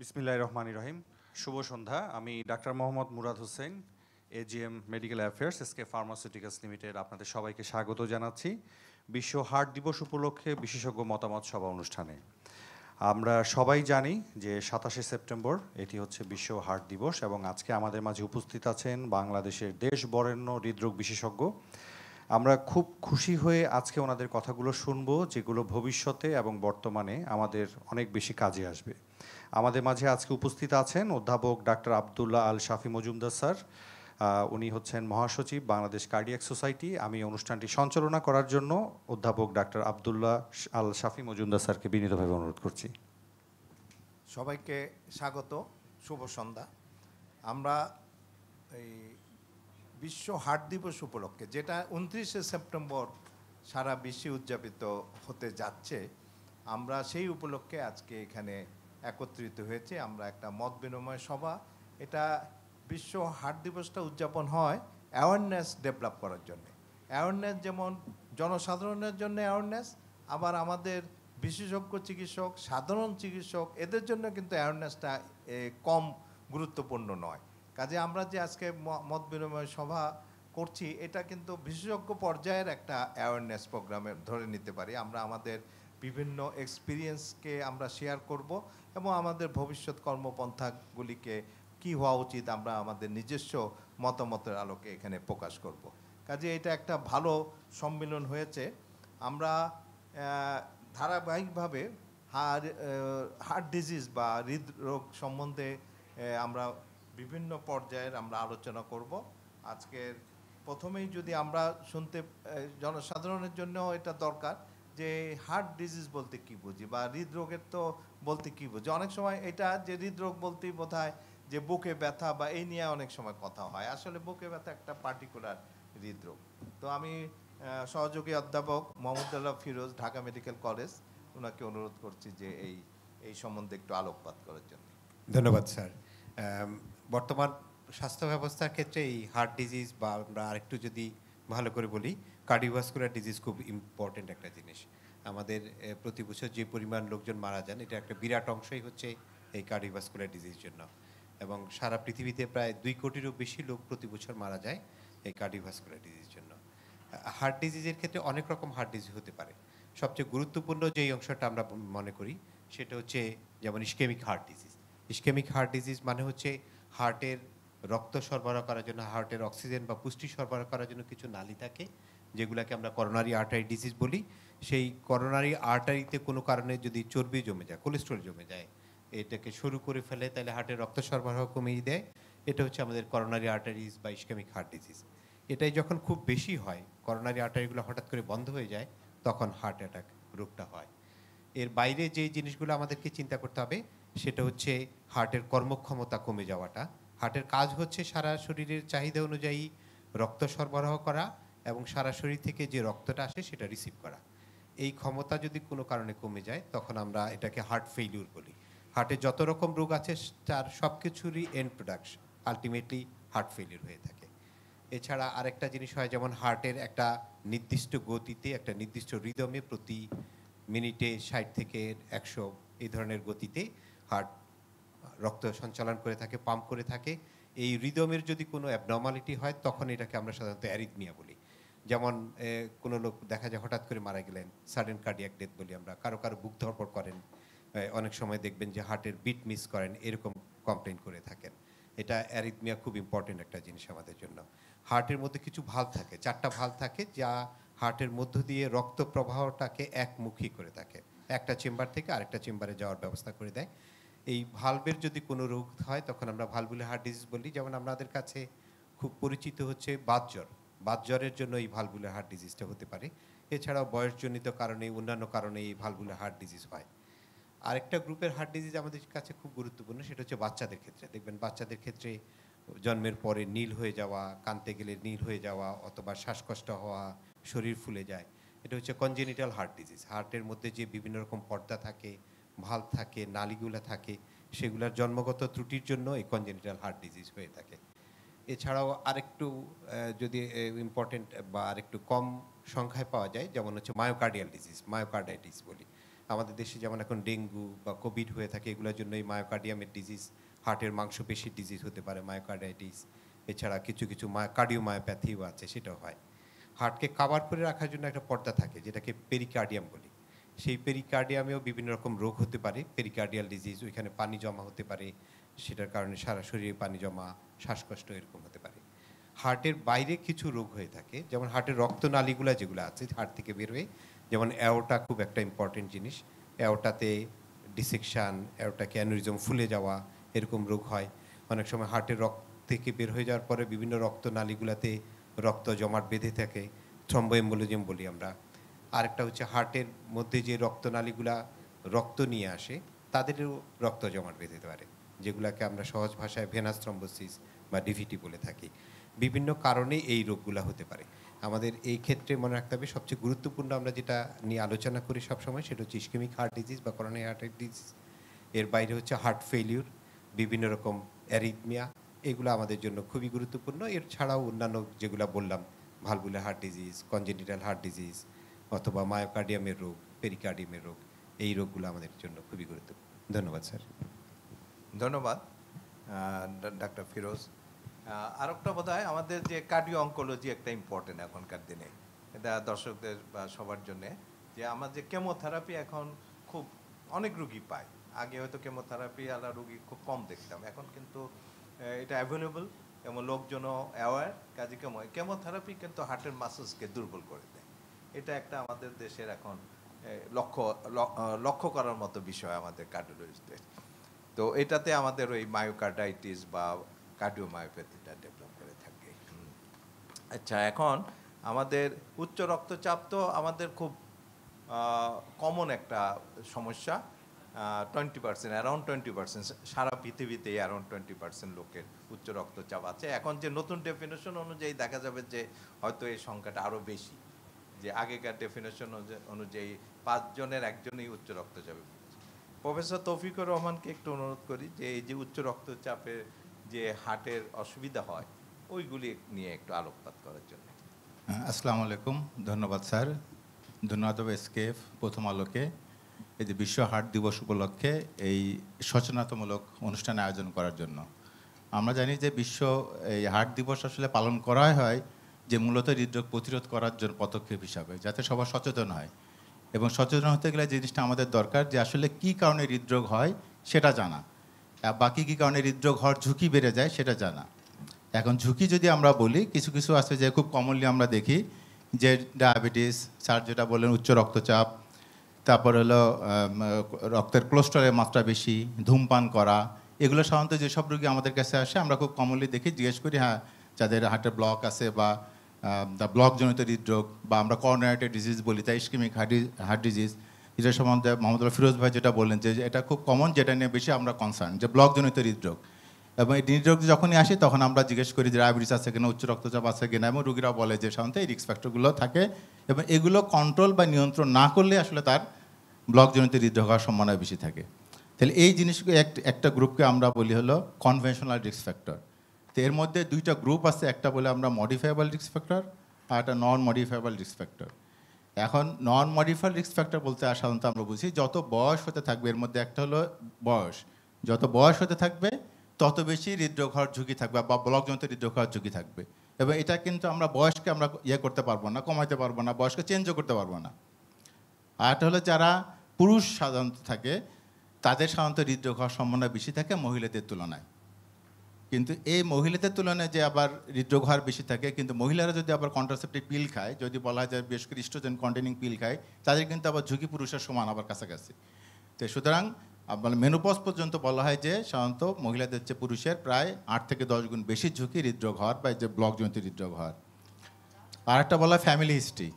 বিসমিল্লাহির রহমানির রহিম। শুভ সন্ধ্যা। আমি doctor Mohammad Murad Hossain, AGM medical affairs, SK pharmaceuticals limited. আপনাদের সবাইকে স্বাগত জানাচ্ছি বিশ্ব হার্ট দিবস উপলক্ষে বিশেষজ্ঞ মতামত সভা অনুষ্ঠানে। আমরা সবাই জানি যে 27শে সেপ্টেম্বর এটি হচ্ছে বিশ্ব হার্ট দিবস, এবং আজকে আমাদের মাঝে উপস্থিত আছেন বাংলাদেশের দেশ বরেণ্য হৃদরোগ বিশেষজ্ঞ। আমরা খুব খুশি হয়ে আজকে ওনাদের কথাগুলো শুনবো, যেগুলো ভবিষ্যতে এবং বর্তমানে আমাদের অনেক বেশি কাজে আসবে। আমাদের মাঝে আজকে উপস্থিত আছেন অধ্যাপক ডাক্তার আব্দুল্লাহ আল শাফি মজুমদার স্যার। উনি হচ্ছেন মহাসচিব বাংলাদেশ কার্ডিয়াক সোসাইটি। আমি অনুষ্ঠানটি সঞ্চালনা করার জন্য অধ্যাপক ডাক্তার আব্দুল্লাহ আল শাফি মজুমদার স্যারকে বিনীতভাবে অনুরোধ করছি। সবাইকে স্বাগত, শুভ সন্ধ্যা। আমরা এই বিশ্ব হার্ট দিবস উপলক্ষে, যেটা 29শে সেপ্টেম্বর সারা বিশ্বে উদযাপিত হতে যাচ্ছে, আমরা সেই উপলক্ষে আজকে এখানে একত্রিত হয়েছে। আমরা একটা মত বিনিময় সভা, এটা বিশ্ব হার্ট দিবসটা উদযাপন হয় অ্যাওয়ারনেস ডেভেলপ করার জন্যে। অ্যাওয়ারনেস যেমন জনসাধারণের জন্য অ্যাওয়ারনেস, আবার আমাদের বিশেষজ্ঞ চিকিৎসক, সাধারণ চিকিৎসক, এদের জন্য কিন্তু অ্যাওয়ারনেসটা কম গুরুত্বপূর্ণ নয়। কাজে আমরা যে আজকে মত বিনিময় সভা করছি, এটা কিন্তু বিশেষজ্ঞ পর্যায়ের একটা অ্যাওয়ারনেস প্রোগ্রামে ধরে নিতে পারি। আমরা আমাদের বিভিন্ন এক্সপিরিয়েন্সকে আমরা শেয়ার করব এবং আমাদের ভবিষ্যৎ কর্মপন্থাগুলিকে কি হওয়া উচিত আমরা আমাদের নিজস্ব মতামতের আলোকে এখানে প্রকাশ করব। কাজে এটা একটা ভালো সম্মেলন হয়েছে। আমরা ধারাবাহিকভাবে হার্ট ডিজিজ বা হৃদরোগ সম্বন্ধে আমরা বিভিন্ন পর্যায়ের আমরা আলোচনা করব। আজকের প্রথমেই যদি আমরা শুনতে, জনসাধারণের জন্য এটা দরকার যে হার্ট ডিজিজ বলতে কি বুঝি, বা হৃদরোগের তো বলতে কি বুঝি। অনেক সময় এটা যে হৃদরোগ বলতেই বোধহয় যে বুকে ব্যথা বা এই নিয়ে অনেক সময় কথা হয়। আসলে বুকে ব্যথা একটা পার্টিকুলার হৃদরোগ। তো আমি সহযোগী অধ্যাপক মোহাম্মদুল্লাহ ফিরোজ, ঢাকা মেডিকেল কলেজ, ওনাকে অনুরোধ করছি যে এই সম্বন্ধে একটু আলোকপাত করার জন্য। ধন্যবাদ স্যার। বর্তমান স্বাস্থ্য ব্যবস্থার ক্ষেত্রে এই হার্ট ডিজিজ, বা আমরা আরেকটু যদি ভালো করে বলি, কার্ডিওভাস্কুলার ডিজিজ খুব ইম্পর্টেন্ট একটা জিনিস। আমাদের প্রতি বছর যে পরিমাণ লোকজন মারা যান, এটা একটা বিরাট অংশই হচ্ছে এই কার্ডিওভাস্কুলার ডিজিজের জন্য, এবং সারা পৃথিবীতে প্রায় 2 কোটিরও বেশি লোক প্রতি বছর মারা যায় এই কার্ডিওভাস্কুলার ডিজিজের জন্য। হার্ট ডিজিজের ক্ষেত্রে অনেক রকম হার্ট ডিজিজ হতে পারে। সবচেয়ে গুরুত্বপূর্ণ যেই অংশটা আমরা মনে করি সেটা হচ্ছে যেমন ischaemic heart disease. Ischaemic heart disease মানে হচ্ছে হার্টের রক্ত সরবরাহ করার জন্য, হার্টের অক্সিজেন বা পুষ্টি সরবরাহ করার জন্য কিছু নালী থাকে, যেগুলোকে আমরা করোনারি আর্টারি ডিজিজ বলি। সেই করোনারি আর্টারিতে কোনো কারণে যদি চর্বি জমে যায়, কোলেস্ট্রল জমে যায়, এটাকে সরু করে ফেলে, তাহলে হার্টের রক্ত সরবরাহ কমিয়ে দেয়। এটা হচ্ছে আমাদের করোনারি আর্টারিজ বা ইসকেমিক হার্ট ডিজিজ। এটাই যখন খুব বেশি হয়, করোনারি আর্টারিগুলো হঠাৎ করে বন্ধ হয়ে যায়, তখন হার্ট অ্যাটাক রোগটা হয়। এর বাইরে যে জিনিসগুলো আমাদেরকে চিন্তা করতে হবে সেটা হচ্ছে হার্টের কর্মক্ষমতা কমে যাওয়াটা। হার্টের কাজ হচ্ছে সারা শরীরের চাহিদা অনুযায়ী রক্ত সরবরাহ করা এবং সারা শরীর থেকে যে রক্তটা আসে সেটা রিসিভ করা। এই ক্ষমতা যদি কোনো কারণে কমে যায়, তখন আমরা এটাকে হার্ট ফেইলিউর বলি। হার্টে যত রকম রোগ আছে তার সব কিছুরই and product ultimately heart failure হয়ে থাকে। এছাড়া আরেকটা জিনিস হয়, যেমন হার্টের একটা নির্দিষ্ট গতিতে, একটা নির্দিষ্ট রিদমে প্রতি মিনিটে 60 থেকে 100 এই ধরনের গতিতে হার্ট রক্ত সঞ্চালন করে থাকে, পাম্প করে থাকে। এই রিদমের যদি কোনো অ্যাবনর্মালিটি হয়, তখন এটাকে আমরা সাধারণত অ্যারিথমিয়া বলি। যেমন কোনো লোক দেখা যায় হঠাৎ করে মারা গেলেন, সাডেন কার্ডিয়াক ডেথ বলি আমরা। কারো কারো বুক ধড়ফড় করেন, অনেক সময় দেখবেন যে হার্টের বিট মিস করেন, এরকম কমপ্লেন করে থাকেন। এটা অ্যারিথমিয়া খুব ইম্পর্টেন্ট একটা জিনিস আমাদের জন্য। হার্টের মধ্যে কিছু ভালভ থাকে, 4টা ভালভ থাকে, যা হার্টের মধ্য দিয়ে রক্ত প্রবাহটাকে একমুখী করে থাকে, একটা চেম্বার থেকে আরেকটা চেম্বারে যাওয়ার ব্যবস্থা করে দেয়। এই ভালভের যদি কোনো রোগ হয়, তখন আমরা ভালভুলার হার্ট ডিজিজ বলি। যেমন আমাদের কাছে খুব পরিচিত হচ্ছে বাতজ্বর। বাতজ্বরের জন্য এই ভালভুলার হার্ট ডিজিজটা হতে পারে। এছাড়াও বয়সজনিত কারণে, অন্যান্য কারণে এই ভালভুলার হার্ট ডিজিজ হয়। আরেকটা গ্রুপের হার্ট ডিজিজ আমাদের কাছে খুব গুরুত্বপূর্ণ, সেটা হচ্ছে বাচ্চাদের ক্ষেত্রে। দেখবেন বাচ্চাদের ক্ষেত্রে জন্মের পরে নীল হয়ে যাওয়া, কানতে গেলে নীল হয়ে যাওয়া, অথবা শ্বাসকষ্ট হওয়া, শরীর ফুলে যায়, এটা হচ্ছে কনজেনিটাল হার্ট ডিজিজ। হার্টের মধ্যে যে বিভিন্ন রকম পর্দা থাকে, ভালভ থাকে, নালীগুলো থাকে, সেগুলোর জন্মগত ত্রুটির জন্য এই কনজেনিটাল হার্ট ডিজিজ হয়ে থাকে। এছাড়াও আরেকটু যদি ইম্পর্টেন্ট বা আরেকটু কম সংখ্যায় পাওয়া যায়, যেমন হচ্ছে মায়োকার্ডিয়াল ডিজিজ, মায়োকার্ডাইটিস বলি। আমাদের দেশে যেমন এখন ডেঙ্গু বা কোভিড হয়ে থাকে, এগুলোর জন্য এই মায়োকার্ডিয়ামের ডিজিজ, হার্টের মাংসপেশির ডিজিজ হতে পারে, মায়োকার্ডাইটিস। এছাড়া কিছু কিছু কার্ডিওমায়োপ্যাথিও আছে, সেটাও হয়। হার্টকে কাভার করে রাখার জন্য একটা পর্দা থাকে, যেটাকে পেরিকার্ডিয়াম বলি। সেই পেরিকার্ডিয়ামেও বিভিন্ন রকম রোগ হতে পারে, পেরিকার্ডিয়াল ডিজিজ, ওইখানে পানি জমা হতে পারে, সেটার কারণে সারা শরীরে পানি জমা, শ্বাসকষ্ট এরকম হতে পারে। হার্টের বাইরে কিছু রোগ হয়ে থাকে, যেমন হার্টের রক্তনালীগুলো যেগুলো আছে হার্ট থেকে বের হয়ে, যেমন অ্যাওর্টা খুব একটা ইম্পর্টেন্ট জিনিস, অ্যাওর্টাতে ডিসেকশান, অ্যাওর্টাকে অ্যানুরিজম ফুলে যাওয়া, এরকম রোগ হয়। অনেক সময় হার্টের রক্ত থেকে বের হয়ে যাওয়ার পরে বিভিন্ন রক্তনালীগুলোতে রক্ত জমাট বেঁধে থাকে, থ্রম্বোএম্বোলিজম বলি আমরা। আরেকটা হচ্ছে হার্টের মধ্যে যে রক্তনালীগুলা রক্ত নিয়ে আসে, তাদেরও রক্ত জমাট বেঁধে পারে, যেগুলোকে আমরা সহজ ভাষায় ভেনাস থ্রম্বোসিস বা ডিভিটি বলে থাকি। বিভিন্ন কারণে এই রোগগুলো হতে পারে। আমাদের এই ক্ষেত্রে মনে রাখতে হবে, সবচেয়ে গুরুত্বপূর্ণ আমরা যেটা নিয়ে আলোচনা করি সবসময়, সেটা হচ্ছে ইসকেমিক হার্ট ডিজিজ বা করোনারি হার্ট ডিজিজ। এর বাইরে হচ্ছে হার্ট ফেলিউর, বিভিন্ন রকম অ্যারিথমিয়া, এগুলো আমাদের জন্য খুবই গুরুত্বপূর্ণ। এর ছাড়াও অন্যান্য যেগুলো বললাম, valvular heart disease, congenital heart disease, অথবা মায়োকার্ডিয়ামের রোগ, পেরিকার্ডিয়ামের রোগ, এই রোগগুলো আমাদের জন্য খুবই গুরুত্বপূর্ণ। ধন্যবাদ স্যার। ধন্যবাদ ডাক্তার ফিরোজ। আরেকটা বোধ হয় আমাদের যে কার্ডিও অঙ্কোলজি একটা ইম্পর্টেন্ট এখনকার দিনে, এটা দর্শকদের বা সবার জন্যে, যে আমার যে কেমোথেরাপি এখন খুব অনেক রুগী পায়। আগে হয়তো কেমোথেরাপি আলা রুগী খুব কম দেখতাম, এখন কিন্তু এটা অ্যাভেলেবল এবং লোকজনও অ্যাওয়ার। কাজে কেমোথেরাপি কিন্তু হার্টের মাসেলসকে দুর্বল করে দেয়। এটা একটা আমাদের দেশের এখন লক্ষ্য করার মতো বিষয় আমাদের কার্ডিওলজিস্টদের। তো এটাতে আমাদের ওই মায়োকার্ডাইটিস বা কার্ডিওমায়োপ্যাথিটা ডেভেলপ করে থাকে। আচ্ছা, এখন আমাদের উচ্চ রক্তচাপ তো আমাদের খুব কমন একটা সমস্যা। 20%, অ্যারাউন্ড 20%, সারা পৃথিবীতে অ্যারাউন্ড 20% লোকের উচ্চ রক্তচাপ আছে। এখন যে নতুন ডেফিনেশন অনুযায়ী দেখা যাবে যে হয়তো এই সংখ্যাটা আরও বেশি, যে আগেকার ডেফিনেশন অনুযায়ী 5 জনের 1 জনই উচ্চ রক্তচাপে। প্রফেসর তৌফিকুর রহমানকে একটু অনুরোধ করি যে এই যে উচ্চ রক্তচাপের যে হার্টের অসুবিধা হয়, ওইগুলি নিয়ে একটু আলোকপাত করার জন্য। আসসালামু আলাইকুম, ধন্যবাদ স্যার। ধন্যবাদ এসকেএফ, প্রথম আলোকে এই যে বিশ্ব হার্ট দিবস উপলক্ষে এই সচেতনতামূলক অনুষ্ঠান আয়োজন করার জন্য। আমরা জানি যে বিশ্ব এই হার্ট দিবস আসলে পালন করা হয় যে মূলত হৃদরোগ প্রতিরোধ করার জন্য পদক্ষেপ হিসাবে, যাতে সবার সচেতন হয়। এবং সচেতন হতে গেলে জিনিসটা আমাদের দরকার যে আসলে কী কারণে হৃদরোগ হয় সেটা জানা, বাকি কী কারণে হৃদরোগ হওয়ার ঝুঁকি বেড়ে যায় সেটা জানা। এখন ঝুঁকি যদি আমরা বলি, কিছু কিছু আছে যে খুব কমনলি আমরা দেখি যে ডায়াবেটিস, স্যার যেটা বললেন উচ্চ রক্তচাপ, তারপর হলো রক্তের কোলেস্টেরলের মাত্রা বেশি, ধূমপান করা, এগুলো সাধারণত যেসব রোগী আমাদের কাছে আসে আমরা খুব কমনলি দেখি, জিজ্ঞেস করি হ্যাঁ যাদের হার্টের ব্লক আছে বা ব্লকজনিত হৃদরোগ বা আমরা করোনারি ডিজিজ বলি, তাই ইসকেমিক হার্ট ডিজিজ, এটা সম্বন্ধে মোহাম্মদ ফিরোজ ভাই যেটা বললেন যে এটা খুব কমন, যেটা নিয়ে বেশি আমরা কনসার্ন, যে ব্লকজনিত হৃদরোগ। এবং এই হৃদরোগ যখনই আসে তখন আমরা জিজ্ঞেস করি যে ডায়াবেটিস আছে কিনা, উচ্চ রক্তচাপ আছে কিনা, এবং রোগীরা বলে যে সাধারণত এই রিস্ক ফ্যাক্টরগুলো থাকে এবং এগুলো কন্ট্রোল বা নিয়ন্ত্রণ না করলে আসলে তার ব্লকজনিত হৃদরোগ হওয়ার সম্ভাবনা বেশি থাকে। তাহলে এই জিনিসগুলো একটা গ্রুপকে আমরা বলি হলো কনভেনশনাল রিস্ক ফ্যাক্টর। তো এর মধ্যে দুইটা গ্রুপ আছে, একটা বলে আমরা মডিফাইবল রিস্ক ফ্যাক্টর আর একটা নন মডিফাইবল রিস্ক ফ্যাক্টর। এখন নন মডিফাইড রিস্ক ফ্যাক্টর বলতে সাধারণত আমরা বুঝি যত বয়স হতে থাকবে, এর মধ্যে একটা হলো বয়স, যত বয়স হতে থাকবে তত বেশি হৃদরোগ হওয়ার ঝুঁকি থাকবে বা ব্লকজনিত হৃদরোগ হওয়ার ঝুঁকি থাকবে। এবং এটা কিন্তু আমরা বয়সকে আমরা করতে পারবো না, কমাইতে পারবো না, বয়সকে চেঞ্জও করতে পারবো না। আর একটা হলো যারা পুরুষ সাধারণত থাকে, তাদের সাধারণত হৃদরোগ হওয়ার সম্ভাবনা বেশি থাকে মহিলাদের তুলনায়। কিন্তু এই মহিলাদের তুলনায় যে আবার হৃদরোগ হওয়ার বেশি থাকে, কিন্তু মহিলারা যদি আবার কন্ট্রাসেপটিভ পিল খায়, যদি বলা যায় বিশেষ করে ইস্ট্রোজেন কন্টেনিং পিল খায়, তাদের কিন্তু আবার ঝুঁকি পুরুষের সমান আবার কাছাকাছি। তো সুতরাং মেনোপজ পর্যন্ত বলা হয় যে সাধারণত মহিলাদের চেয়ে পুরুষের প্রায় 8 থেকে 10 গুণ বেশি ঝুঁকি হৃদরোগ হওয়ার বা যে ব্লকজনিত হৃদরোগ হওয়ার। আর একটা বলা ফ্যামিলি হিস্ট্রি,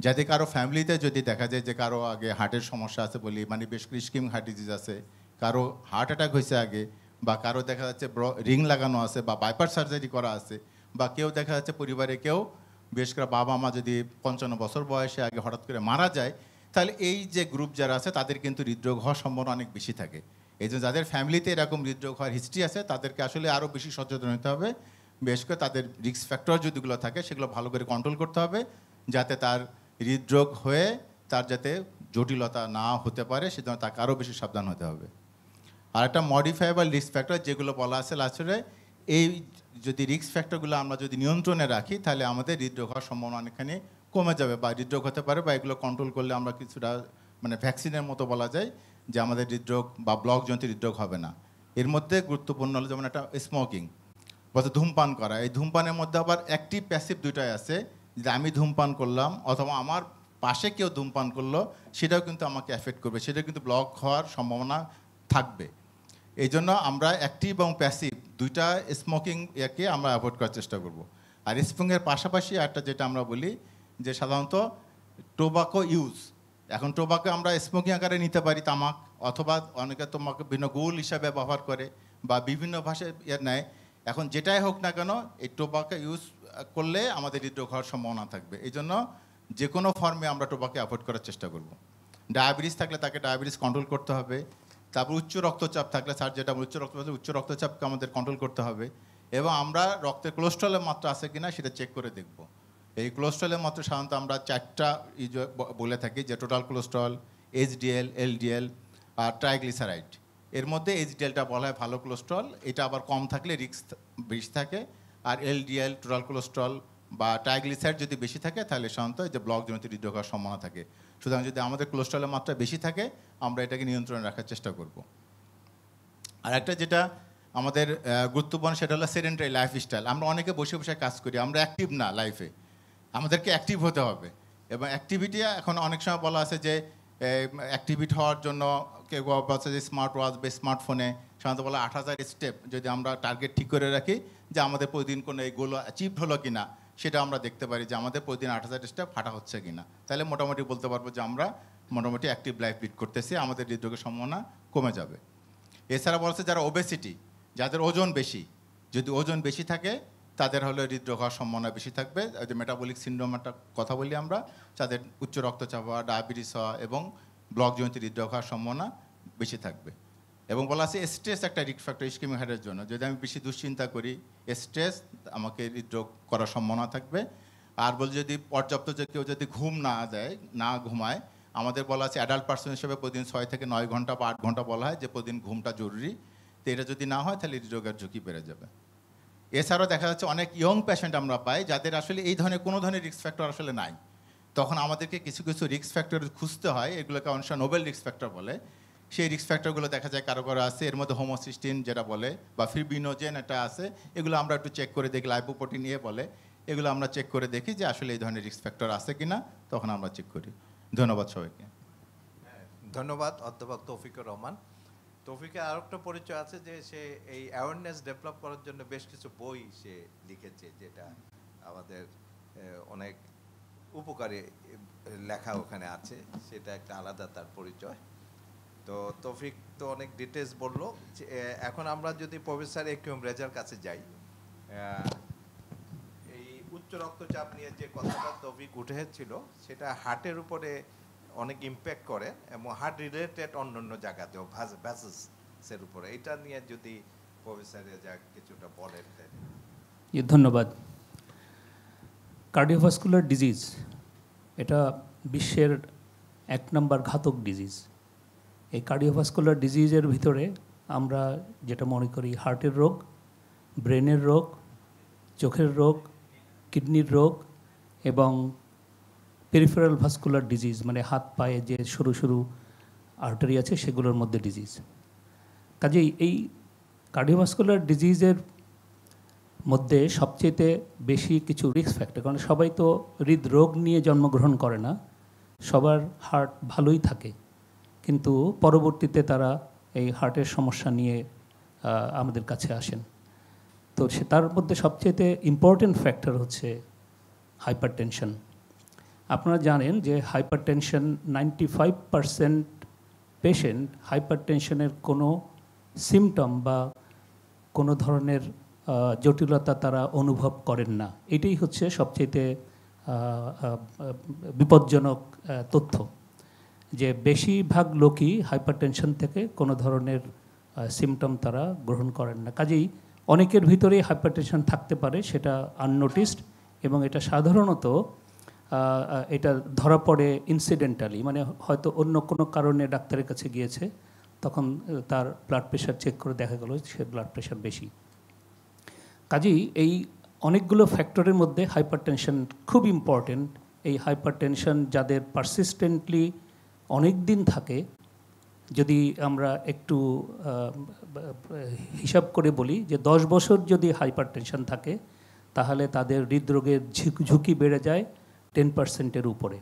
যাতে কারো ফ্যামিলিতে যদি দেখা যায় যে কারো আগে হার্টের সমস্যা আছে বলি, মানে বেশ করে ইসকেমিক হার্ট ডিজিজ আছে, কারো হার্ট অ্যাটাক হয়েছে আগে, বা কারো দেখা যাচ্ছে রিং লাগানো আছে বা বাইপাস সার্জারি করা আছে, বা কেউ দেখা যাচ্ছে পরিবারে কেউ বিশেষ করে বাবা মা যদি 55 বছর বয়সে আগে হঠাৎ করে মারা যায়, তাহলে এই যে গ্রুপ যারা আছে তাদের কিন্তু হৃদরোগ হওয়ার সম্ভাবনা অনেক বেশি থাকে। এই জন্য যাদের ফ্যামিলিতে এরকম হৃদরোগ হওয়ার হিস্ট্রি আছে তাদেরকে আসলে আরও বেশি সচেতন হতে হবে। বিশেষ করে তাদের রিস্ক ফ্যাক্টর যেগুলো থাকে সেগুলো ভালো করে কন্ট্রোল করতে হবে, যাতে তার হৃদরোগ হয়ে তার যাতে জটিলতা না হতে পারে সেজন্য তাকে আরও বেশি সাবধান হতে হবে। আর একটা মডিফাইবল রিস্ক ফ্যাক্টর যেগুলো বলা আছে আসলে এই যদি রিস্ক ফ্যাক্টরগুলো আমরা যদি নিয়ন্ত্রণে রাখি তাহলে আমাদের হৃদরোগ হওয়ার সম্ভাবনা অনেকখানি কমে যাবে বা হৃদরোগ হতে পারে, বা এগুলো কন্ট্রোল করলে আমরা কিছুটা মানে ভ্যাকসিনের মতো বলা যায় যে আমাদের হৃদরোগ বা ব্লকজনিত হৃদরোগ হবে না। এর মধ্যে গুরুত্বপূর্ণ হলো যেমন একটা স্মোকিং বা ধূমপান করা। এই ধূমপানের মধ্যে আবার অ্যাক্টিভ প্যাসিভ দুইটাই আছে, যে আমি ধূমপান করলাম অথবা আমার পাশে কেউ ধূমপান করলো সেটাও কিন্তু আমাকে এফেক্ট করবে, সেটা কিন্তু ব্লক হওয়ার সম্ভাবনা থাকবে। এই জন্য আমরা অ্যাক্টিভ এবং প্যাসিভ দুইটা স্মোকিং একে আমরা অ্যাভয়েড করার চেষ্টা করব। আর স্মোকিংয়ের পাশাপাশি একটা যেটা আমরা বলি যে সাধারণত টোবাকো ইউজ, এখন টোবাকো আমরা স্মোকিং আকারে নিতে পারি তামাক, অথবা অনেকে তোমাকে ভিন্ন গোল হিসাবে ব্যবহার করে বা বিভিন্ন ভাষায় নেয়। এখন যেটাই হোক না কেন এই টোবাকো ইউজ করলে আমাদের হৃদরোগ হওয়ার সম্ভাবনা থাকবে। এই জন্য যে কোনো ফর্মে আমরা টোবাকো অ্যাভয়েড করার চেষ্টা করব। ডায়াবেটিস থাকলে তাকে ডায়াবেটিস কন্ট্রোল করতে হবে। তারপর উচ্চ রক্তচাপ থাকলে স্যার যেটা উচ্চ রক্তচাপকে আমাদের কন্ট্রোল করতে হবে, এবং আমরা রক্তের কোলেস্ট্রলের মাত্রা আছে কিনা সেটা চেক করে দেখব। এই কোলেস্ট্রলের মাত্রা সাধারণত আমরা 4টা বলে থাকি, যে টোটাল কোলেস্ট্রল, এইচডিএল, এলডিএল আর ট্রাইগ্লিসারাইড। এর মধ্যে এইচডিএলটা বলা হয় ভালো কোলেস্ট্রল, এটা আবার কম থাকলে রিস্ক বেশি থাকে। আর এলডিএল টোটাল কোলেস্ট্রল বা ট্রাইগ্লিসারাইড যদি বেশি থাকে তাহলে সাধারণত যে ব্লকজনিত হৃদরোগ হওয়ার সম্ভাবনা থাকে। সুতরাং যদি আমাদের কোলেস্ট্রলের মাত্রা বেশি থাকে আমরা এটাকে নিয়ন্ত্রণে রাখার চেষ্টা করব। আর একটা যেটা আমাদের গুরুত্বপূর্ণ সেটা হলো সেডেন্টারি লাইফস্টাইল। আমরা অনেকে বসে বসে কাজ করি, আমরা অ্যাক্টিভ না লাইফে, আমাদেরকে অ্যাক্টিভ হতে হবে। এবং অ্যাক্টিভিটি এখন অনেক সময় বলা আছে যে অ্যাক্টিভিটি হওয়ার জন্য কেউ বলছে যে স্মার্ট ওয়াচ বা স্মার্টফোনে সাধারণত বলা 8000 স্টেপ যদি আমরা টার্গেট ঠিক করে রাখি যে আমাদের প্রতিদিন কোনো এইগুলো অ্যাচিভড হলো কি না সেটা আমরা দেখতে পারি যে আমাদের প্রতিদিন 8000 স্টেপ হাঁটা হচ্ছে কি না, তাহলে মোটামুটি বলতে পারবো যে আমরা মোটামুটি অ্যাক্টিভ লাইফ লিড করতেছি, আমাদের হৃদরোগের সম্ভাবনা কমে যাবে। এছাড়া বলছে যারা ওবেসিটি, যাদের ওজন বেশি, যদি ওজন বেশি থাকে তাদের হলে হৃদরোগ হওয়ার সম্ভাবনা বেশি থাকবে। যে মেটাবলিক সিন্ড্রোম একটা কথা বলি আমরা, যাদের উচ্চ রক্তচাপ হওয়া, ডায়াবেটিস হওয়া এবং ব্লকজনিত হৃদরোগ হওয়ার সম্ভাবনা বেশি থাকবে। এবং বলা আছে স্ট্রেস একটা রিস্ক ফ্যাক্টর ইসকেমিক হার্টের জন্য, যদি আমি বেশি দুশ্চিন্তা করি, স্ট্রেস আমাকে হৃদরোগ করার সম্ভাবনা থাকবে। আর বল যদি পর্যাপ্ত যে কেউ যদি ঘুম না দেয়, না ঘুমায়, আমাদের বলা আছে অ্যাডাল্ট পার্সন হিসেবে প্রতিদিন 6 থেকে 9 ঘন্টা বা 8 ঘন্টা বলা হয় যে প্রতিদিন ঘুমটা জরুরি। তো এটা যদি না হয় তাহলে হৃদরোগের ঝুঁকি বেড়ে যাবে। এছাড়াও দেখা যাচ্ছে অনেক ইয়ং পেশেন্ট আমরা পাই যাদের আসলে এই ধরনের কোনো ধরনের রিস্ক ফ্যাক্টর আসলে নাই, তখন আমাদেরকে কিছু কিছু রিস্ক ফ্যাক্টর খুঁজতে হয়, এগুলোকে অনেক সময় নোবেল রিস্ক ফ্যাক্টর বলে। সেই রিস্ক ফ্যাক্টরগুলো দেখা যায় কারো কারো আছে, এর মধ্যে হোমোসিস্টিন যেটা বলে বা ফিব্রিনোজেন এটা আছে, এগুলো আমরা একটু চেক করে দেখি, লাইপোপ্রোটিন বলে, এগুলো আমরা চেক করে দেখি যে আসলে এই ধরনের রিস্ক ফ্যাক্টর আছে কিনা, তখন আমরা চেক করি। ধন্যবাদ সবাইকে। ধন্যবাদ অধ্যাপক তৌফিকুর রহমান। তৌফিকের আর একটা পরিচয় আছে যে সে এই অ্যাওয়ারনেস ডেভেলপ করার জন্য বেশ কিছু বই সে লিখেছে, যেটা আমাদের অনেক উপকারী লেখা ওখানে আছে, সেটা একটা আলাদা তার পরিচয়। তো তৌফিক তো অনেক ডিটেলস বললো। এখন আমরা যদি প্রফেসর একিউম রেজার কাছে যাই, এই উচ্চ রক্তচাপ নিয়ে যে কথাটা তৌফিক উঠেছিল সেটা হার্টের উপরে অনেক ইম্প্যাক্ট করে এবং হার্ট রিলেটেড অন্যান্য জায়গাতেও ভ্যাসেসের উপরে, এটা নিয়ে যদি প্রফেসর রেজার কিছুটা বলেন। ধন্যবাদ। কার্ডিওভাস্কুলার ডিজিজ এটা বিশ্বের 1 নম্বর ঘাতক ডিজিজ। এই কার্ডিওভাস্কুলার ডিজিজের ভিতরে আমরা যেটা মনে করি হার্টের রোগ, ব্রেনের রোগ, চোখের রোগ, কিডনির রোগ এবং পেরিফেরাল ভাস্কুলার ডিজিজ, মানে হাত পায়ে যে সরু সরু আর্টারি আছে সেগুলোর মধ্যে ডিজিজ। কাজেই এই কার্ডিওভাস্কুলার ডিজিজের মধ্যে সবচেয়ে বেশি কিছু রিস্ক ফ্যাক্টর, কারণ সবাই তো হৃদরোগ নিয়ে জন্মগ্রহণ করে না, সবার হার্ট ভালোই থাকে, কিন্তু পরবর্তীতে তারা এই হার্টের সমস্যা নিয়ে আমাদের কাছে আসেন। তো তার মধ্যে সবচেয়ে ইম্পর্টেন্ট ফ্যাক্টর হচ্ছে হাইপারটেনশন। আপনারা জানেন যে হাইপারটেনশন 95% পেশেন্ট হাইপারটেনশনের কোনো সিমটম বা কোনো ধরনের জটিলতা তারা অনুভব করেন না। এটাই হচ্ছে সবচেয়ে বিপজ্জনক তথ্য, যে বেশিরভাগ লোকই হাইপারটেনশন থেকে কোনো ধরনের সিমটম তারা গ্রহণ করেন না। কাজেই অনেকের ভিতরেই হাইপারটেনশন থাকতে পারে, সেটা আননোটিসড, এবং এটা সাধারণত এটা ধরা পড়ে ইনসিডেন্টালি, মানে হয়তো অন্য কোনো কারণে ডাক্তারের কাছে গিয়েছে, তখন তার ব্লাড প্রেশার চেক করে দেখা গেল সে ব্লাড প্রেশার বেশি। কাজেই এই অনেকগুলো ফ্যাক্টরের মধ্যে হাইপারটেনশন খুব ইম্পর্টেন্ট। এই হাইপারটেনশন যাদের পারসিস্টেন্টলি অনেক দিন থাকে, যদি আমরা একটু হিসাব করে বলি যে 10 বছর যদি হাইপারটেনশন থাকে, তাহলে তাদের হৃদরোগের ঝুঁকি বেড়ে যায় 10%-এর উপরে।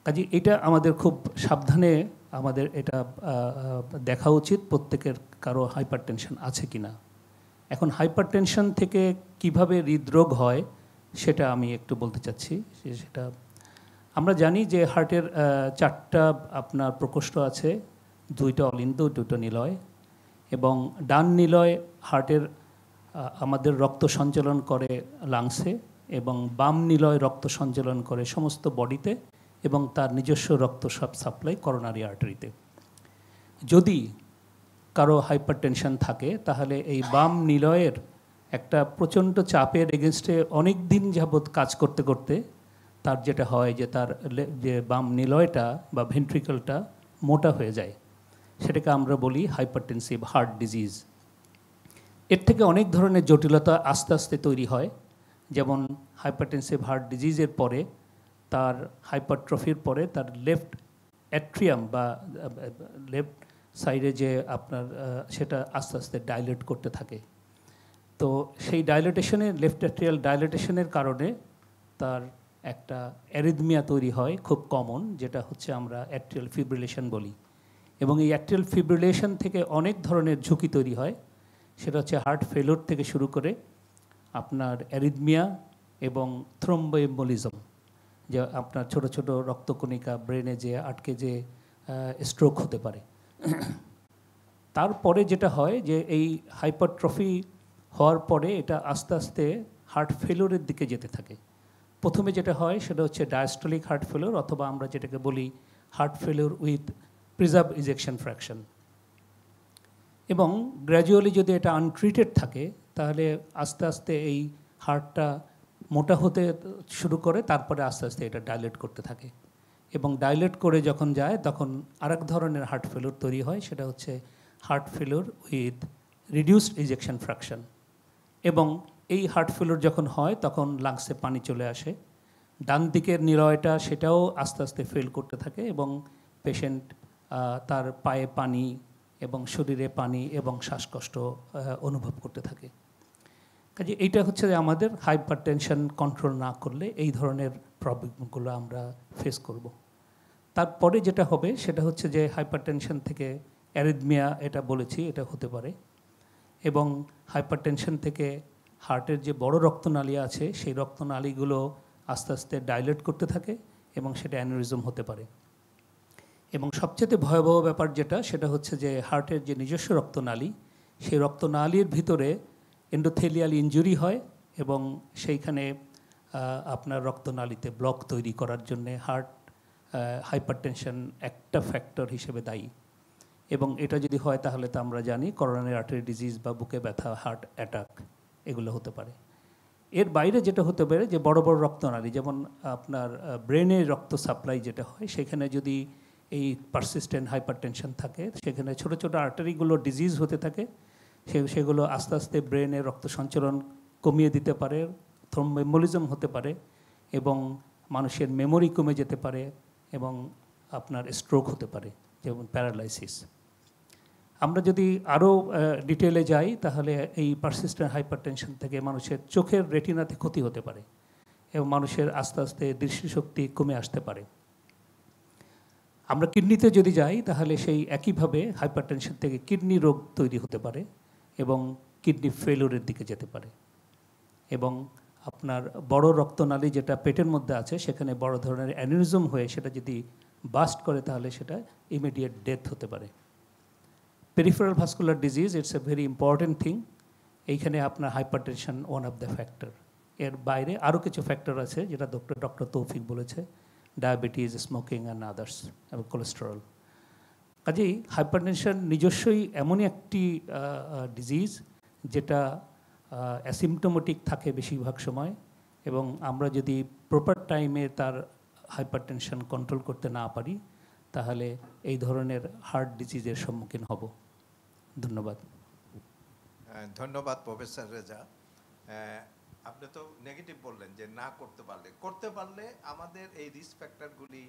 কাজে এটা আমাদের খুব সাবধানে আমাদের এটা দেখা উচিত প্রত্যেকের কারো হাইপারটেনশন আছে কি না। এখন হাইপারটেনশন থেকে কিভাবে হৃদরোগ হয় সেটা আমি একটু বলতে চাচ্ছি। সেটা আমরা জানি যে হার্টের 4টা আপনার প্রকোষ্ঠ আছে, 2টা অলিন্দ, 2টা নিলয়, এবং ডান নিলয় হার্টের আমাদের রক্ত সঞ্চালন করে লাংসে, এবং বাম নিলয় রক্ত সঞ্চালন করে সমস্ত বডিতে, এবং তার নিজস্ব রক্ত সাপ্লাই করোনারি আর্টারিতে। যদি কারো হাইপারটেনশন থাকে তাহলে এই বাম নিলয়ের একটা প্রচণ্ড চাপের এগেনস্টে অনেক দিন যাবৎ কাজ করতে করতে তার যেটা হয় যে তার যে বাম নিলয়টা বা ভেন্ট্রিকলটা মোটা হয়ে যায়, সেটাকে আমরা বলি হাইপারটেনসিভ হার্ট ডিজিজ। এর থেকে অনেক ধরনের জটিলতা আস্তে আস্তে তৈরি হয়, যেমন হাইপারটেনসিভ হার্ট ডিজিজের পরে তার হাইপারট্রফির পরে তার লেফট অ্যাট্রিয়াম বা লেফট সাইডে যে আপনার সেটা আস্তে আস্তে ডাইলেট করতে থাকে। তো সেই ডাইলেটেশনের, লেফট অ্যাট্রিয়াল ডাইলেটেশনের কারণে তার একটা অ্যারিথমিয়া তৈরি হয় খুব কমন, যেটা হচ্ছে আমরা অ্যাট্রিয়াল ফিব্রিলেশন বলি। এবং এই অ্যাট্রিয়াল ফিব্রিলেশন থেকে অনেক ধরনের ঝুঁকি তৈরি হয়, সেটা হচ্ছে হার্ট ফেলোর থেকে শুরু করে আপনার অ্যারিথমিয়া এবং থ্রোম্বোএম্বোলিজম, যে আপনার ছোট ছোট রক্তকণিকা ব্রেনে যে আটকে যে স্ট্রোক হতে পারে। তারপরে যেটা হয় যে এই হাইপারট্রফি হওয়ার পরে এটা আস্তে আস্তে হার্ট ফেলোরের দিকে যেতে থাকে। প্রথমে যেটা হয় সেটা হচ্ছে ডায়াস্টোলিক হার্ট ফেলোর, অথবা আমরা যেটাকে বলি heart ফেলোর with preserve ejection fraction. এবং গ্র্যাজুয়ালি যদি এটা আনট্রিটেড থাকে তাহলে আস্তে আস্তে এই হার্টটা মোটা হতে শুরু করে, তারপরে আস্তে আস্তে এটা ডাইলেট করতে থাকে, এবং ডাইলেট করে যখন যায় তখন আরেক ধরনের হার্ট ফেলোর তৈরি হয়, সেটা হচ্ছে heart ফেলোর with reduced ejection fraction. এবং এই হার্ট ফেলোর যখন হয় তখন লাংসে পানি চলে আসে, ডান দিকের নিলয়টা সেটাও আস্তে আস্তে ফেল করতে থাকে, এবং পেশেন্ট তার পায়ে পানি এবং শরীরে পানি এবং শ্বাসকষ্ট অনুভব করতে থাকে। কাজে এইটা হচ্ছে যে আমাদের হাইপারটেনশন কন্ট্রোল না করলে এই ধরনের প্রবলেমগুলো আমরা ফেস করব। তারপরে যেটা হবে সেটা হচ্ছে যে হাইপারটেনশন থেকে অ্যারিথমিয়া, এটা বলেছি, এটা হতে পারে। এবং হাইপারটেনশন থেকে হার্টের যে বড় রক্তনালী আছে সেই রক্তনালীগুলো আস্তে আস্তে ডাইলেট করতে থাকে, এবং সেটা অ্যানিউরিজম হতে পারে। এবং সবচেয়ে ভয়াবহ ব্যাপার যেটা, সেটা হচ্ছে যে হার্টের যে নিজস্ব রক্তনালী, সেই রক্তনালীর ভিতরে এন্ডোথেলিয়াল ইনজুরি হয়, এবং সেইখানে আপনার রক্তনালীতে ব্লক তৈরি করার জন্যে হার্ট হাইপারটেনশন একটা ফ্যাক্টর হিসেবে দায়ী। এবং এটা যদি হয় তাহলে তো আমরা জানি করোনারি আর্টারি ডিজিজ বা বুকে ব্যথা, হার্ট অ্যাটাক, এগুলো হতে পারে। এর বাইরে যেটা হতে পারে যে বড় বড় রক্তনালী, যেমন আপনার ব্রেনের রক্ত সাপ্লাই যেটা হয়, সেখানে যদি এই পারসিস্টেন্ট হাইপারটেনশন থাকে, সেখানে ছোট ছোট আর্টারিগুলো ডিজিজ হতে থাকে, সেগুলো আস্তে আস্তে ব্রেনের রক্ত সঞ্চালন কমিয়ে দিতে পারে, থ্রোম্বোএম্বোলিজম হতে পারে, এবং মানুষের মেমোরি কমে যেতে পারে, এবং আপনার স্ট্রোক হতে পারে, যেমন প্যারালাইসিস। আমরা যদি আরও ডিটেলে যাই তাহলে এই পারসিস্টেন্ট হাইপারটেনশন থেকে মানুষের চোখের রেটিনাতে ক্ষতি হতে পারে, এবং মানুষের আস্তে আস্তে দৃষ্টিশক্তি কমে আসতে পারে। আমরা কিডনিতে যদি যাই তাহলে সেই একইভাবে হাইপারটেনশন থেকে কিডনি রোগ তৈরি হতে পারে, এবং কিডনি ফেলিওরের দিকে যেতে পারে। এবং আপনার বড় রক্তনালী যেটা পেটের মধ্যে আছে, সেখানে বড় ধরনের অ্যানিউরিজম হয়ে সেটা যদি বাস্ট করে তাহলে সেটা ইমিডিয়েট ডেথ হতে পারে। Peripheral vascular disease, it's a very important thing. এইখানে আপনার hypertension one of the factor. এর বাইরে আরও কিছু ফ্যাক্টর আছে যেটা ডক্টর তৌফিক বলেছে, ডায়াবেটিস, স্মোকিং অ্যান্ড আদার্স, এবং কোলেস্টেরল। কাজেই হাইপারটেনশন নিজস্বই এমনই একটি ডিজিজ যেটা অ্যাসিমটোমেটিক থাকে বেশিরভাগ সময়, এবং আমরা যদি প্রপার টাইমে তার হাইপারটেনশন কন্ট্রোল করতে না পারি, তাহলে এই ধরনের হার্ট ডিজিজের সম্মুখীন হব। ধন্যবাদ। ধন্যবাদ প্রফেসর রেজা। আপনি তো নেগেটিভ বললেন যে না করতে পারলে আমাদের এই রিস্ক ফ্যাক্টরগুলি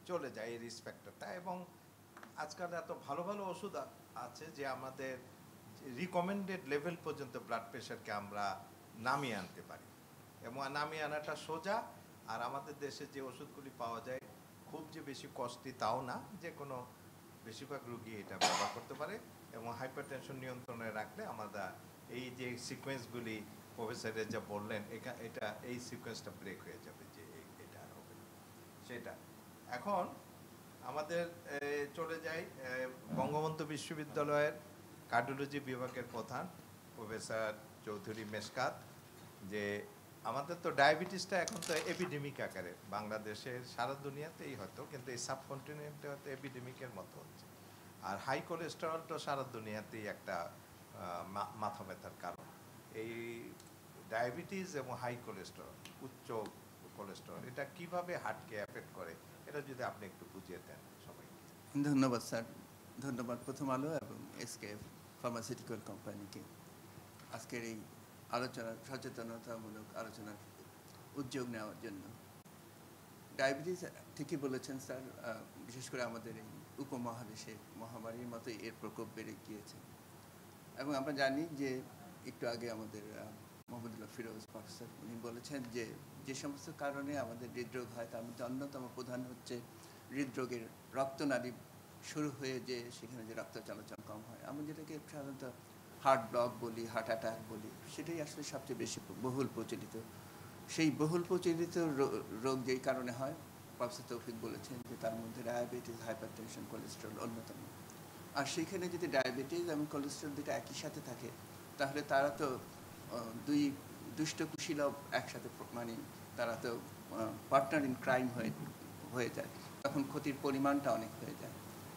চলে যায়, এই রিস্ক ফ্যাক্টরটা। এবং আজকাল এত ভালো ভালো ওষুধ আছে যে আমাদের রিকমেন্ডেড লেভেল পর্যন্ত ব্লাড প্রেশারকে আমরা নামিয়ে আনতে পারি, এবং নামিয়ে আনাটা সোজা। আর আমাদের দেশে যে ওষুধগুলি পাওয়া যায় খুব যে বেশি কস্টলি তাও না, যে কোনো বেশিরভাগ রোগী এটা ব্যবহার করতে পারে। এবং হাইপারটেনশন নিয়ন্ত্রণে রাখলে আমরা এই যে সিকোয়েন্সগুলি প্রফেসরের যা বললেন, এটা এই সিকোয়েন্সটা ব্রেক হয়ে যাবে, যে এটা আর হবে না সেটা। এখন আমাদের চলে যাই বঙ্গবন্ধু বিশ্ববিদ্যালয়ের কার্ডিওলজি বিভাগের প্রধান প্রফেসর চৌধুরী মেশকাত। যে আমাদের তো ডায়াবেটিসটা এখন তো এপিডেমিক আকারে বাংলাদেশের, সারা দুনিয়াতেই হয়তো, কিন্তু এই সাবকন্টিনেন্টে হয়তো এপিডেমিকের মতো হচ্ছে। আর হাই কোলেস্টেরল তো সারা দুনিয়াতেই একটা মাথা ব্যথার কারণ। এই ডায়াবেটিস এবং হাই কোলেস্টেরল, উচ্চ কোলেস্টেরল, এটা কিভাবে হার্টকে এফেক্ট করে, এটা যদি আপনি একটু বুঝিয়ে দেন সবাইকে। ধন্যবাদ স্যার, ধন্যবাদ প্রথম আলো এবং এসকেএফ ফার্মাসিউটিক্যাল কোম্পানিকে আজকের এই সচেতনতামূলক আলোচনার উদ্যোগ নেওয়ার জন্য। ডায়াবেটিস ঠিকই বলেছেন স্যার, বিশেষ করে আমাদের এই উপমহাদেশে মহামারীর মতোই এর প্রকোপ বেড়ে গিয়েছে। এবং আমরা জানি যে একটু আগে আমাদের মোহাম্মদুল্লাহ ফিরোজ প্রফেসর উনি বলেছেন যে যে সমস্ত কারণে আমাদের হৃদরোগ হয় তার মধ্যে অন্যতম প্রধান হচ্ছে হৃদরোগের রক্তনালী শুরু হয়ে যে সেখানে যে রক্ত চলাচল কম হয়, আমরা যেটাকে সাধারণত হার্ট ব্লক বলি, হার্ট অ্যাটাক বলি, সেটাই আসলে সবচেয়ে বেশি বহুল প্রচলিত। সেই বহুল প্রচলিত রোগ যেই কারণে হয়, প্রফেসর তৌফিক বলেছেন যে তার মধ্যে ডায়াবেটিস, হাইপারটেনশন, কোলেস্টেরল অন্যতম। আর সেইখানে যদি ডায়াবেটিস এবং কোলেস্টেরল দুটো একই সাথে থাকে, তাহলে তারা তো দুই দুষ্ট কুশীলব একসাথে, মানে তারা তো পার্টনার ইন ক্রাইম হয়ে যায়, তখন ক্ষতির পরিমাণটা অনেক হয়ে যায়।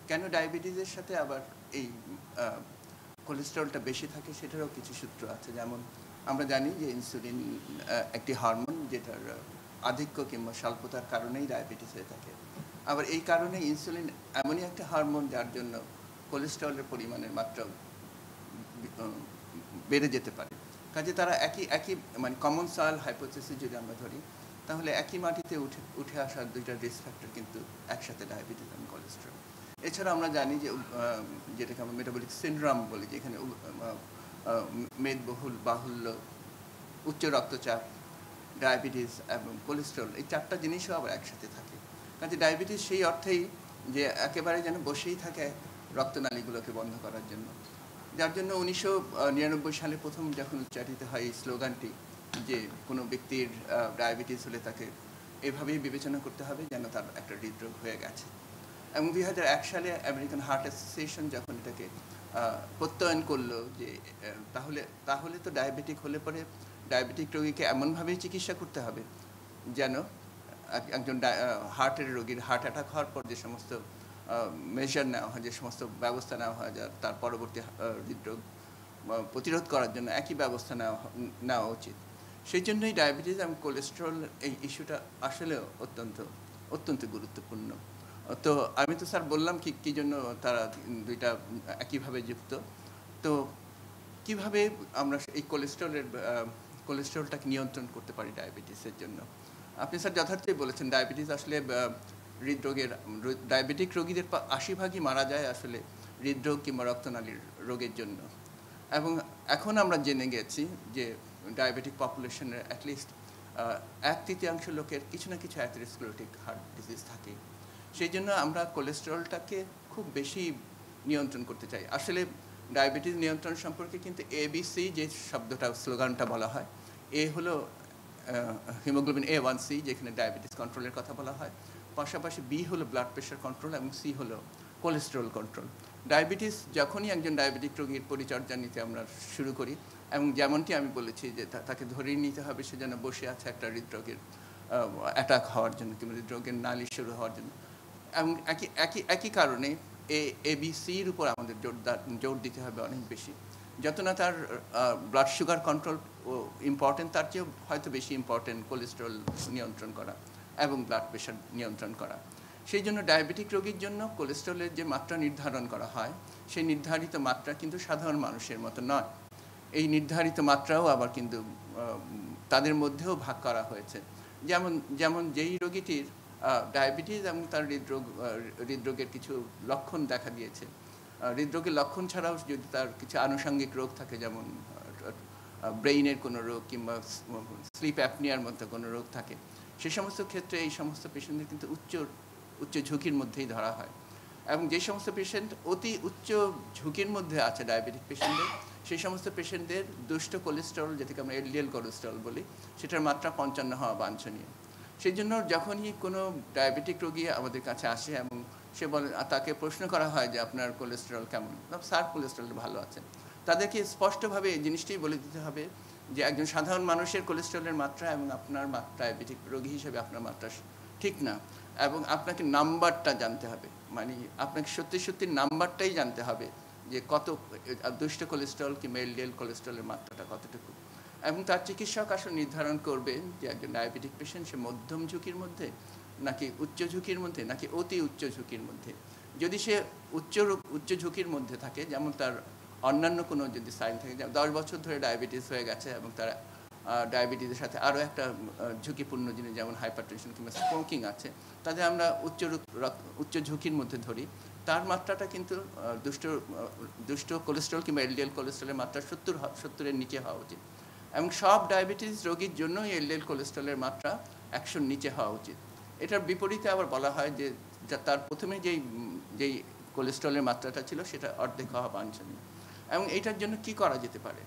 কেন ডায়াবেটিসের সাথে আবার এই কোলেস্টেরলটা বেশি থাকে, সেটারও কিছু সূত্র আছে। যেমন আমরা জানি যে ইনসুলিন একটি হরমোন, যেটার আধিক্য কিংবা স্বল্পতার কারণেই ডায়াবেটিস হয়ে থাকে। আবার এই কারণে ইনসুলিন এমনই একটা হরমোন যার জন্য কোলেস্টেরলের পরিমাণের মাত্রা বেড়ে যেতে পারে। কাজে তারা একই মানে কমন সয়েল হাইপোথিসিস যদি আমরা ধরি, তাহলে একই মাটিতে উঠে আসার দুইটা রিস্ক ফ্যাক্টর কিন্তু একসাথে, ডায়াবেটিস এবং কোলেস্টেরল। এছাড়া আমরা জানি যে যেটাকে আমরা মেটাবলিক সিনড্রোম বলি, যেখানে মেদবহুল, বাহুল্য, উচ্চ রক্তচাপ, ডায়াবেটিস এবং কোলেস্টেরল, এই চারটা জিনিসও আবার একসাথে থাকে। কাজে ডায়াবেটিস সেই অর্থেই যে একেবারে যেন বসেই থাকে রক্তনালীগুলোকে বন্ধ করার জন্য, যার জন্য 1999 সালে প্রথম যখন উচ্চারিত হয় এই স্লোগানটি যে কোনো ব্যক্তির ডায়াবেটিস হলে তাকে এভাবেই বিবেচনা করতে হবে যেন তার একটা হৃদরোগ হয়ে গেছে। এবং 2001 সালে আমেরিকান হার্ট অ্যাসোসিয়েশন যখন এটাকে প্রত্যয়ন করলো যে তাহলে তো ডায়াবেটিক হলে পরে ডায়াবেটিক রোগীকে এমনভাবেই চিকিৎসা করতে হবে যেন একজন হার্টের রোগীর হার্ট অ্যাটাক হওয়ার পর যে সমস্ত মেজার নেওয়া হয়, যে সমস্ত ব্যবস্থা নেওয়া হয় যা তার পরবর্তী হৃদরোগ প্রতিরোধ করার জন্য একই ব্যবস্থা নেওয়া উচিত। সেই জন্যই ডায়াবেটিস এবং কোলেস্টেরল এই ইস্যুটা আসলে অত্যন্ত গুরুত্বপূর্ণ। তো আমি তো স্যার বললাম কী জন্য তারা দুইটা একইভাবে যুক্ত। তো কিভাবে আমরা এই কোলেস্টেরলটাকে নিয়ন্ত্রণ করতে পারি ডায়াবেটিসের জন্য? আপনি স্যার যথার্থই বলেছেন, ডায়াবেটিস আসলে হৃদরোগের, ডায়াবেটিক রোগীদের 80% মারা যায় আসলে হৃদরোগ কিংবা রক্তনালীর রোগের জন্য। এবং এখন আমরা জেনে গেছি যে ডায়াবেটিক পপুলেশনের অ্যাটলিস্ট 1/3 লোকের কিছু না কিছু অ্যাথেরোস্ক্লেরোটিক হার্ট ডিজিজ থাকে। সেই জন্য আমরা কোলেস্টেরলটাকে খুব বেশি নিয়ন্ত্রণ করতে চাই। আসলে ডায়াবেটিস নিয়ন্ত্রণ সম্পর্কে কিন্তু ABC যে শব্দটা, স্লোগানটা বলা হয়, এ হলো হিমোগ্লোবিন A1C, যেখানে ডায়াবেটিস কন্ট্রোলের কথা বলা হয়, পাশাপাশি B হলো ব্লাড প্রেশার কন্ট্রোল এবং C হলো কোলেস্টেরল কন্ট্রোল। ডায়াবেটিস যখনই একজন ডায়াবেটিক রোগীর পরিচর্যা নিতে আমরা শুরু করি, এবং যেমনটি আমি বলেছি যে তাকে ধরেই নিতে হবে সে যেন বসে আছে একটা হৃদরোগের অ্যাটাক হওয়ার জন্য কিংবা হৃদরোগের নালী শুরু হওয়ার জন্য। এবং একই কারণে ABCর উপর আমাদের জোর দিতে হবে অনেক বেশি। যত না তার ব্লাড সুগার কন্ট্রোল ইম্পর্টেন্ট, তার চেয়েও হয়তো বেশি ইম্পর্টেন্ট কোলেস্টেরল নিয়ন্ত্রণ করা এবং ব্লাড প্রেশার নিয়ন্ত্রণ করা। সেই জন্য ডায়াবেটিক রোগীর জন্য কোলেস্টেরলের যে মাত্রা নির্ধারণ করা হয়, সেই নির্ধারিত মাত্রা কিন্তু সাধারণ মানুষের মতো নয়। এই নির্ধারিত মাত্রাও আবার কিন্তু তাদের মধ্যেও ভাগ করা হয়েছে। যেমন যেই রোগীটির ডায়াবেটিস এবং তার হৃদরোগের কিছু লক্ষণ দেখা দিয়েছে, হৃদরোগের লক্ষণ ছাড়াও যদি তার কিছু আনুষঙ্গিক রোগ থাকে, যেমন ব্রেইনের কোনো রোগ কিংবা স্লিপ অ্যাপনিয়ার মধ্যে কোনো রোগ থাকে, সে সমস্ত ক্ষেত্রে এই সমস্ত পেশেন্টদের কিন্তু উচ্চ ঝুঁকির মধ্যেই ধরা হয়। এবং যে সমস্ত পেশেন্ট অতি উচ্চ ঝুঁকির মধ্যে আছে ডায়াবেটিক পেশেন্টদের, সেই সমস্ত পেশেন্টদের দুষ্ট কোলেস্টেরল, যেটাকে আমরা এলডিএল কোলেস্টেরল বলি, সেটার মাত্রা 55 হওয়া বাঞ্ছনীয়। সেই জন্য যখনই কোনো ডায়াবেটিক রোগী আমাদের কাছে আসে এবং সে বলে, তাকে প্রশ্ন করা হয় যে আপনার কোলেস্টেরল কেমন, স্যার কোলেস্টেরল ভালো আছে, তাদেরকে স্পষ্টভাবে এই জিনিসটাই বলে দিতে হবে যে একজন সাধারণ মানুষের কোলেস্টেরলের মাত্রা এবং আপনার ডায়াবেটিক রোগী হিসেবে আপনার মাত্রা ঠিক না, এবং আপনাকে নাম্বারটা জানতে হবে, মানে আপনাকে সত্যি সত্যি নাম্বারটাই জানতে হবে যে কত দুষ্ট কোলেস্টেরল কিংবা এলডিএল কোলেস্টেরলের মাত্রাটা কতটুকু। এবং তার চিকিৎসক আসলে নির্ধারণ করবেন যে একজন ডায়াবেটিক পেশেন্ট সে মধ্যম ঝুঁকির মধ্যে নাকি উচ্চ ঝুঁকির মধ্যে নাকি অতি উচ্চ ঝুঁকির মধ্যে। যদি সে উচ্চ ঝুঁকির মধ্যে থাকে, যেমন তার অন্যান্য কোনো যদি সাইন থাকে, যেমন 10 বছর ধরে ডায়াবেটিস হয়ে গেছে এবং তার ডায়াবেটিসের সাথে আরও একটা ঝুঁকিপূর্ণ জিনিস যেমন হাইপারটেনশন কিংবা স্মোকিং আছে, তাদের আমরা উচ্চ ঝুঁকির মধ্যে ধরি। তার মাত্রাটা কিন্তু দুষ্ট কোলেস্টেরল কিংবা এলডিএল কোলেস্টেরলের মাত্রা 70-এর নিচে হওয়া উচিত। এবং সব ডায়াবেটিস রোগীর জন্যই এলডিএল কোলেস্টেরলের মাত্রা 100-র নিচে হওয়া উচিত। এটার বিপরীতে আবার বলা হয় যে তার প্রথমে যেই কোলেস্টেরলের মাত্রাটা ছিল সেটা অর্ধেক হওয়া বাঞ্ছনীয়। এবং এইটার জন্য কি করা যেতে পারে?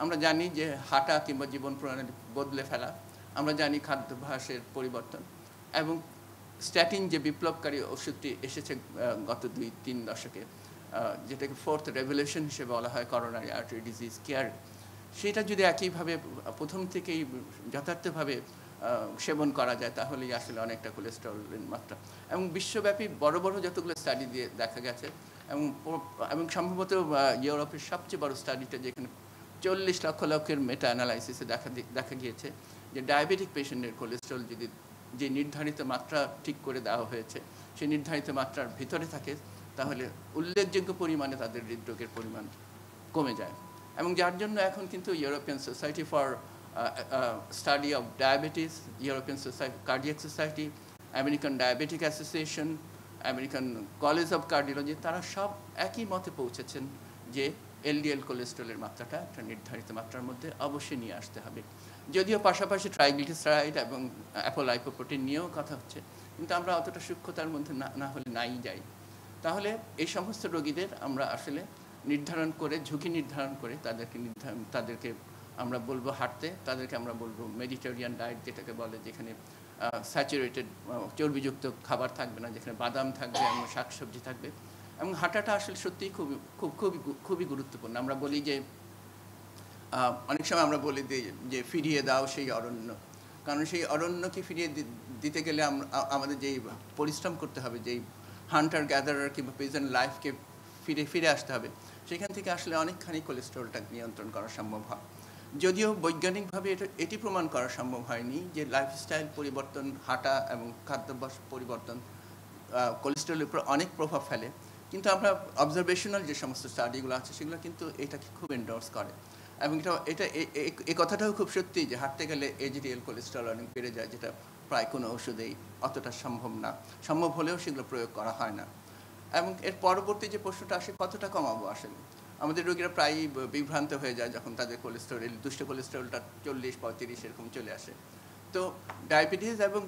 আমরা জানি যে হাঁটা কিংবা জীবন প্রণালী বদলে ফেলা, আমরা জানি খাদ্যাভ্যাসের পরিবর্তন, এবং স্ট্যাটিন যে বিপ্লবকারী ওষুধটি এসেছে গত 2-3 দশকে, যেটাকে ফোর্থ রেভলিউশন হিসেবে বলা হয় করোনারি আর্টারি ডিজিজ কেয়ার, সেটা যদি একইভাবে প্রথম থেকেই যথার্থভাবে সেবন করা যায় তাহলেই আসলে অনেকটা কোলেস্টেরলের মাত্রা। এবং বিশ্বব্যাপী বড় বড় যতগুলো স্টাডি দিয়ে দেখা গেছে, এবং সম্ভবত ইউরোপের সবচেয়ে বড় স্টাডিটা, যেখানে 40 লক্ষের মেটা অ্যানালাইসিসে দেখা গিয়েছে যে ডায়াবেটিক পেশেন্টের কোলেস্টেরল যদি যে নির্ধারিত মাত্রা ঠিক করে দেওয়া হয়েছে সেই নির্ধারিত মাত্রার ভিতরে থাকে, তাহলে উল্লেখযোগ্য পরিমাণে তাদের হৃদরোগের পরিমাণ কমে যায়। এবং যার জন্য এখন কিন্তু European society for study of diabetes, European society cardiac society, American diabetic association, American college of cardiology, তারা সব একই মতে পৌঁছেছেন যে এলডিএল কোলেস্টেরলের মাত্রাটা একটা নির্ধারিত মাত্রার মধ্যে অবশ্যই নিয়ে আসতে হবে। যদিও পাশাপাশি ট্রাইগ্লিসারাইড এবং অ্যাপোলাইপোপ্রোটিন নিয়েও কথা হচ্ছে, কিন্তু আমরা অতটা সূক্ষ্মতার মধ্যে না হলে নাই যাই। তাহলে এই সমস্ত রোগীদের আমরা আসলে নির্ধারণ করে, ঝুঁকি নির্ধারণ করে তাদেরকে আমরা বলবো হাঁটতে, তাদেরকে আমরা বলবো মেডিটেরিয়ান ডায়েট যেটাকে বলে, যেখানে স্যাচুরেটেড চর্বিযুক্ত খাবার থাকবে না, যেখানে বাদাম থাকবে এবং শাকসবজি থাকবে। এবং হাঁটাটা আসলে সত্যিই খুবই গুরুত্বপূর্ণ। আমরা বলি যে অনেক সময় আমরা বলি যে ফিরিয়ে দাও সেই অরণ্য, কারণ সেই অরণ্যকে ফিরিয়ে দিতে গেলে আমাদের যেই পরিশ্রম করতে হবে, যেই হান্টার গ্যাদারার কিংবা পেজেন্ট লাইফকে ফিরে আসতে হবে, সেখান থেকে আসলে অনেকখানি কোলেস্টেরলটা নিয়ন্ত্রণ করা সম্ভব হয়। যদিও বৈজ্ঞানিকভাবে এটি প্রমাণ করা সম্ভব হয়নি যে লাইফস্টাইল পরিবর্তন, হাঁটা এবং খাদ্যাভ্যাস পরিবর্তন কোলেস্টেরলের উপর অনেক প্রভাব ফেলে, কিন্তু আমরা অবজারভেশনাল যে সমস্ত স্টাডিগুলো আছে সেগুলো কিন্তু এটাকে খুব এন্ডোর্স করে। এবং এই কথাটাও খুব সত্যি যে হাঁটতে গেলে এইচডিএল কোলেস্টেরল অনেক বেড়ে যায়, যেটা প্রায় কোনো ওষুধেই অতটা সম্ভব না, সম্ভব হলেও সেগুলো প্রয়োগ করা হয় না। এবং এর পরবর্তী যে প্রশ্নটা আসে, কতটা কমাবো? আসলে আমাদের রোগীরা প্রায়ই বিভ্রান্ত হয়ে যায় যখন তাদের কোলেস্টেরল, দুষ্ট কোলেস্টেরলটা 40-35 এরকম চলে আসে। তো ডায়াবেটিস এবং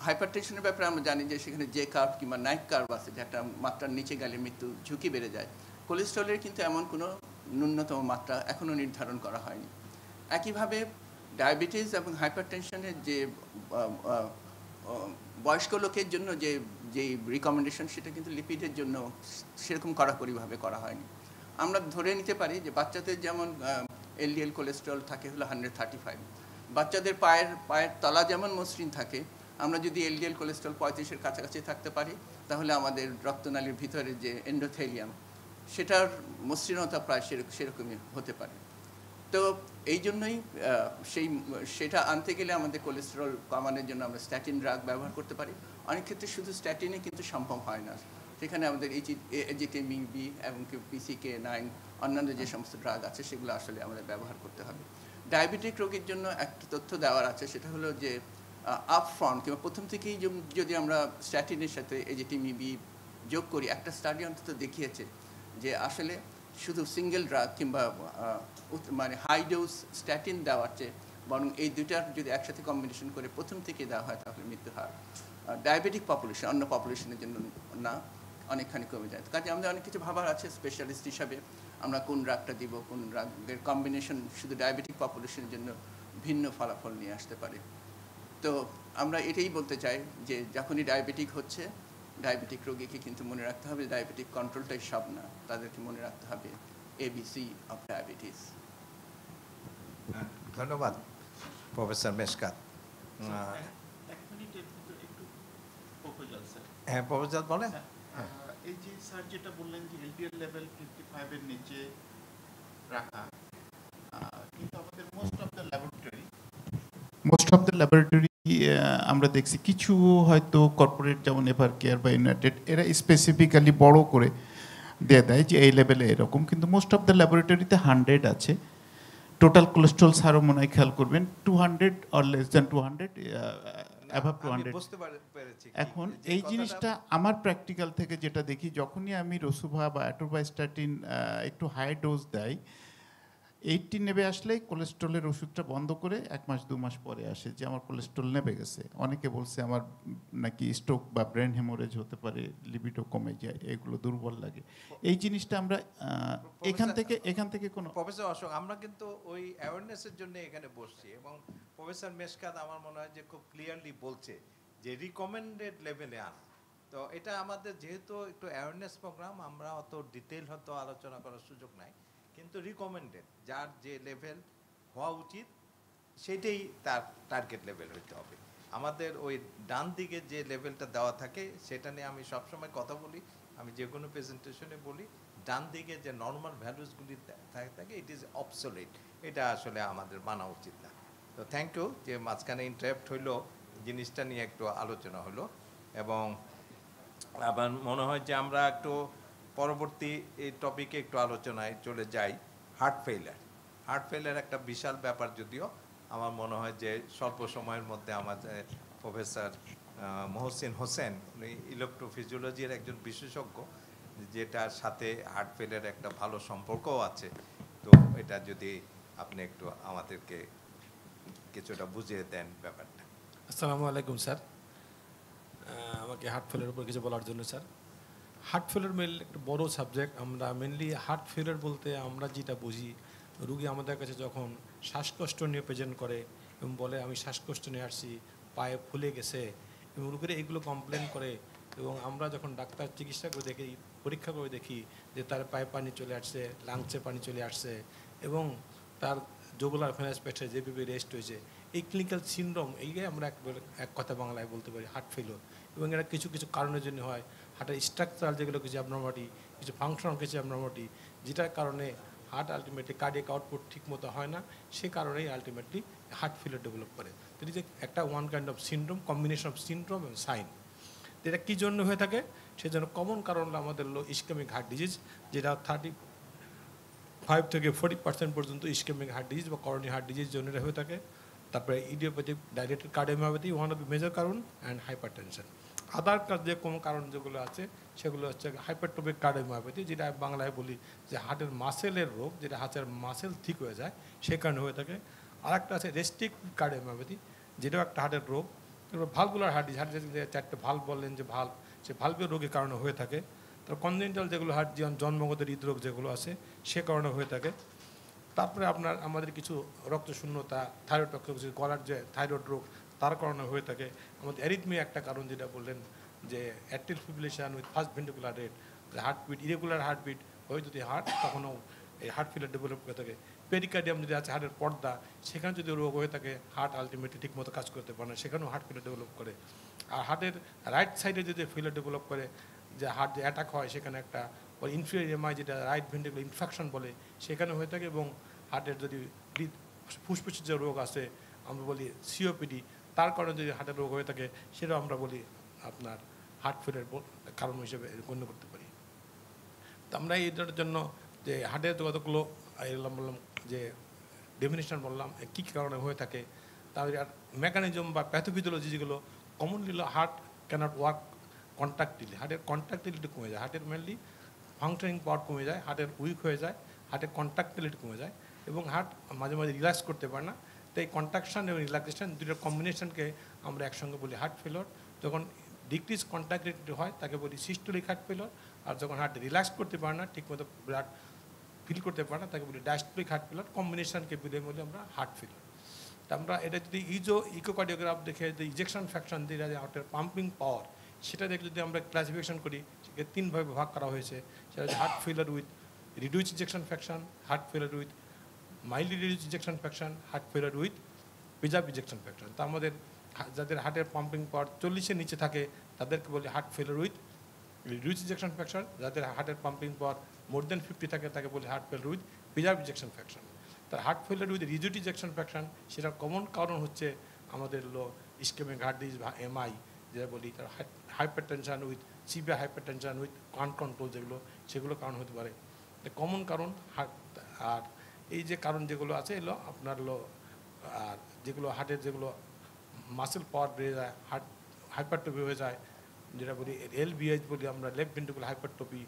হাইপারটেনশনের ব্যাপারে আমরা জানি যে সেখানে যে কার্ভ কিংবা নাইক কার্ভ আছে, যে একটা মাত্রার নিচে গেলে মৃত্যু ঝুঁকি বেড়ে যায়। কোলেস্টেরলের কিন্তু এমন কোনো ন্যূনতম মাত্রা এখনও নির্ধারণ করা হয়নি। একইভাবে ডায়াবেটিস এবং হাইপারটেনশনের যে বয়স্ক লোকের জন্য যে রিকমেন্ডেশন, সেটা কিন্তু লিপিডের জন্য সেরকম কড়াকড়িভাবে করা হয়নি। আমরা ধরে নিতে পারি যে বাচ্চাদের যেমন এলডিএল কোলেস্টেরল থাকে হলো 135, বাচ্চাদের পায়ের তলা যেমন মসৃণ থাকে, আমরা যদি এলডিএল কোলেস্টেরল 35-এর কাছাকাছি থাকতে পারি, তাহলে আমাদের রক্তনালীর ভিতরে যে এন্ডোথেলিয়াম, সেটার মসৃণতা প্রায় সেরকমই হতে পারে। তো এই জন্যই সেটা আনতে গেলে আমাদের কোলেস্টেরল কমানোর জন্য আমরা স্ট্যাটিন ড্রাগ ব্যবহার করতে পারি। অনেক ক্ষেত্রে শুধু স্ট্যাটিনে কিন্তু সম্ভব হয় না, সেখানে আমাদের এজিটিএমবি এবং PCK9 অন্যান্য যে সমস্ত ড্রাগ আছে সেগুলো আসলে আমাদের ব্যবহার করতে হবে। ডায়াবেটিক রোগীর জন্য একটা তথ্য দেওয়ার আছে, সেটা হলো যে আপফ্রন্ট কিংবা প্রথম থেকেই যদি আমরা স্ট্যাটিনের সাথে এজিটিএমবি যোগ করি, একটা স্টাডি অন্তত দেখিয়েছে যে আসলে শুধু সিঙ্গেল ড্রাগ কিংবা মানে হাই ডোজ স্ট্যাটিন দেওয়ার চেয়ে বরং এই দুইটার যদি একসাথে কম্বিনেশন করে প্রথম থেকে দেওয়া হয় তাহলে মৃত্যু হার ডায়াবেটিক পপুলেশন, অন্য পপুলেশনের জন্য না, অনেকখানি কমে যায়। কাজে আমাদের অনেক কিছু ভাবার আছে স্পেশালিস্ট হিসাবে আমরা কোন ড্রাগটা দিব, কোন ড্রাগের কম্বিনেশন শুধু ডায়াবেটিক পপুলেশনের জন্য ভিন্ন ফলাফল নিয়ে আসতে পারে। তো আমরা এটাই বলতে চাই যে যখনই ডায়াবেটিক হচ্ছে, ডায়াবেটিক রোগীকে কিন্তু মনে রাখতে হবে ডায়াবেটিক কন্ট্রোলটাই সব না, তাদেরকে মনে রাখতে হবে ABC অফ ডায়াবেটিস। ধন্যবাদ প্রফেসর মেশকাত। হ্যাঁ প্রফেসর বলেন। এই যে স্যার যেটা বললেন যে এলডিএল লেভেল 55 এর নিচে রাখা, কিন্তু আমাদের মোস্ট অফ দ্য ল্যাবরেটরি আমরা দেখছি কিছু হয়তো কর্পোরেট যেমন এভার কেয়ার বা ইউনাইটেড এরা স্পেসিফিক্যালি বড় করে দিয়ে দেয় যে এই লেভেলে এরকম, কিন্তু মোস্ট অফ দ্য ল্যাবরেটরিতে 100 আছে। টোটাল কোলেস্ট্রল স্যারও মনে হয় খেয়াল করবেন 200 অর লেস দ্যান 200, অ্যাভাব 200। এখন এই জিনিসটা আমার প্র্যাকটিক্যাল থেকে যেটা দেখি, যখনই আমি রসুভা বা অ্যাটোভাস্ট্যাটিন একটু হাই ডোজ দেয়, 80 নেমে আসলেই কোলেস্ট্রলের ওষুধটা বন্ধ করে 1 মাস 2 মাস পরে আসে যে আমার কোলেস্ট্রল নেমে গেছে। অনেকে বলছে আমার নাকি স্ট্রোক বা ব্রেন হেমোরেজ হতে পারে, লিবিডো কমে যায়, এগুলো দুর্বল লাগে। এই জিনিসটা আমরা এখান থেকে কোনো প্রফেসর অশোক, আমরা কিন্তু ওই অ্যাওয়ারনেসের জন্য এখানে বসছি এবং প্রফেসর মেশকাত আমার মনে হয় যে খুব ক্লিয়ারলি বলছে যে রিকমেন্ডেড লেভেলে আন। তো এটা আমাদের যেহেতু একটু অ্যাওয়ারনেস প্রোগ্রাম, আমরা অত ডিটেইল হয়তো আলোচনা করার সুযোগ নাই, কিন্তু রিকমেন্ডেড যার যে লেভেল হওয়া উচিত সেটাই তার টার্গেট লেভেল হইতে হবে। আমাদের ওই ডান দিকে যে লেভেলটা দেওয়া থাকে সেটা নিয়ে আমি সবসময় কথা বলি, আমি যে কোনো প্রেজেন্টেশনে বলি ডান দিকে যে নর্মাল ভ্যালুসগুলি থাকে ইট ইজ অবসোলিট, এটা আসলে আমাদের মানা উচিত না। তো থ্যাংক ইউ যে মাঝখানে ইন্টারাপ্ট হইলো, জিনিসটা নিয়ে একটু আলোচনা হলো। এবং আবার মনে হয় যে আমরা একটু পরবর্তী এই টপিকে একটু আলোচনায় চলে যাই। হার্ট ফেইলিয়ার একটা বিশাল ব্যাপার, যদিও আমার মনে হয় যে স্বল্প সময়ের মধ্যে আমাদের প্রফেসর মহসিন হোসেন, উনি ইলেকট্রোফিজিওলজির একজন বিশেষজ্ঞ, যেটার সাথে হার্ট ফেইলিয়ার একটা ভালো সম্পর্কও আছে। তো এটা যদি আপনি একটু আমাদেরকে কিছুটা বুঝিয়ে দেন ব্যাপারটা। আসসালামু আলাইকুম স্যার, আমাকে হার্ট ফেলের উপর কিছু বলার জন্য স্যার। হার্ট ফেলের একটা বড় সাবজেক্ট। আমরা মেনলি হার্ট ফেলের বলতে আমরা যেটা বুঝি, রুগী আমাদের কাছে যখন শ্বাসকষ্ট নিয়ে প্রেজেন্ট করে এবং বলে আমি শ্বাসকষ্ট নিয়ে আসছি, পায়ে ফুলে গেছে, এবং রুগীরা এগুলো কমপ্লেন করে, এবং আমরা যখন ডাক্তার চিকিৎসা করে দেখি, পরীক্ষা করে দেখি যে তার পায়ে পানি চলে আসছে, লাংসে পানি চলে আসছে, এবং তার জোগুলার ফেনাস পেটে যেভাবে রেস্ট হয়েছে, এই ক্লিনিক্যাল সিনড্রোম, এইটাই আমরা এক কথা বাংলায় বলতে পারি হার্ট ফেলিওর। এবং এরা কিছু কিছু কারণের জন্য হয়। হার্টের স্ট্রাকচারাল যেগুলো কিছু অ্যাবনর্মালিটি, কিছু ফাংশনাল কিছু অ্যাবনর্মালিটি, যেটার কারণে হার্ট আলটিমেটলি কার্ডিয়াক আউটপুট ঠিক মতো হয় না, সে কারণেই আলটিমেটলি হার্ট ফেলিওর ডেভেলপ করে। তো এটা একটা one kind of syndrome, combination of syndrome এবং সাইন। এটা কী জন্য হয়ে থাকে? সেই জন্য কমন কারণ হলো আমাদের ইসকেমিক হার্ট ডিজিজ, যেটা 35 থেকে 40% পর্যন্ত ইসকেমিক হার্ট ডিজিজ বা করোনারি হার্ট ডিজিজ জন্য হয়ে থাকে। তারপরে idiopathic dilated cardiomyopathy one of the major কারণ, অ্যান্ড হাইপারটেনশন। আদার যে কোনো কারণ যেগুলো আছে সেগুলো হচ্ছে হাইপারট্রফিক কার্ডিওমায়োপ্যাথি, যেটা বাংলায় বলি যে হার্টের মাসেলের রোগ, যেটা হার্টের মাসেল ঠিক হয়ে যায় সে কারণে হয়ে থাকে। আরেকটা আছে রেস্ট্রিক্টেড কার্ডিওমায়োপ্যাথি, যেটাও একটা হার্টের রোগ। ভালভুলার হার্ট ডিজিজ, হার্টের যে 4টে ভাল্ব বললেন যে ভাল্ব, সে ভাল্বের রোগের কারণে হয়ে থাকে। তারপর কনজেনিটাল যেগুলো হার্ট জন্মগত হৃদরোগ যেগুলো আছে সে কারণে হয়ে থাকে। তারপরে আমাদের কিছু রক্তশূন্যতা, থাইরয়েড কিছু গলার যে থাইরয়েড রোগ তার কারণে হয়ে থাকে। আমাদের অ্যারিথমিয়া একটা কারণ, যেটা বললেন যে atrial fibrillation with first ventricular rate, heartbeat irregular heartbeat হয় যদি হার্ট, তখনও এই হার্ট ফেলিয়ার ডেভেলপ হয়ে থাকে। পেরিকার্ডিয়াম যদি আছে হার্টের পর্দা, সেখানে যদি রোগ হয়ে থাকে হার্ট আলটিমেটলি ঠিকমতো কাজ করতে পারে না, সেখানেও হার্ট ফেলিয়ার ডেভেলপ করে। আর হার্টের রাইট সাইডে যদি ফেলিয়ার ডেভেলপ করে, যে হার্ট যে অ্যাটাক হয় সেখানে একটা বা ইনফিরিয়র এমআই যেটা রাইট ভেন্ট্রিকুলার ইনফেকশন বলে সেখানে হয়ে থাকে, এবং হার্টের যদি ফুসফুসের যে রোগ আছে আমরা বলি সিওপিডি, তার কারণে যদি হার্টের রোগ হয়ে থাকে সেটাও আমরা বলি আপনার হার্ট ফেলের কারণ হিসেবে গণ্য করতে পারি। তো আমরা এটার জন্য যে হার্টের কতগুলো বললাম যে ডেফিনেশন বললাম কী কী কারণে হয়ে থাকে, তার মেকানিজম বা প্যাথোফিজিওলজি যেগুলো কমনলি হার্ট ক্যানট ওয়ার্ক কন্ট্রাক্টিলি, হার্টের কন্ট্রাক্টিলিটি কমে যায়, হার্টের মেনলি ফাংশনিং পাওয়ার কমে যায়, হার্টের উইক হয়ে যায়, হার্টের কন্ট্রাক্টিলিটি কমে যায়, এবং হার্ট মাঝে মাঝে রিল্যাক্স করতে পারে না। তো এই কন্ট্রাকশন এবং রিল্যাক্সেশন দুটোর কম্বিনেশনকে আমরা একসঙ্গে বলি হার্ট ফেলিওর। যখন ডিক্রিজ কন্ট্রাক্টিলিটি হয় তাকে বলি সিস্টোলিক হার্ট ফেলিওর, আর যখন হার্ট রিল্যাক্স করতে পারে না, ঠিকমতো ব্লাড ফিল করতে পারে না, তাকে বলি ডায়াস্টোলিক হার্ট ফেলিওর। কম্বিনেশনকে বিলে বলি আমরা হার্ট ফেলিওর। তা আমরা এটা যদি ইকোকার্ডিওগ্রাফ দেখে যে ইজেকশন ফ্র্যাকশন দিয়ে হার্টের পাম্পিং পাওয়ার সেটা দেখে যদি আমরা ক্লাসিফিকেশন করি, সেটাকে 3 ভাগে ভাগ করা হয়েছে। সেটা হচ্ছে heart failure with reduce ejection fraction, heart failure with mildly reduce ejection fraction, heart failure with preserve ejection fraction. তা আমাদের যাদের হার্টের পাম্পিং পাওয়ার 40-এর নিচে থাকে তাদেরকে বলি heart failure with reduce ejection fraction, যাদের হার্টের পাম্পিং পাওয়ার মোর দেন 50 থাকে তাকে বলি heart failure with preserve ejection fraction. তার heart failure with reduced ejection fraction সেটার কমন কারণ হচ্ছে আমাদের ইসকেমিক হার্ট ডিজিজ বা এমআই যেটা বলি, তার hypertension with severe hypertension with uncontrol সেগুলো কারণ হতে পারে। কমন কারণ হার্ট। আর এই যে কারণ যেগুলো আছে এগুলো আপনার আর যেগুলো হার্টের যেগুলো মাসেল পাওয়ার বেড়ে যায়, হার্ট হাইপারট্রফি হয়ে যায়, যেটা বলি এলবিএইচ বলি আমরা, লেফট ভেন্ট্রিকুলার হাইপারট্রফি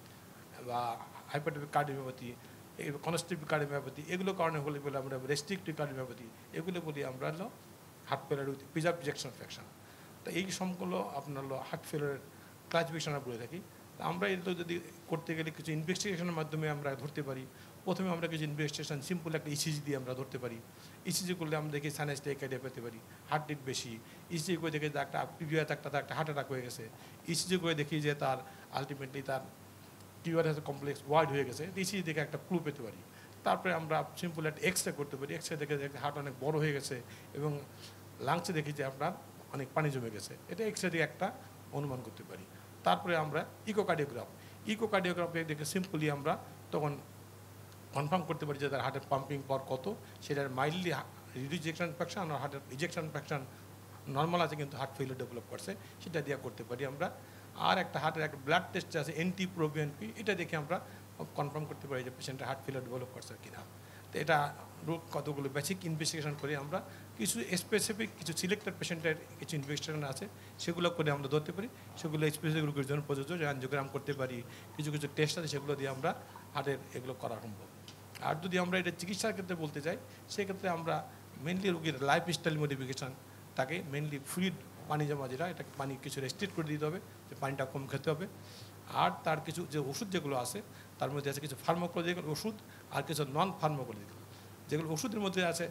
বা হাইপারট্রফিক কার্ডিওমিওপ্যাথি, এই কনস্ট্রিকটিভ কার্ডিওমিওপ্যাথি, এগুলো কারণে বলি আমরা রেস্ট্রিকটিভ কার্ডিওমিওপ্যাথি, এগুলো বলি আমরা heart failure with preserve ejection fraction. তো এই সবগুলো আপনার হার্ট ফেলিওরের ক্লাসিফিকেশন বলে থাকি। আমরা এগুলো যদি করতে গেলে কিছু ইনভেস্টিগেশনের মাধ্যমে আমরা ধরতে পারি। প্রথমে আমরা কিছু ইনভেস্টিগেশন সিম্পল একটা ইসিজি দিয়ে আমরা ধরতে পারি। ইসিজি করলে আমরা দেখি সাইনাস টেকাইডিয়া পেতে পারি, হার্ট রেট বেশি। ইসিজি করে দেখি যে একটা প্রিভিয়াস একটা হার্ট অ্যাটাক হয়ে গেছে। ইসিজি করে দেখি যে তার আলটিমেটলি তার টিউমার কমপ্লেক্স ওয়াইড হয়ে গেছে, ইসিজি দেখে একটা ক্লু পেতে পারি। তারপরে আমরা সিম্পল একটা এক্সরে করতে পারি, এক্সরে দেখে হার্ট অনেক বড় হয়ে গেছে এবং লাংসে দেখি যে আপনার অনেক পানি জমে গেছে, এটা এক্সরে দিয়ে একটা অনুমান করতে পারি। তারপরে আমরা ইকোকার্ডিওগ্রাফে দেখে সিম্পলি আমরা তখন কনফার্ম করতে পারি যে তার হার্টের পাম্পিং পাওয়ার কত, সেটার মাইল্ডলি রিডিউস ইজেকশন ফ্র্যাকশন আর হার্টের ইজেকশন ফ্র্যাকশন নর্মাল আছে কিন্তু হার্ট ফেলিওর ডেভেলপ করছে, সেটা দিয়ে করতে পারি আমরা। আর একটা হার্টের একটা ব্লাড টেস্ট আছে NT-proBNP, এটা দেখে আমরা কনফার্ম করতে পারি যে পেশেন্টের হার্ট ফেলিওর ডেভেলপ করছে কিনা। তো এটা রোগ কতগুলো বেসিক ইনভেস্টিগেশন করে আমরা কিছু স্পেসিফিক কিছু সিলেক্টেড পেশেন্টের কিছু ইনভেস্টিগেশন আছে সেগুলো করে আমরা ধরতে পারি। সেগুলো স্পেসিফিক রোগের জন্য প্রযোজ্য, যে অ্যাঞ্জিওগ্রাম করতে পারি, কিছু কিছু টেস্ট আছে সেগুলো দিয়ে আমরা হার্টের এগুলো করা সম্ভব। আর যদি আমরা এটা চিকিৎসার ক্ষেত্রে বলতে চাই, সেক্ষেত্রে আমরা মেনলি রোগীর লাইফস্টাইল মডিফিকেশান, তাকে মেনলি ফ্লুইড পানি জমা যেটা, এটাকে পানি কিছু রেস্ট্রিক্ট করে দিতে হবে, যে পানিটা কম খেতে হবে। আর তার কিছু যে ওষুধ যেগুলো আছে তার মধ্যে আছে কিছু ফার্মাকোলজিক্যাল ওষুধ আর কিছু নন ফার্মাকোলজিক্যাল। যেগুলো ওষুধের মধ্যে আছে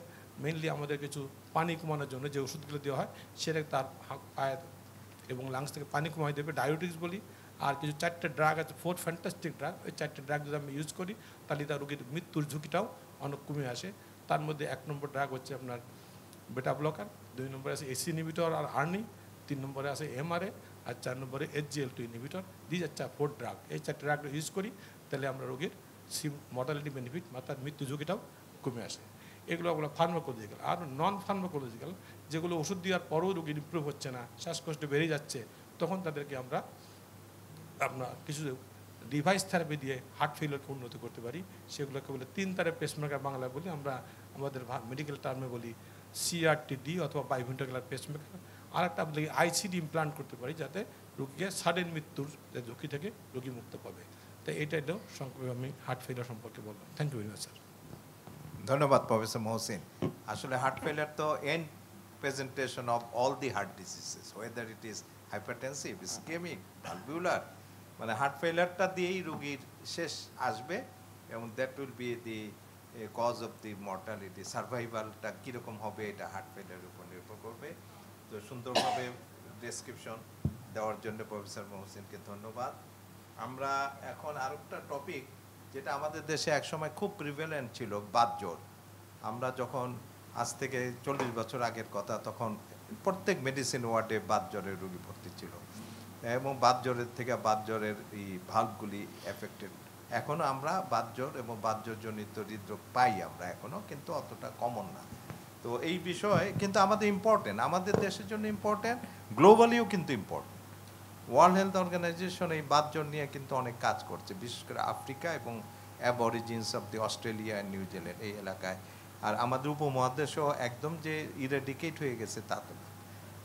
মেনলি আমাদের কিছু পানি কমানোর জন্য যে ওষুধগুলো দেওয়া হয়, সেটা তার পায়ের এবং লাংস থেকে পানি কমাই দেবে, ডায়োটিক্স বলি। আর কিছু 4টে ড্রাগ আছে, 4 ফ্যান্টাস্টিক ড্রাগ, ওই 4টে ড্রাগ যদি আমরা ইউজ করি তাহলে তার রোগীর মৃত্যুর ঝুঁকিটাও অনেক কমে আসে। তার মধ্যে 1 নম্বর ড্রাগ হচ্ছে আপনার বেটা ব্লকার, 2 নম্বরে আছে এসি ইনহিবিটর আর আর্নি, 3 নম্বরে আছে MRA, আর 4 নম্বরে SGLT inhibitor. This are 4 drug, এই 4টে ড্রাগ ইউজ করি তাহলে আমরা রোগীর মর্টালিটি বেনিফিট বা তার মৃত্যু ঝুঁকিটাও কমে আসে। এগুলো ফার্মাকোলজিক্যাল। আর নন ফার্মাকোলজিক্যাল যেগুলো ওষুধ দেওয়ার পরেও রোগীর ইমপ্রুভ হচ্ছে না, শ্বাসকষ্ট বেড়ে যাচ্ছে, তখন তাদেরকে আমরা আপনার কিছু ডিভাইস থেরাপি দিয়ে হার্ট ফেলিওরকে উন্নত করতে পারি। সেগুলোকে বলে 3 তারের পেসমেকার বাংলা বলি, আমরা আমাদের মেডিকেল টার্মে বলি CRT-D অথবা বাইভেন্ট্রিকুলার পেসমেকার। আর একটা আপনি ICD ইমপ্লান্ট করতে পারি যাতে রোগীকে সাডেন মৃত্যুর ঝুঁকি থেকে রোগী মুক্ত পাবে। তো এইটাই সংক্ষেপে আমি হার্ট ফেলিওর সম্পর্কে বললাম। Thank you very much sir. ধন্যবাদ প্রফেসর মহসিন। আসলে হার্ট ফেলিয়ার তো end presentation of all the heart diseases, whether it is hypertensive, ischemic, valvular, মানে হার্ট ফেলিয়ারটা দিয়েই রোগীর শেষ আসবে এবং that will be the cause of the mortality. সার্ভাইভালটা কীরকম হবে এটা হার্ট ফেলিয়ারের উপর নির্ভর করবে। তো সুন্দরভাবে ডেসক্রিপশন দেওয়ার জন্য প্রফেসর মহসিনকে ধন্যবাদ। আমরা এখন আরেকটা টপিক যেটা আমাদের দেশে একসময় খুব প্রিভ্যালেন্ট ছিল, বাতজ্বর। আমরা যখন আজ থেকে 40 বছর আগের কথা, তখন প্রত্যেক মেডিসিন ওয়ার্ডে বাতজ্বরের রোগী ভর্তি ছিল এবং বাতজ্বরের থেকে বাতজ্বরের এই ভাল্বগুলি এফেক্টেড। এখনও আমরা বাতজ্বর এবং বাতজ্বরজনিত হৃদরোগ পাই আমরা এখনও, কিন্তু অতটা কমন না। তো এই বিষয়ে কিন্তু আমাদের ইম্পর্টেন্ট, আমাদের দেশের জন্য ইম্পর্টেন্ট, গ্লোবালিও কিন্তু ইম্পর্টেন্ট। ওয়ার্ল্ড হেলথ অর্গানাইজেশন এই বাতজ্বর নিয়ে কিন্তু অনেক কাজ করছে, বিশেষ করে আফ্রিকা এবং aborigines of the Australia and New Zealand এই এলাকায়। আর আমাদের উপমহাদেশও একদম যে ইরেডিকেট হয়ে গেছে তা তো না।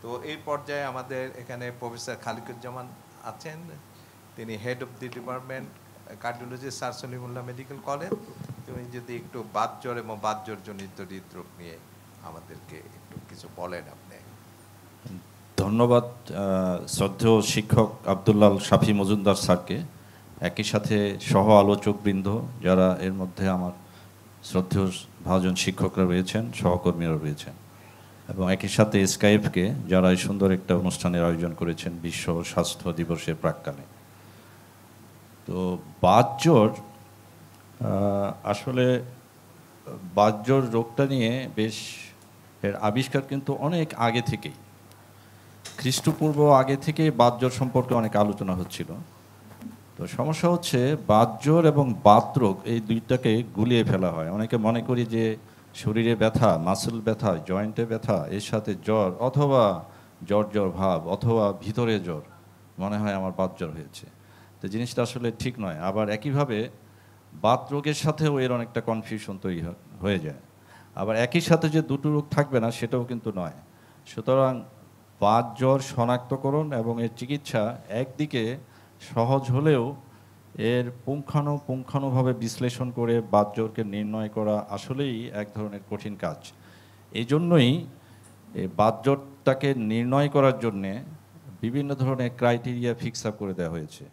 তো এই পর্যায়ে আমাদের এখানে প্রফেসর খালিকুজ্জামান আছেন, তিনি head of the department cardiology sir Salimullah medical college. তুমি যদি একটু বাতজ্বর এবং বাতজ্বরজনিত হৃদরোগ নিয়ে আমাদেরকে একটু কিছু বলেন আপনি। ধন্যবাদ শ্রদ্ধেয় শিক্ষক আব্দুল্লাহ শাফি মজুমদার স্যারকে, একই সাথে সহ আলোচকবৃন্দ যারা এর মধ্যে আমার শ্রদ্ধেয় ভাজন শিক্ষকরা রয়েছেন, সহকর্মীরা রয়েছেন, এবং একই সাথে স্কাইফকে যারা এই সুন্দর একটা অনুষ্ঠানের আয়োজন করেছেন বিশ্ব স্বাস্থ্য দিবসের প্রাক্কালে। তো বাতজ্বর, আসলে বাতজ্বর রোগটা নিয়ে বেশ এর আবিষ্কার কিন্তু অনেক আগে থেকেই, খ্রিস্টপূর্ব আগে থেকে বাতজ্বর সম্পর্কে অনেক আলোচনা হচ্ছিল। তো সমস্যা হচ্ছে বাতজ্বর এবং বাতরোগ এই দুইটাকে গুলিয়ে ফেলা হয়। অনেকে মনে করি যে শরীরে ব্যথা, মাসল ব্যথা, জয়েন্টে ব্যথা, এর সাথে জ্বর অথবা জ্বর ভাব অথবা ভিতরে জ্বর, মনে হয় আমার বাতজ্বর হয়েছে। তো জিনিসটা আসলে ঠিক নয়। আবার একইভাবে বাতরোগের সাথেও এর অনেকটা কনফিউশন তৈরি হয়ে যায়। আবার একই সাথে যে দুটো রোগ থাকবে না সেটাও কিন্তু নয়। সুতরাং বাতজ্বর শনাক্তকরণ এবং এর চিকিৎসা একদিকে সহজ হলেও এর পুঙ্খানুপুঙ্খানুভাবে বিশ্লেষণ করে বাতজ্বরকে নির্ণয় করা আসলেই এক ধরনের কঠিন কাজ। এই জন্যই এই বাতজ্বরটাকে নির্ণয় করার জন্যে বিভিন্ন ধরনের ক্রাইটেরিয়া ফিক্স আপ করে দেওয়া হয়েছে।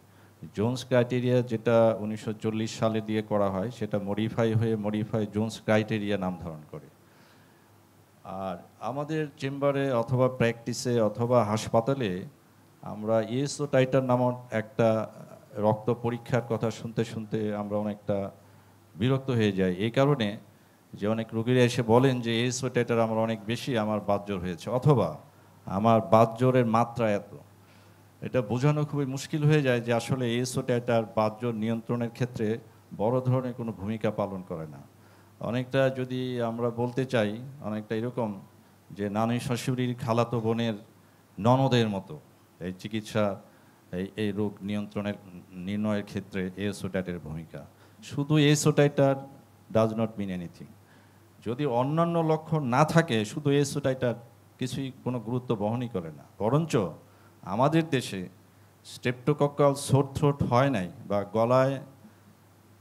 জোন্স ক্রাইটেরিয়া যেটা 1940 সালে দিয়ে করা হয়, সেটা মডিফাই জোন্স ক্রাইটেরিয়া নাম ধারণ করে। আর আমাদের চেম্বারে অথবা প্র্যাকটিসে অথবা হাসপাতালে আমরা ইএসও টাইটার নামক একটা রক্ত পরীক্ষার কথা শুনতে শুনতে আমরা অনেকটা বিরক্ত হয়ে যাই। এই কারণে যে অনেক রোগীরা এসে বলেন যে ইএসও টাইটার আমার অনেক বেশি, আমার বাতজ্বর হয়েছে, অথবা আমার বাতজ্বরের মাত্রা এত। এটা বোঝানো খুবই মুশকিল হয়ে যায় যে আসলে ইএসও টাইটার বাতজ্বর নিয়ন্ত্রণের ক্ষেত্রে বড় ধরনের কোনো ভূমিকা পালন করে না। অনেকটা যদি আমরা বলতে চাই, অনেকটা এরকম যে নানী শাশুড়ির খালাতো বোনের ননদের মতো এই চিকিৎসা, এই রোগ নির্ণয়ের ক্ষেত্রে ইএসও টাইটারের ভূমিকা। শুধু ESO titer does not mean anything. যদি অন্যান্য লক্ষণ না থাকে, শুধু ইএসও টাইটার কিছুই কোনো গুরুত্ব বহনই করে না। বরঞ্চ আমাদের দেশে স্ট্রেপ্টোকক্কাল সোর থ্রোট হয় নাই, বা গলায়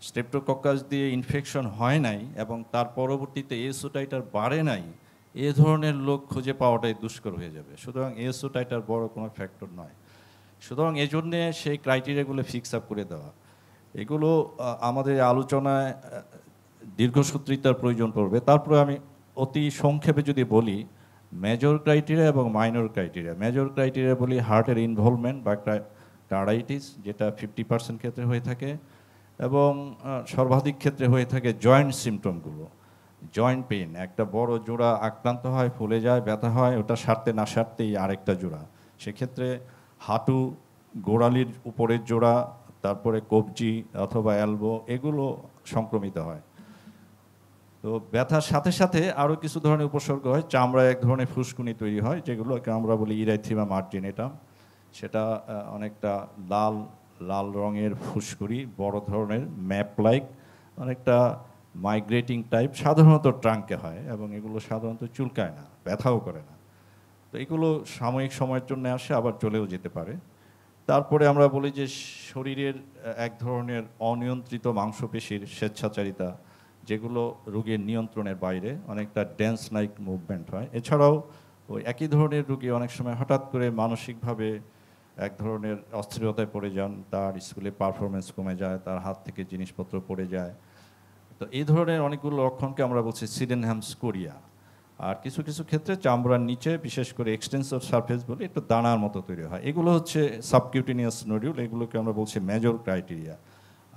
স্ট্রেপ্টোকক্কাস দিয়ে ইনফেকশন হয় নাই এবং তার পরবর্তীতে ইএসও টাইটার বাড়ে নাই, এ ধরনের লোক খুঁজে পাওয়াটাই দুষ্কর হয়ে যাবে। সুতরাং ইএসও টাইটার বড় কোনো ফ্যাক্টর নয়। সুতরাং এই জন্যে সেই ক্রাইটেরিয়াগুলো ফিক্স আপ করে দেওয়া, এগুলো আমাদের আলোচনায় দীর্ঘসূত্রিতার প্রয়োজন পড়বে। তারপরে আমি অতি সংক্ষেপে যদি বলি, মেজর ক্রাইটেরিয়া এবং মাইনর ক্রাইটেরিয়া। মেজর ক্রাইটেরিয়া বলি হার্টের ইনভলভমেন্ট বা কার্ডাইটিস, যেটা 50% ক্ষেত্রে হয়ে থাকে, এবং সর্বাধিক ক্ষেত্রে হয়ে থাকে জয়েন্ট সিমটমগুলো। জয়েন্ট পেইন, একটা বড় জোড়া আক্রান্ত হয়, ফুলে যায়, ব্যথা হয়, ওটা সারতে না সারতেই আরেকটা জোড়া। সেক্ষেত্রে হাঁটু, গোড়ালির উপরের জোড়া, তারপরে কবজি অথবা এলবো, এগুলো সংক্রমিত হয়। তো ব্যথার সাথে সাথে আরও কিছু ধরনের উপসর্গ হয়। চামড়ায় এক ধরনের ফুসকুনি তৈরি হয়, যেগুলোকে আমরা বলি ইরাইথিমা মার্জিনেটাম। সেটা অনেকটা লাল লাল রঙের ফুসকুড়ি, বড় ধরনের ম্যাপ লাইক, অনেকটা মাইগ্রেটিং টাইপ, সাধারণত ট্রাঙ্কে হয় এবং এগুলো সাধারণত চুলকায় না, ব্যথাও করে না। তো এগুলো সাময়িক সময়ের জন্য আসে, আবার চলেও যেতে পারে। তারপরে আমরা বলি যে শরীরের এক ধরনের অনিয়ন্ত্রিত মাংসপেশির স্বেচ্ছাচারিতা, যেগুলো রোগীর নিয়ন্ত্রণের বাইরে, অনেকটা ড্যান্স লাইক মুভমেন্ট হয়। এছাড়াও ওই একই ধরনের রোগী অনেক সময় হঠাৎ করে মানসিকভাবে এক ধরনের অস্থিরতায় পড়ে যান, তার স্কুলে পারফরমেন্স কমে যায়, তার হাত থেকে জিনিসপত্র পড়ে যায়। তো এই ধরনের অনেকগুলো লক্ষণকে আমরা বলছি সিডেনহ্যামস কোরিয়া। আর কিছু কিছু ক্ষেত্রে চামড়ার নিচে, বিশেষ করে এক্সটেন্সিভ সারফেস বলে, একটু দানার মতো তৈরি হয়। এগুলো হচ্ছে সাবকিউটেনিয়াস নোডিউল, এগুলোকে আমরা বলছি মেজর ক্রাইটেরিয়া।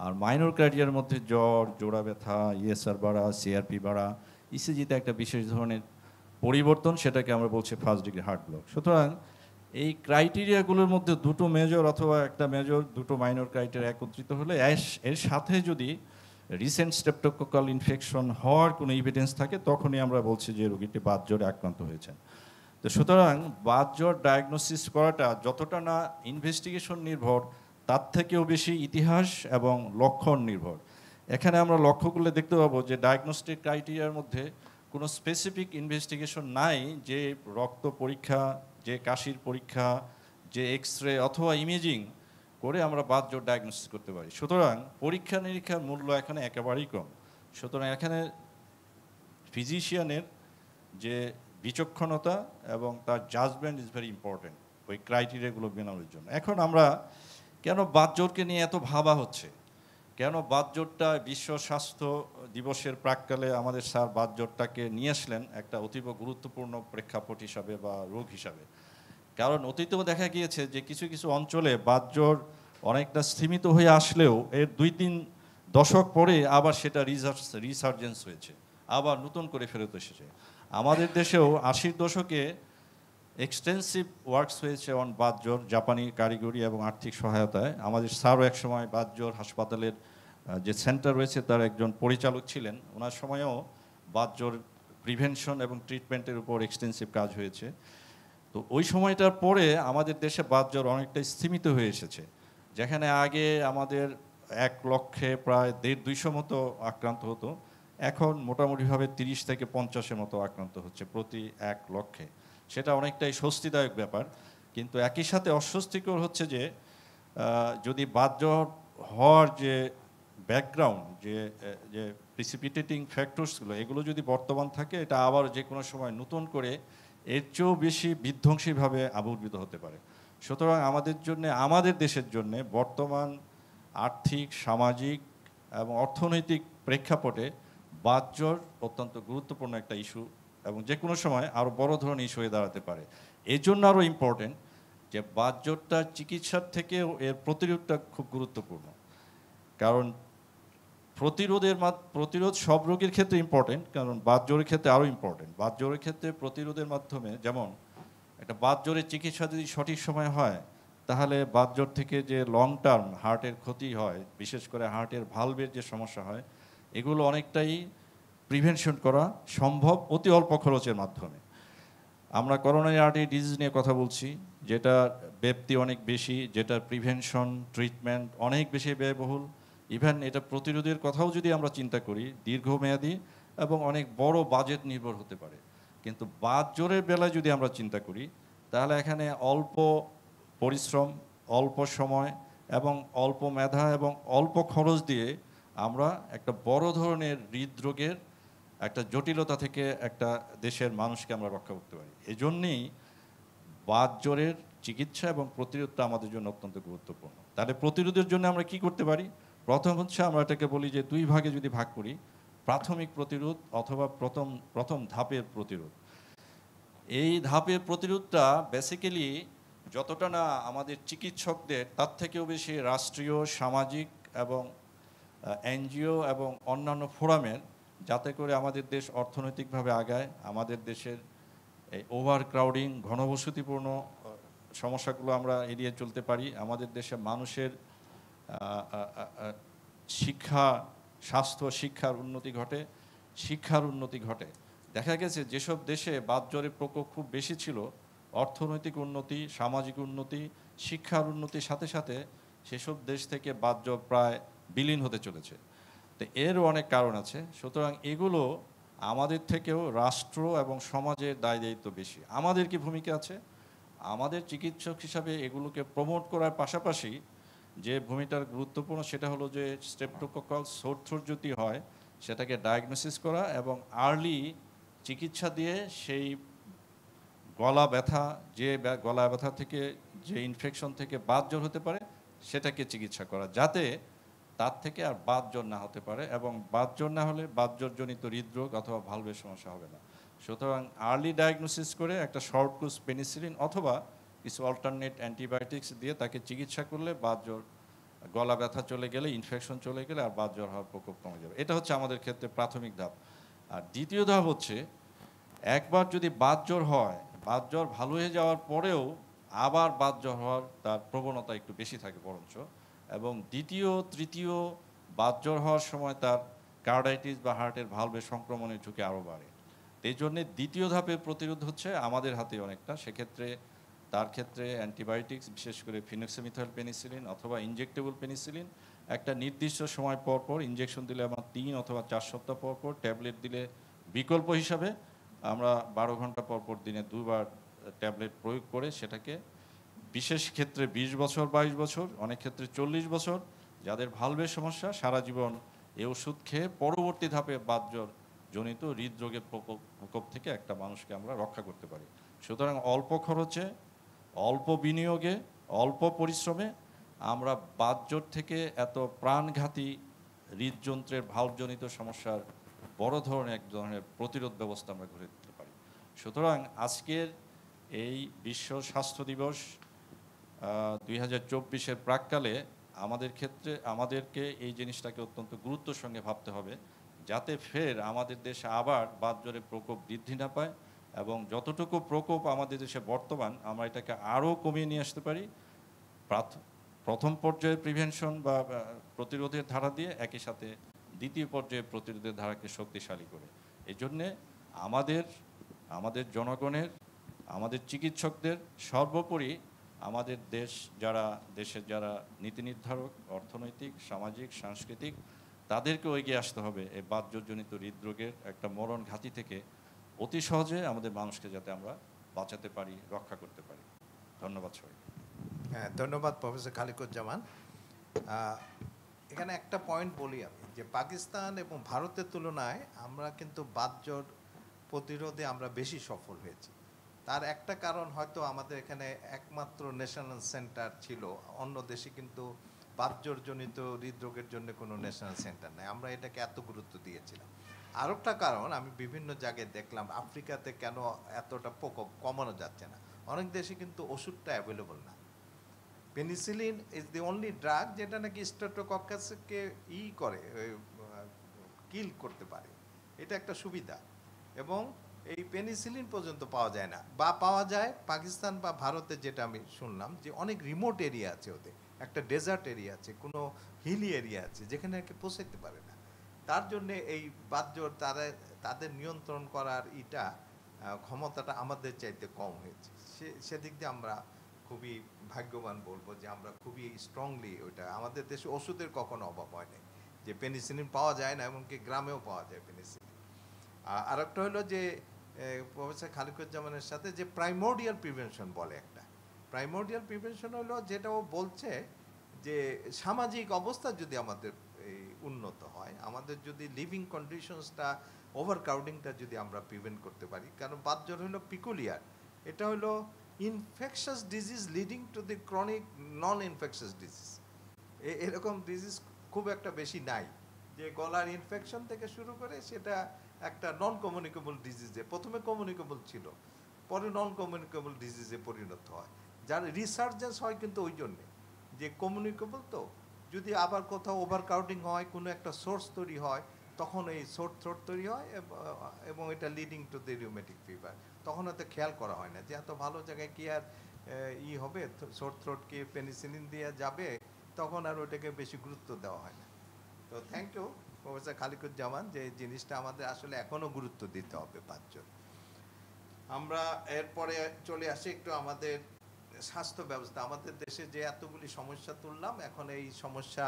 আর মাইনর ক্রাইটেরিয়ার মধ্যে জ্বর, জোড়া ব্যথা, ইএসআর বাড়া, সিআরপি বাড়া, ইসিজিতে একটা বিশেষ ধরনের পরিবর্তন, সেটাকে আমরা বলছি ফার্স্ট ডিগ্রি হার্ট ব্লক। সুতরাং এই ক্রাইটেরিয়াগুলোর মধ্যে দুটো মেজর অথবা একটা মেজর দুটো মাইনর ক্রাইটেরিয়া একত্রিত হলে এর সাথে যদি রিসেন্ট স্ট্রেপ্টোকোকাল ইনফেকশন হওয়ার কোনো এভিডেন্স থাকে, তখনই আমরা বলছি যে রোগীটি বাতজ্বরে আক্রান্ত হয়েছেন। তো সুতরাং বাতজ্বর ডায়াগনোসিস করাটা যতটা না ইনভেস্টিগেশন নির্ভর, তার থেকেও বেশি ইতিহাস এবং লক্ষণ নির্ভর। এখানে আমরা লক্ষ্য করলে দেখতে পাবো যে ডায়াগনস্টিক ক্রাইটেরিয়ার মধ্যে কোনো স্পেসিফিক ইনভেস্টিগেশন নাই, যে রক্ত পরীক্ষা, যে কাশির পরীক্ষা, যে এক্স রে অথবা ইমেজিং করে আমরা বাতজ্বর ডায়াগনোসিস করতে পারি। সুতরাং পরীক্ষা নিরীক্ষার মূল্য এখানে একেবারেই কম। সুতরাং এখানে ফিজিশিয়ানের যে বিচক্ষণতা এবং তার জাজমেন্ট ইজ ভেরি ইম্পর্টেন্ট ওই ক্রাইটেরিয়াগুলো মেনানোর জন্য। এখন আমরা কেন বাতজ্বরকে নিয়ে এত ভাবা হচ্ছে, কেন বাতজ্বরটা বিশ্ব স্বাস্থ্য দিবসের প্রাক্কালে আমাদের স্যার বাতজ্বরটাকে নিয়ে আসলেন একটা অতীব গুরুত্বপূর্ণ প্রেক্ষাপট হিসাবে বা রোগ হিসাবে? কারণ অতীতেও দেখা গিয়েছে যে কিছু কিছু অঞ্চলে বাতজ্বর অনেকটা স্থিমিত হয়ে আসলেও এর 2-3 দশক পরে আবার সেটা রিসার্জেন্স হয়েছে, আবার নতুন করে ফেরত এসেছে। আমাদের দেশেও 80-র দশকে এক্সটেন্সিভ ওয়ার্কস হয়েছে অন বাতজ্বর, জাপানি কারিগরি এবং আর্থিক সহায়তায়। আমাদের স্যারও একসময় বাতজ্বর হাসপাতালের যে সেন্টার রয়েছে তার একজন পরিচালক ছিলেন। ওনার সময়েও বাতজ্বর প্রিভেনশন এবং ট্রিটমেন্টের উপর এক্সটেন্সিভ কাজ হয়েছে। তো ওই সময়টার পরে আমাদের দেশে বাতজ্বর অনেকটা স্থিমিত হয়ে এসেছে। যেখানে আগে আমাদের 1 লক্ষে প্রায় 150-200 মতো আক্রান্ত হতো, এখন মোটামুটিভাবে 30 থেকে 50-এর মতো আক্রান্ত হচ্ছে প্রতি 1 লক্ষে। সেটা অনেকটাই স্বস্তিদায়ক ব্যাপার। কিন্তু একই সাথে অস্বস্তিকর হচ্ছে যে যদি বাতজ্বর হওয়ার যে ব্যাকগ্রাউন্ড, যে প্রিসিপিটেটিং ফ্যাক্টরসগুলো, এগুলো যদি বর্তমান থাকে, এটা আবার যে কোনো সময় নতুন করে এর চেয়েও বেশি বিধ্বংসীভাবে আবির্ভূত হতে পারে। সুতরাং আমাদের দেশের জন্য বর্তমান আর্থিক, সামাজিক এবং অর্থনৈতিক প্রেক্ষাপটে বাতজ্বর অত্যন্ত গুরুত্বপূর্ণ একটা ইস্যু এবং যে কোনো সময় আরও বড় ধরনের ইস্যু হয়ে দাঁড়াতে পারে। এই জন্য আরও ইম্পর্টেন্ট যে বাতজ্বরটা চিকিৎসার থেকেও এর প্রতিরোধটা খুব গুরুত্বপূর্ণ। কারণ প্রতিরোধ সব রোগের ক্ষেত্রে ইম্পর্টেন্ট, কারণ বাতজ্বরের ক্ষেত্রে আরও ইম্পর্টেন্ট। বাতজ্বরের ক্ষেত্রে প্রতিরোধের মাধ্যমে, যেমন একটা বাতজ্বরের চিকিৎসা যদি সঠিক সময় হয়, তাহলে বাতজ্বর থেকে যে লং টার্ম হার্টের ক্ষতি হয়, বিশেষ করে হার্টের ভালভের যে সমস্যা হয়, এগুলো অনেকটাই প্রিভেনশন করা সম্ভব অতি অল্প খরচের মাধ্যমে। আমরা করোনারি আর্টারি ডিজিজ নিয়ে কথা বলছি, যেটা ব্যাপ্তি অনেক বেশি, যেটা প্রিভেনশন ট্রিটমেন্ট অনেক বেশি ব্যয়বহুল। ইভেন এটা প্রতিরোধের কথাও যদি আমরা চিন্তা করি, দীর্ঘমেয়াদী এবং অনেক বড় বাজেট নির্ভর হতে পারে। কিন্তু বাতজ্বরের বেলায় যদি আমরা চিন্তা করি, তাহলে এখানে অল্প পরিশ্রম, অল্প সময় এবং অল্প মেধা এবং অল্প খরচ দিয়ে আমরা একটা বড় ধরনের হৃদরোগের একটা জটিলতা থেকে একটা দেশের মানুষকে আমরা রক্ষা করতে পারি। এজন্যই বাতজ্বরের চিকিৎসা এবং প্রতিরোধটা আমাদের জন্য অত্যন্ত গুরুত্বপূর্ণ। তাহলে প্রতিরোধের জন্য আমরা কি করতে পারি? প্রথম হচ্ছে, আমরা এটাকে বলি যে 2 ভাগে যদি ভাগ করি, প্রাথমিক প্রতিরোধ অথবা প্রথম ধাপের প্রতিরোধ। এই ধাপের প্রতিরোধটা বেসিক্যালি যতটা না আমাদের চিকিৎসকদের, তার থেকেও বেশি রাষ্ট্রীয়, সামাজিক এবং এনজিও এবং অন্যান্য ফোরামের, যাতে করে আমাদের দেশ অর্থনৈতিকভাবে আগায়, আমাদের দেশের এই ওভার ক্রাউডিং, ঘনবসতিপূর্ণ সমস্যাগুলো আমরা এড়িয়ে চলতে পারি, আমাদের দেশে মানুষের স্বাস্থ্য শিক্ষার উন্নতি ঘটে। দেখা গেছে যেসব দেশে বাতজ্বরের প্রকোপ খুব বেশি ছিল, অর্থনৈতিক উন্নতি, সামাজিক উন্নতি, শিক্ষার উন্নতির সাথে সাথে সেসব দেশ থেকে বাতজ্বর প্রায় বিলীন হতে চলেছে। তো এরও অনেক কারণ আছে। সুতরাং এগুলো আমাদের থেকেও রাষ্ট্র এবং সমাজের দায় দায়িত্ব বেশি। আমাদের কি ভূমিকা আছে? আমাদের চিকিৎসক হিসাবে এগুলোকে প্রমোট করার পাশাপাশি যে ভূমিকার গুরুত্বপূর্ণ, সেটা হলো যে স্ট্রেপ্টোকোকাল সোর থ্রোট যদি হয়, সেটাকে ডায়াগনোসিস করা এবং আর্লি চিকিৎসা দিয়ে সেই গলা ব্যথা থেকে যে ইনফেকশন থেকে বাতজ্বর হতে পারে, সেটাকে চিকিৎসা করা, যাতে তার থেকে আর বাতজ্বর না হতে পারে, এবং বাতজ্বর না হলে বাতজ্বরজনিত হৃদরোগ অথবা ভালভের সমস্যা হবে না। সুতরাং আর্লি ডায়াগনোসিস করে একটা শর্ট কোর্স পেনিসিলিন অথবা কিছু অল্টারনেট অ্যান্টিবায়োটিক্স দিয়ে তাকে চিকিৎসা করলে বাতজ্বর, গলা ব্যথা চলে গেলে, ইনফেকশন চলে গেলে আর বাতজ্বর হওয়ার প্রকোপ কমে যাবে। এটা হচ্ছে আমাদের ক্ষেত্রে প্রাথমিক ধাপ। আর দ্বিতীয় ধাপ হচ্ছে, একবার যদি বাতজ্বর হয়, বাতজ্বর ভালো হয়ে যাওয়ার পরেও আবার বাতজ্বর হওয়ার তার প্রবণতা একটু বেশি থাকে বরঞ্চ, এবং দ্বিতীয় তৃতীয় বাতজ্বর হওয়ার সময় তার কার্ডাইটিস বা হার্টের ভালভের সংক্রমণের ঝুঁকি আরও বাড়ে। এই জন্যে দ্বিতীয় ধাপের প্রতিরোধ হচ্ছে আমাদের হাতে অনেকটা। সেক্ষেত্রে তার ক্ষেত্রে অ্যান্টিবায়োটিক্স, বিশেষ করে ফিনোক্সিমিথাইল পেনিসিলিন অথবা ইনজেক্টেবল পেনিসিলিন, একটা নির্দিষ্ট সময় পর পর ইনজেকশন দিলে আমার 3 অথবা 4 সপ্তাহ পর পর, ট্যাবলেট দিলে বিকল্প হিসাবে আমরা 12 ঘন্টা পর পর দিনে 2 বার ট্যাবলেট প্রয়োগ করে সেটাকে, বিশেষ ক্ষেত্রে 20 বছর 22 বছর, অনেক ক্ষেত্রে 40 বছর যাদের ভালভের সমস্যা, সারা জীবন এই ওষুধ খেয়ে পরবর্তী ধাপে বাতজ্বর জনিত হৃদরোগের প্রকোপ থেকে একটা মানুষকে আমরা রক্ষা করতে পারি। সুতরাং অল্প খরচে, অল্প বিনিয়োগে, অল্প পরিশ্রমে আমরা বাতজ্বর থেকে এত প্রাণঘাতী হৃদযন্ত্রের ভালভজনিত সমস্যার বড় ধরনের এক ধরনের প্রতিরোধ ব্যবস্থা আমরা গড়ে তুলতে পারি। সুতরাং আজকের এই বিশ্ব স্বাস্থ্য দিবস 2024-এর প্রাক্কালে আমাদের ক্ষেত্রে আমাদেরকে এই জিনিসটাকে অত্যন্ত গুরুত্বের সঙ্গে ভাবতে হবে, যাতে ফের আমাদের দেশে আবার বাতজ্বরের প্রকোপ বৃদ্ধি না পায়, এবং যতটুকু প্রকোপ আমাদের দেশে বর্তমান আমরা এটাকে আরও কমিয়ে নিয়ে আসতে পারি প্রথম পর্যায়ে প্রিভেনশন বা প্রতিরোধের ধারা দিয়ে, একই সাথে দ্বিতীয় পর্যায়ে প্রতিরোধের ধারাকে শক্তিশালী করে। এই জন্যে আমাদের জনগণের, আমাদের চিকিৎসকদের, সর্বোপরি আমাদের দেশের যারা নীতি নির্ধারক, অর্থনৈতিক, সামাজিক, সাংস্কৃতিক, তাদেরকে এগিয়ে আসতে হবে এই বাতজ্বরজনিত হৃদরোগের একটা মরণ ঘাতি থেকে অতি সহজে আমাদের মানুষকে যাতে আমরা বাঁচাতে পারি, রক্ষা করতে পারি। ধন্যবাদ সবাইকে। হ্যাঁ, ধন্যবাদ প্রফেসর খালিকুজ্জামান। এখানে একটা পয়েন্ট বলি আমি, যে পাকিস্তান এবং ভারতের তুলনায় আমরা কিন্তু বাতজ্বর প্রতিরোধে আমরা বেশি সফল হয়েছি। তার একটা কারণ হয়তো আমাদের এখানে একমাত্র ন্যাশনাল সেন্টার ছিল, অন্য দেশে কিন্তু বাতজ্বরজনিত হৃদরোগের জন্য কোনো ন্যাশনাল সেন্টার নেই, আমরা এটাকে এত গুরুত্ব দিয়েছিলাম। আরেকটা কারণ আমি বিভিন্ন জায়গায় দেখলাম, আফ্রিকাতে কেন এতটা প্রকোপ কমানো যাচ্ছে না, অনেক দেশে কিন্তু ওষুধটা অ্যাভেলেবল না। Penicillin is the only drug যেটা নাকি স্ট্রেপ্টোকক্কাসকে কিল করতে পারে, এটা একটা সুবিধা। এবং এই পেনিসিলিন পর্যন্ত পাওয়া যায় না, বা পাওয়া যায় পাকিস্তান বা ভারতে, যেটা আমি শুনলাম যে অনেক রিমোট এরিয়া আছে, ওদের একটা ডেজার্ট এরিয়া আছে, কোনো হিলি এরিয়া আছে যেখানে আর কি পৌঁছাতে পারে না। তার জন্যে এই বাতজ্বর তাদের নিয়ন্ত্রণ করার ক্ষমতাটা আমাদের চাইতে কম হয়েছে। সেদিক দিয়ে আমরা খুবই ভাগ্যবান বলবো যে আমরা খুবই স্ট্রংলি ওইটা, আমাদের দেশে ওষুধের কখনো অভাব হয় নাই, যে পেনিসিলিন পাওয়া যায় না, এমনকি গ্রামেও পাওয়া যায় পেনিসিলিন। আর একটা হলো যে প্রফেসর খালিকুজ্জামানের সাথে যে প্রাইমোর্ডিয়াল প্রিভেনশন বলে, একটা প্রাইমোর্ডিয়াল প্রিভেনশন হলো যেটা ও বলছে যে সামাজিক অবস্থা যদি আমাদের উন্নত হয়, আমাদের যদি লিভিং কন্ডিশনসটা, ওভারক্রাউডিংটা যদি আমরা প্রিভেন্ট করতে পারি, কারণ বাতজ্বর হলো পিকুলিয়ার, এটা হলো infectious disease leading to the chronic non infectious disease. এরকম ডিজিজ খুব একটা বেশি নাই, যে গলার ইনফেকশন থেকে শুরু করে সেটা একটা নন কমিউনিকেবল ডিজিজে, প্রথমে কমিউনিকেবল ছিল, পরে নন কমিউনিকেবল ডিজিজে পরিণত হয়, যার রিসার্জেন্স হয় কিন্তু ওই জন্যে যে কমিউনিকেবল। তো যদি আবার কোথাও ওভারক্রাউডিং হয়, কোনো একটা সোর্স তৈরি হয়, তখন এই সোর থ্রোট তৈরি হয়, এবং এটা leading to the rheumatic fever. তখন হয়তো খেয়াল করা হয় না যে এত ভালো জায়গায় কি আর হবে, সোর থ্রোট কি পেনিসিলিন দিয়ে যাবে, তখন আর ওটাকে বেশি গুরুত্ব দেওয়া হয় না। তো থ্যাংক ইউ প্রফেসর খালিকুজ্জামান, যে এই জিনিসটা আমাদের আসলে এখনও গুরুত্ব দিতে হবে বাতজ্বর। আমরা এরপরে চলে আসি একটু আমাদের স্বাস্থ্য ব্যবস্থা। আমাদের দেশে যে এতগুলি সমস্যা তুললাম, এখন এই সমস্যা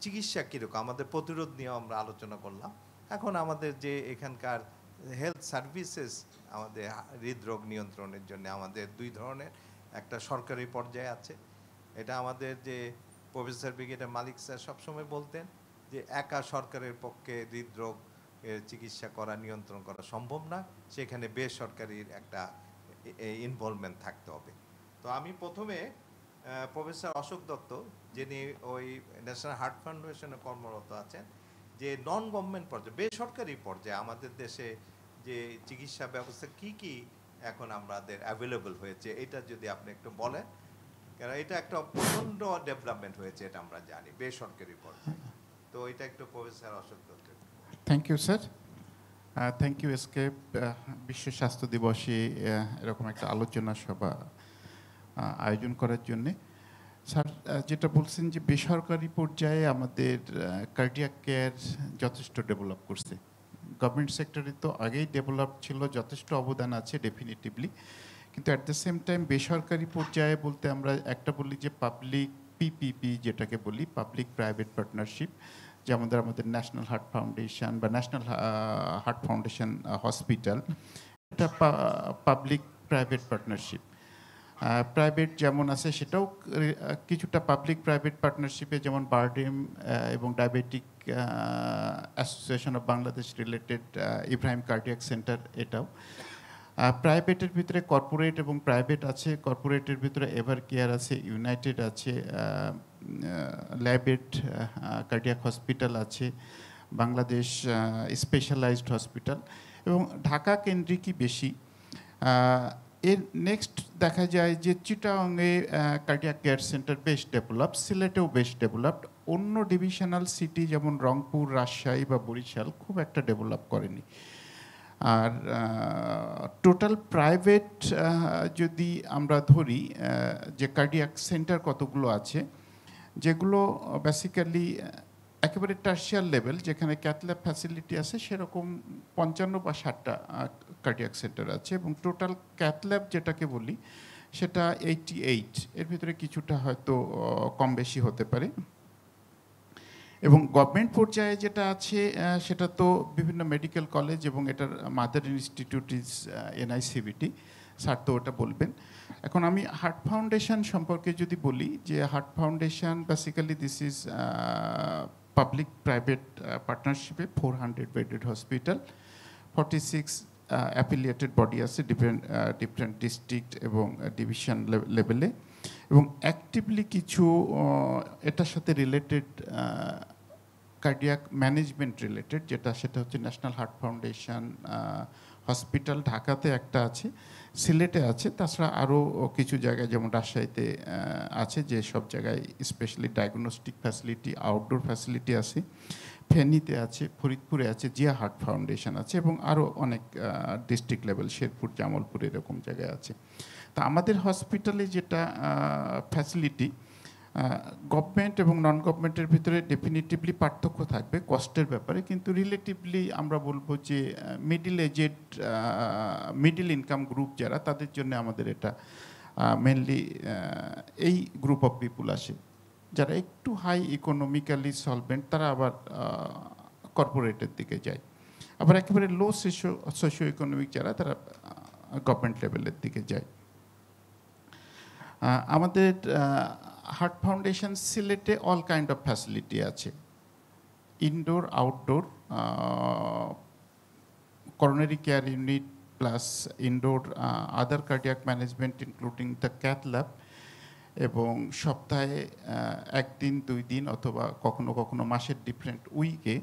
চিকিৎসা কীরকম, আমাদের প্রতিরোধ নিয়েও আমরা আলোচনা করলাম। এখন আমাদের যে এখানকার হেলথ সার্ভিসেস, আমাদের হৃদরোগ নিয়ন্ত্রণের জন্য আমাদের দুই ধরনের, একটা সরকারি পর্যায়ে আছে, এটা আমাদের যে প্রফেসর ব্রিগেডিয়ার মালিক স্যার সবসময় বলতেন যে একা সরকারের পক্ষে হৃদরোগ চিকিৎসা করা, নিয়ন্ত্রণ করা সম্ভব না, সেখানে বেসরকারির একটা ইনভলভমেন্ট থাকতে হবে। তো আমি প্রথমে প্রফেসর অশোক দত্ত, যিনি ওই ন্যাশনাল হার্ট ফাউন্ডেশনে কর্মরত আছেন, যে নন গভর্নমেন্ট পর্যায়ে, বেসরকারি পর্যায়ে আমাদের দেশে যে চিকিৎসা ব্যবস্থা কি এখন আমাদের অ্যাভেলেবল হয়েছে, এটা যদি আপনি একটু বলেন, কারণ এটা একটা প্রচণ্ড ডেভেলপমেন্ট হয়েছে, এটা আমরা জানি বেসরকারি পর্যায়ে। তো এটা একটু professor Ashok Dutta. Thank you sir, thank you escape. বিশ্ব স্বাস্থ্য দিবসে এরকম একটা আলোচনা সভা আয়োজন করার জন্যে। স্যার যেটা বলছেন যে বেসরকারি পর্যায়ে আমাদের কার্ডিয়াক কেয়ার যথেষ্ট ডেভেলপ করছে। গভর্নমেন্ট সেক্টরে তো আগেই ডেভেলপ ছিল, যথেষ্ট অবদান আছে ডেফিনেটিভলি, কিন্তু অ্যাট দ্য সেম টাইম বেসরকারি পর্যায়ে বলতে আমরা একটা বলি যে পাবলিক পিপিপি যেটাকে বলি, পাবলিক প্রাইভেট পার্টনারশিপ, যেমন আমাদের ন্যাশনাল হার্ট ফাউন্ডেশন বা ন্যাশনাল হার্ট ফাউন্ডেশন হসপিটাল, এটা পাবলিক প্রাইভেট পার্টনারশিপ। প্রাইভেট যেমন আছে সেটাও কিছুটা পাবলিক প্রাইভেট পার্টনারশিপে, যেমন বারডেম এবং diabetic association of Bangladesh related Ibrahim cardiac centre, এটাও প্রাইভেটের ভিতরে কর্পোরেট এবং প্রাইভেট আছে। কর্পোরেটের ভিতরে এভার কেয়ার আছে, ইউনাইটেড আছে, ল্যাবেট কার্ডিয়াক হসপিটাল আছে, বাংলাদেশ স্পেশালাইজড হসপিটাল, এবং ঢাকা কেন্দ্রিকই বেশি। এর নেক্সট দেখা যায় যে চিটাগংয়ে কার্ডিয়াক কেয়ার সেন্টার বেশ ডেভেলপ, সিলেটেও বেশ ডেভেলপড। অন্য ডিভিশনাল সিটি যেমন রংপুর, রাজশাহী বা বরিশাল খুব একটা ডেভেলপ করেনি। আর টোটাল প্রাইভেট যদি আমরা ধরি যে কার্ডিয়াক সেন্টার কতগুলো আছে, যেগুলো বেসিক্যালি একেবারে টার্সিয়াল লেভেল, যেখানে ক্যাথল্যাব ফ্যাসিলিটি আছে, সেরকম 55 বা 60টা কার্ডিয়াক সেন্টার আছে, এবং টোটাল ক্যাথল্যাব যেটাকে বলি সেটা 88। এর ভিতরে কিছুটা হয়তো কম বেশি হতে পারে। এবং গভর্নমেন্ট পর্যায়ে যেটা আছে সেটা তো বিভিন্ন মেডিকেল কলেজ, এবং এটার মাদার ইনস্টিটিউট ইজ এনআইসিভিটি, স্যার তো ওটা বলবেন। এখন আমি হার্ট ফাউন্ডেশন সম্পর্কে যদি বলি, যে heart foundation basically this is public private পার্টনারশিপে 400 বেডেড হসপিটাল, 46 অ্যাফিলিয়েটেড বডি আছে ডিফারেন্ট ডিস্ট্রিক্ট এবং ডিভিশন লেভেলে, এবং অ্যাক্টিভলি কিছু এটার সাথে রিলেটেড কার্ডিয়াক ম্যানেজমেন্ট রিলেটেড, সেটা হচ্ছে ন্যাশনাল হার্ট ফাউন্ডেশন হসপিটাল ঢাকাতে একটা আছে, সিলেটে আছে, তাছাড়া আরও কিছু জায়গায় যেমন রাজশাহীতে আছে, যে সব জায়গায় specially diagnostic facility, outdoor facility আছে, ফেনীতে আছে, ফরিদপুরে আছে, জিয়া হার্ট ফাউন্ডেশন আছে, এবং আরও অনেক ডিস্ট্রিক্ট লেভেল, শেরপুর, জামালপুর এরকম জায়গায় আছে। তা আমাদের হসপিটালে যেটা ফ্যাসিলিটি, গভর্নমেন্ট এবং নন গভর্নমেন্টের ভিতরে ডেফিনেটিভলি পার্থক্য থাকবে কস্টের ব্যাপারে, কিন্তু রিলেটিভলি আমরা বলবো যে মিডিল ইনকাম গ্রুপ যারা, তাদের জন্য আমাদের এটা মেনলি এই গ্রুপ অফ পিপুল আসে। যারা একটু হাই ইকোনমিক্যালি সলভেন্ট, তারা আবার কর্পোরেটের দিকে যায়। আবার একেবারে লো সোশিও ইকোনমিক যারা, তারা গভর্নমেন্ট লেভেলের দিকে যায়। আমাদের হার্ট ফাউন্ডেশন সিলেটে অল কাইন্ড অফ ফ্যাসিলিটি আছে, indoor, outdoor, coronary care unit plus indoor other cardiac management including the cath lab, এবং সপ্তাহে 1 দিন 2 দিন অথবা কখনো কখনো মাসের ডিফারেন্ট উইকে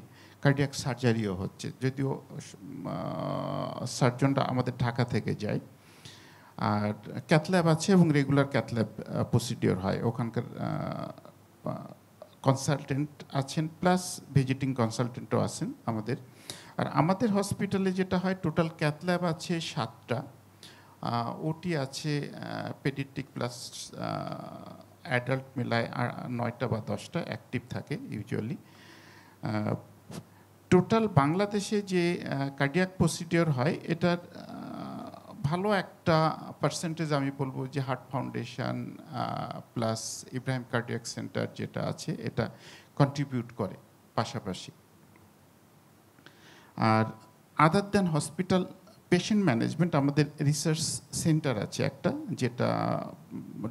কার্ডিয়াক সার্জারিও হচ্ছে, যদিও সার্জনটা আমাদের ঢাকা থেকে যায়। আর ক্যাথল্যাব আছে এবং রেগুলার ক্যাথল্যাব প্রসিডিওর হয়, ওখানকার কনসালটেন্ট আছেন, প্লাস ভিজিটিং কনসালটেন্টও আছেন আমাদের। আর আমাদের হসপিটালে যেটা হয়, টোটাল ক্যাথল্যাব আছে 7টা, ওটি আছে, পেডিয়াট্রিক প্লাস অ্যাডাল্ট মিলায় 9টা বা 10টা অ্যাক্টিভ থাকে ইউজুয়ালি। টোটাল বাংলাদেশে যে কার্ডিয়াক প্রসিডিওর হয়, এটার ভালো একটা পার্সেন্টেজ আমি বলবো যে heart foundation plus Ibrahim cardiac centre যেটা আছে, এটা কন্ট্রিবিউট করে পাশাপাশি। আর আদার দেন হসপিটাল পেশেন্ট ম্যানেজমেন্ট, আমাদের রিসার্চ সেন্টার আছে একটা, যেটা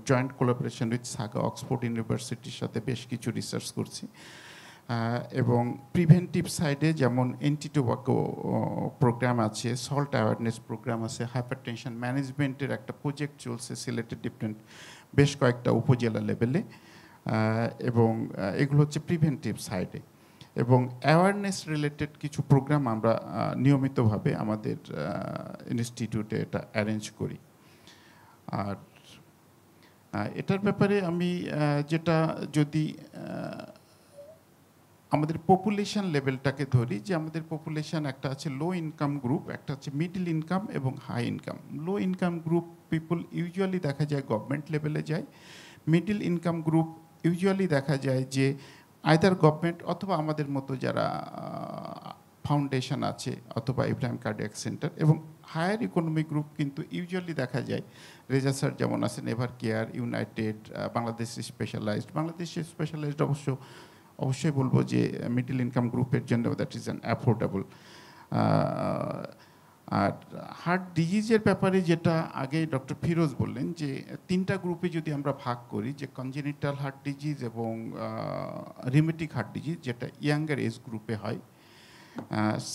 joint collaboration with Saga Oxford ইউনিভার্সিটির সাথে বেশ কিছু রিসার্চ করছি। এবং প্রিভেন্টিভ সাইডে যেমন অ্যান্টি-টোব্যাকো প্রোগ্রাম আছে, সল্ট অ্যাওয়ারনেস প্রোগ্রাম আছে, হাইপারটেনশন ম্যানেজমেন্টের একটা প্রজেক্ট চলছে সিলেটের ডিফারেন্ট বেশ কয়েকটা উপজেলা লেভেলে, এবং এগুলো হচ্ছে প্রিভেন্টিভ সাইডে। এবং অ্যাওয়ারনেস রিলেটেড কিছু প্রোগ্রাম আমরা নিয়মিতভাবে আমাদের ইনস্টিটিউটে এটা অ্যারেঞ্জ করি। আর এটার ব্যাপারে আমি যেটা যদি আমাদের পপুলেশন লেভেলটাকে ধরি, যে আমাদের পপুলেশন একটা আছে লো ইনকাম গ্রুপ, একটা হচ্ছে মিডল ইনকাম এবং high income. Low income group people usually দেখা যায় গভর্নমেন্ট লেভেলে যায়। মিডল ইনকাম গ্রুপ ইউজুয়ালি দেখা যায় যে আইদার গভর্নমেন্ট অথবা আমাদের মতো যারা ফাউন্ডেশন আছে অথবা ইব্রাহিম কার্ডিয়াক সেন্টার। এবং হায়ার ইকোনমিক গ্রুপ কিন্তু ইউজুয়ালি দেখা যায় রেজা স্যার যেমন আছেন, Evercare, United, Bangladesh specialised অবশ্যই বলবো যে মিডল ইনকাম গ্রুপের জন্য দ্যাট ইজ অ্যান অ্যাফোর্ডেবল। আর হার্ট ডিজিজের ব্যাপারে যেটা আগে ডক্টর ফিরোজ বললেন, যে 3টা গ্রুপে যদি আমরা ভাগ করি, যে কনজেনিটাল হার্ট ডিজিজ এবং রিমেটিক হার্ট ডিজিজ, যেটা ইয়াঙ্গার এজ গ্রুপে হয়।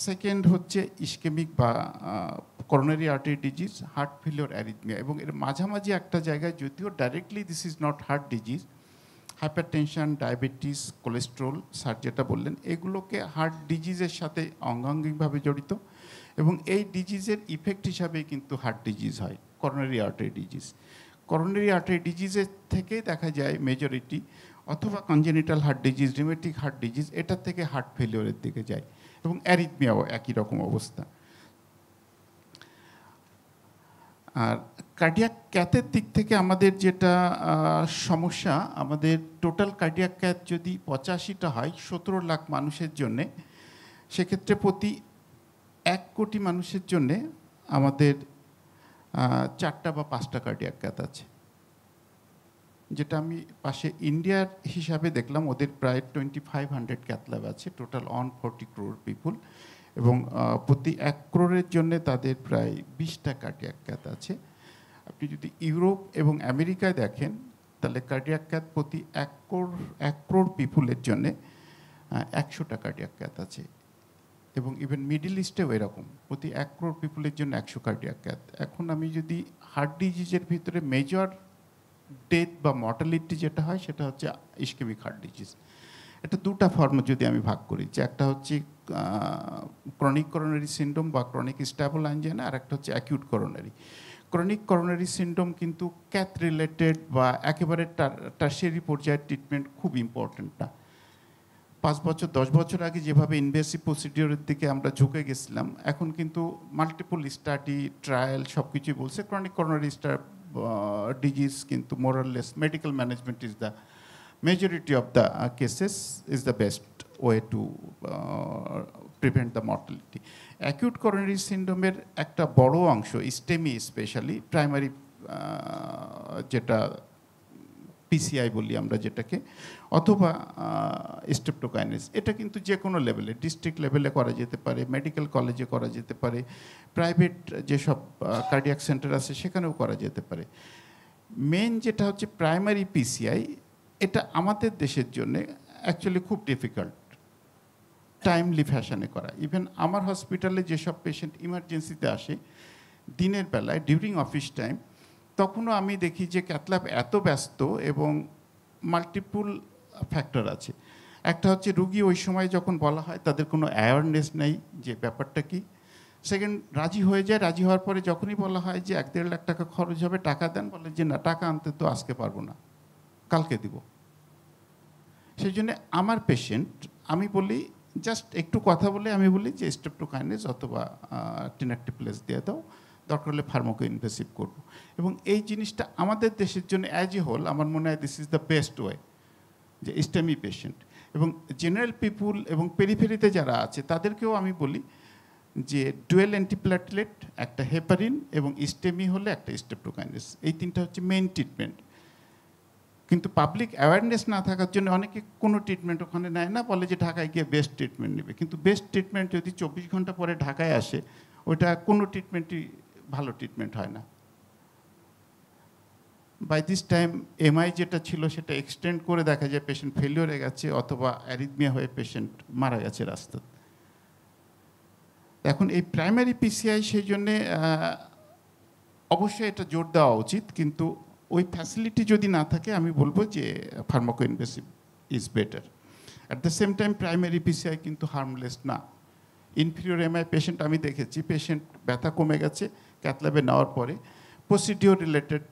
সেকেন্ড হচ্ছে ইসকেমিক বা coronary artery disease, heart failure, arrhythmia. এবং এর মাঝামাঝি একটা জায়গায়, যদিও directly this is not heart disease, hypertension, diabetes, cholesterol, sir যেটা বললেন, এগুলোকে হার্ট ডিজিজের সাথে অঙ্গাঙ্গিকভাবে জড়িত। এবং এই ডিজিজের ইফেক্ট হিসাবে কিন্তু হার্ট ডিজিজ হয়, coronary artery disease. Coronary artery ডিজিজের থেকে দেখা যায় মেজরিটি, অথবা congenital heart disease, rheumatic heart disease, এটার থেকে হার্ট ফেলিওরের দিকে যায়। এবং অ্যারিথমিয়াও একই রকম অবস্থা। আর কার্ডিয়াক ক্যাথের দিক থেকে আমাদের যেটা সমস্যা, আমাদের টোটাল কার্ডিয়াক ক্যাথ যদি 85টা হয় 17 লাখ মানুষের জন্যে, সেক্ষেত্রে প্রতি 1 কোটি মানুষের জন্যে আমাদের 4টা বা 5টা কার্ডিয়াক ক্যাথ আছে। যেটা আমি পাশে ইন্ডিয়ার হিসাবে দেখলাম, ওদের প্রায় 2500 ক্যাথ ল্যাব আছে টোটাল অন 40 crore পিপুল। এবং প্রতি 1 crore জন্যে তাদের প্রায় 20টা কার্ডিয়াক ক্যাথ আছে। আপনি যদি ইউরোপ এবং আমেরিকায় দেখেন, তাহলে কার্ডিয়াক ক্যাথ প্রতি 1 crore পিপুলের জন্যে 100টা কার্ডিয়াক ক্যাথ আছে। এবং ইভেন মিডল ইস্টেও এরকম, প্রতি 1 crore পিপুলের জন্য 100 কার্ডিয়াক ক্যাথ। এখন আমি যদি হার্ট ডিজিজের ভিতরে মেজর ডেথ বা মর্টালিটি যেটা হয়, সেটা হচ্ছে ইসকেমিক হার্ট ডিজিজ। এটা 2টা ফর্মে যদি আমি ভাগ করি, যে একটা হচ্ছে ক্রনিক করোনারি সিন্ড্রোম বা ক্রনিক স্ট্যাবল অ্যাঞ্জাইনা, আর একটা হচ্ছে acute coronary. Chronic coronary syndrome কিন্তু ক্যাথ রিলেটেড বা একেবারে টারশিয়ারি পর্যায়ের ট্রিটমেন্ট খুব ইম্পর্টেন্ট না। 5 বছর 10 বছর আগে যেভাবে ইনভেসিভ প্রসিডিওরের দিকে আমরা ঝুঁকে গেছিলাম, এখন কিন্তু মাল্টিপল স্টাডি, ট্রায়াল সব কিছুই বলছে ক্রনিক করোনারি ডিজিজ কিন্তু more or less medical management is the majority of the cases is the best way to prevent the mortality. Acute coronary syndrome এর একটা বড় অংশ, স্টেমি স্পেশালি, প্রাইমারি যেটা পিসিআই বলি আমরা যেটাকে, অথবা স্ট্রেপ্টোকাইনেস, এটা কিন্তু যে কোনো লেভেলে, ডিস্ট্রিক্ট লেভেলে করা যেতে পারে, মেডিকেল কলেজে করা যেতে পারে, প্রাইভেট যেসব কার্ডিয়াক সেন্টার আছে সেখানেও করা যেতে পারে। মেন যেটা হচ্ছে প্রাইমারি পিসিআই, এটা আমাদের দেশের জন্য অ্যাকচুয়ালি খুব ডিফিকাল্ট টাইমলি ফ্যাশনে করা। ইভেন আমার হসপিটালে যেসব পেশেন্ট ইমার্জেন্সিতে আসে দিনের বেলায় ডিউরিং অফিস টাইম, তখনও আমি দেখি যে ক্যাথল্যাব এত ব্যস্ত এবং মাল্টিপল ফ্যাক্টর আছে। একটা হচ্ছে রুগী ওই সময় যখন বলা হয় তাদের কোনো অ্যাওয়ারনেস নেই যে ব্যাপারটা কি। সেকেন্ড, রাজি হয়ে যায়, রাজি হওয়ার পরে যখনই বলা হয় যে 1-1.5 লাখ টাকা খরচ হবে, টাকা দেন, বলে যে না, টাকা আনতে তো আজকে পারবো না, কালকে দিব। সেই জন্য আমার পেশেন্ট, আমি বলি জাস্ট একটু কথা বলে আমি বলি যে স্ট্রেপ্টোকাইনেস অথবা টিনাক্টিপ্লেস দিয়ে দাও, দরকার হলে ফার্মাকো ইনভেসিভ করবো। এবং এই জিনিসটা আমাদের দেশের জন্য অ্যাজ এ হোল আমার মনে হয় this is the best way, যে স্টেমি পেশেন্ট এবং জেনারেল পিপুল এবং পেরিফেরিতে যারা আছে তাদেরকেও আমি বলি যে ডুয়েল অ্যান্টিপ্ল্যাটলেট, একটা হেপারিন এবং স্টেমি হলে একটা স্ট্রেপ্টোকাইনেস, এই 3টা হচ্ছে মেইন ট্রিটমেন্ট। কিন্তু পাবলিক অ্যাওয়ারনেস না থাকার জন্য অনেকে কোনো ট্রিটমেন্ট ওখানে নেয় না, বলে যে ঢাকায় গিয়ে বেস্ট ট্রিটমেন্ট নেবে। কিন্তু বেস্ট ট্রিটমেন্ট যদি 24 ঘন্টা পরে ঢাকায় আসে, ওইটা কোনো ট্রিটমেন্টই ভালো ট্রিটমেন্ট হয় না। বাই দিস টাইম এমআই যেটা ছিল সেটা এক্সটেন্ড করে দেখা যায় পেশেন্ট ফেলিওরে গেছে অথবা অ্যারিথমিয়া হয়ে পেশেন্ট মারা গেছে রাস্তায়। এখন এই প্রাইমারি পিসিআই সেই জন্যে অবশ্যই এটা জোর দেওয়া উচিত, কিন্তু ওই ফ্যাসিলিটি যদি না থাকে আমি বলবো যে pharmaco invasive is better. At the same time primary PCI কিন্তু হার্মলেস না। ইনফিরিয়র এমআই পেশেন্ট আমি দেখেছি, পেশেন্ট ব্যথা কমে গেছে, ক্যাথল্যাবে নেওয়ার পরে প্রসিডিওর রিলেটেড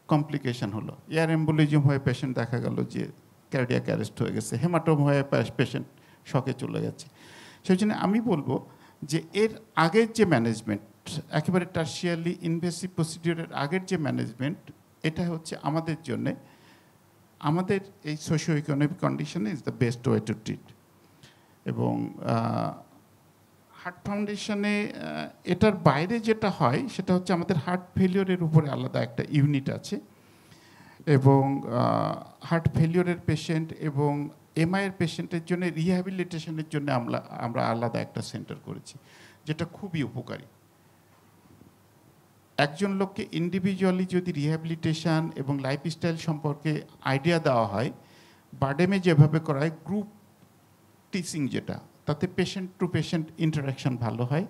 কমপ্লিকেশন হলো, এয়ার এম্বোলিজম হয়ে পেশেন্ট দেখা গেল যে কার্ডিয়াক অ্যারেস্ট হয়ে গেছে, হেমাটোম হয়ে পেশেন্ট শকে চলে গেছে। সেই জন্য আমি বলবো যে এর আগের যে ম্যানেজমেন্ট, একেবারে টার্সিয়ালি ইনভেসিভ প্রসিডিওরের আগের যে ম্যানেজমেন্ট, এটা হচ্ছে আমাদের জন্যে, আমাদের এই সোশিও ইকোনমিক কন্ডিশনে is the best way to treat. এবং হার্ট ফাউন্ডেশনে এটার বাইরে যেটা হয় সেটা হচ্ছে আমাদের হার্ট ফেলিওরের উপরে আলাদা একটা ইউনিট আছে, এবং হার্ট ফেলিওরের পেশেন্ট এবং এমআইয়ের পেশেন্টের জন্য রিহ্যাবিলিটেশনের জন্য আমরা আলাদা একটা সেন্টার করেছি, যেটা খুবই উপকারী। একজন লোককে ইন্ডিভিজুয়ালি যদি রিহ্যাবিলিটেশন এবং লাইফস্টাইল সম্পর্কে আইডিয়া দেওয়া হয়, বার্ডেমে যেভাবে করা হয়, গ্রুপ টিচিং যেটা, তাতে পেশেন্ট টু পেশেন্ট ইন্টারাকশন ভালো হয়।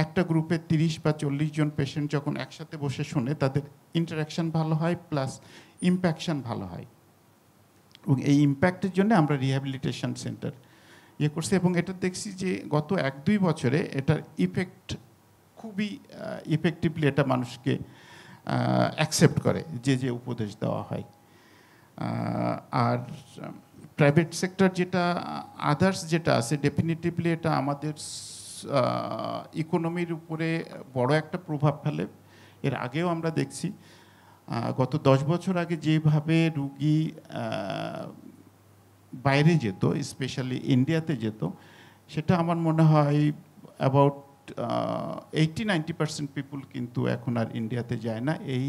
একটা গ্রুপে 30 বা 40 জন পেশেন্ট যখন একসাথে বসে শোনে, তাদের ইন্টারাকশন ভালো হয়, প্লাস ইম্প্যাকশন ভালো হয়। এবং এই ইম্প্যাক্টের জন্য আমরা রিহ্যাবিলিটেশন সেন্টার করছি, এবং এটা দেখছি যে গত 1-2 বছরে এটার ইফেক্ট খুবই ইফেক্টিভলি এটা মানুষকে অ্যাকসেপ্ট করে যে উপদেশ দেওয়া হয়। আর প্রাইভেট সেক্টর যেটা আদার্স যেটা আছে, ডেফিনেটিভলি এটা আমাদের ইকোনমির উপরে বড় একটা প্রভাব ফেলে। এর আগেও আমরা দেখছি গত 10 বছর আগে যেভাবে রুগী বাইরে যেত, স্পেশালি ইন্ডিয়াতে যেত, সেটা আমার মনে হয় অ্যাবাউট 80-90% পিপুল কিন্তু এখন আর ইন্ডিয়াতে যায় না এই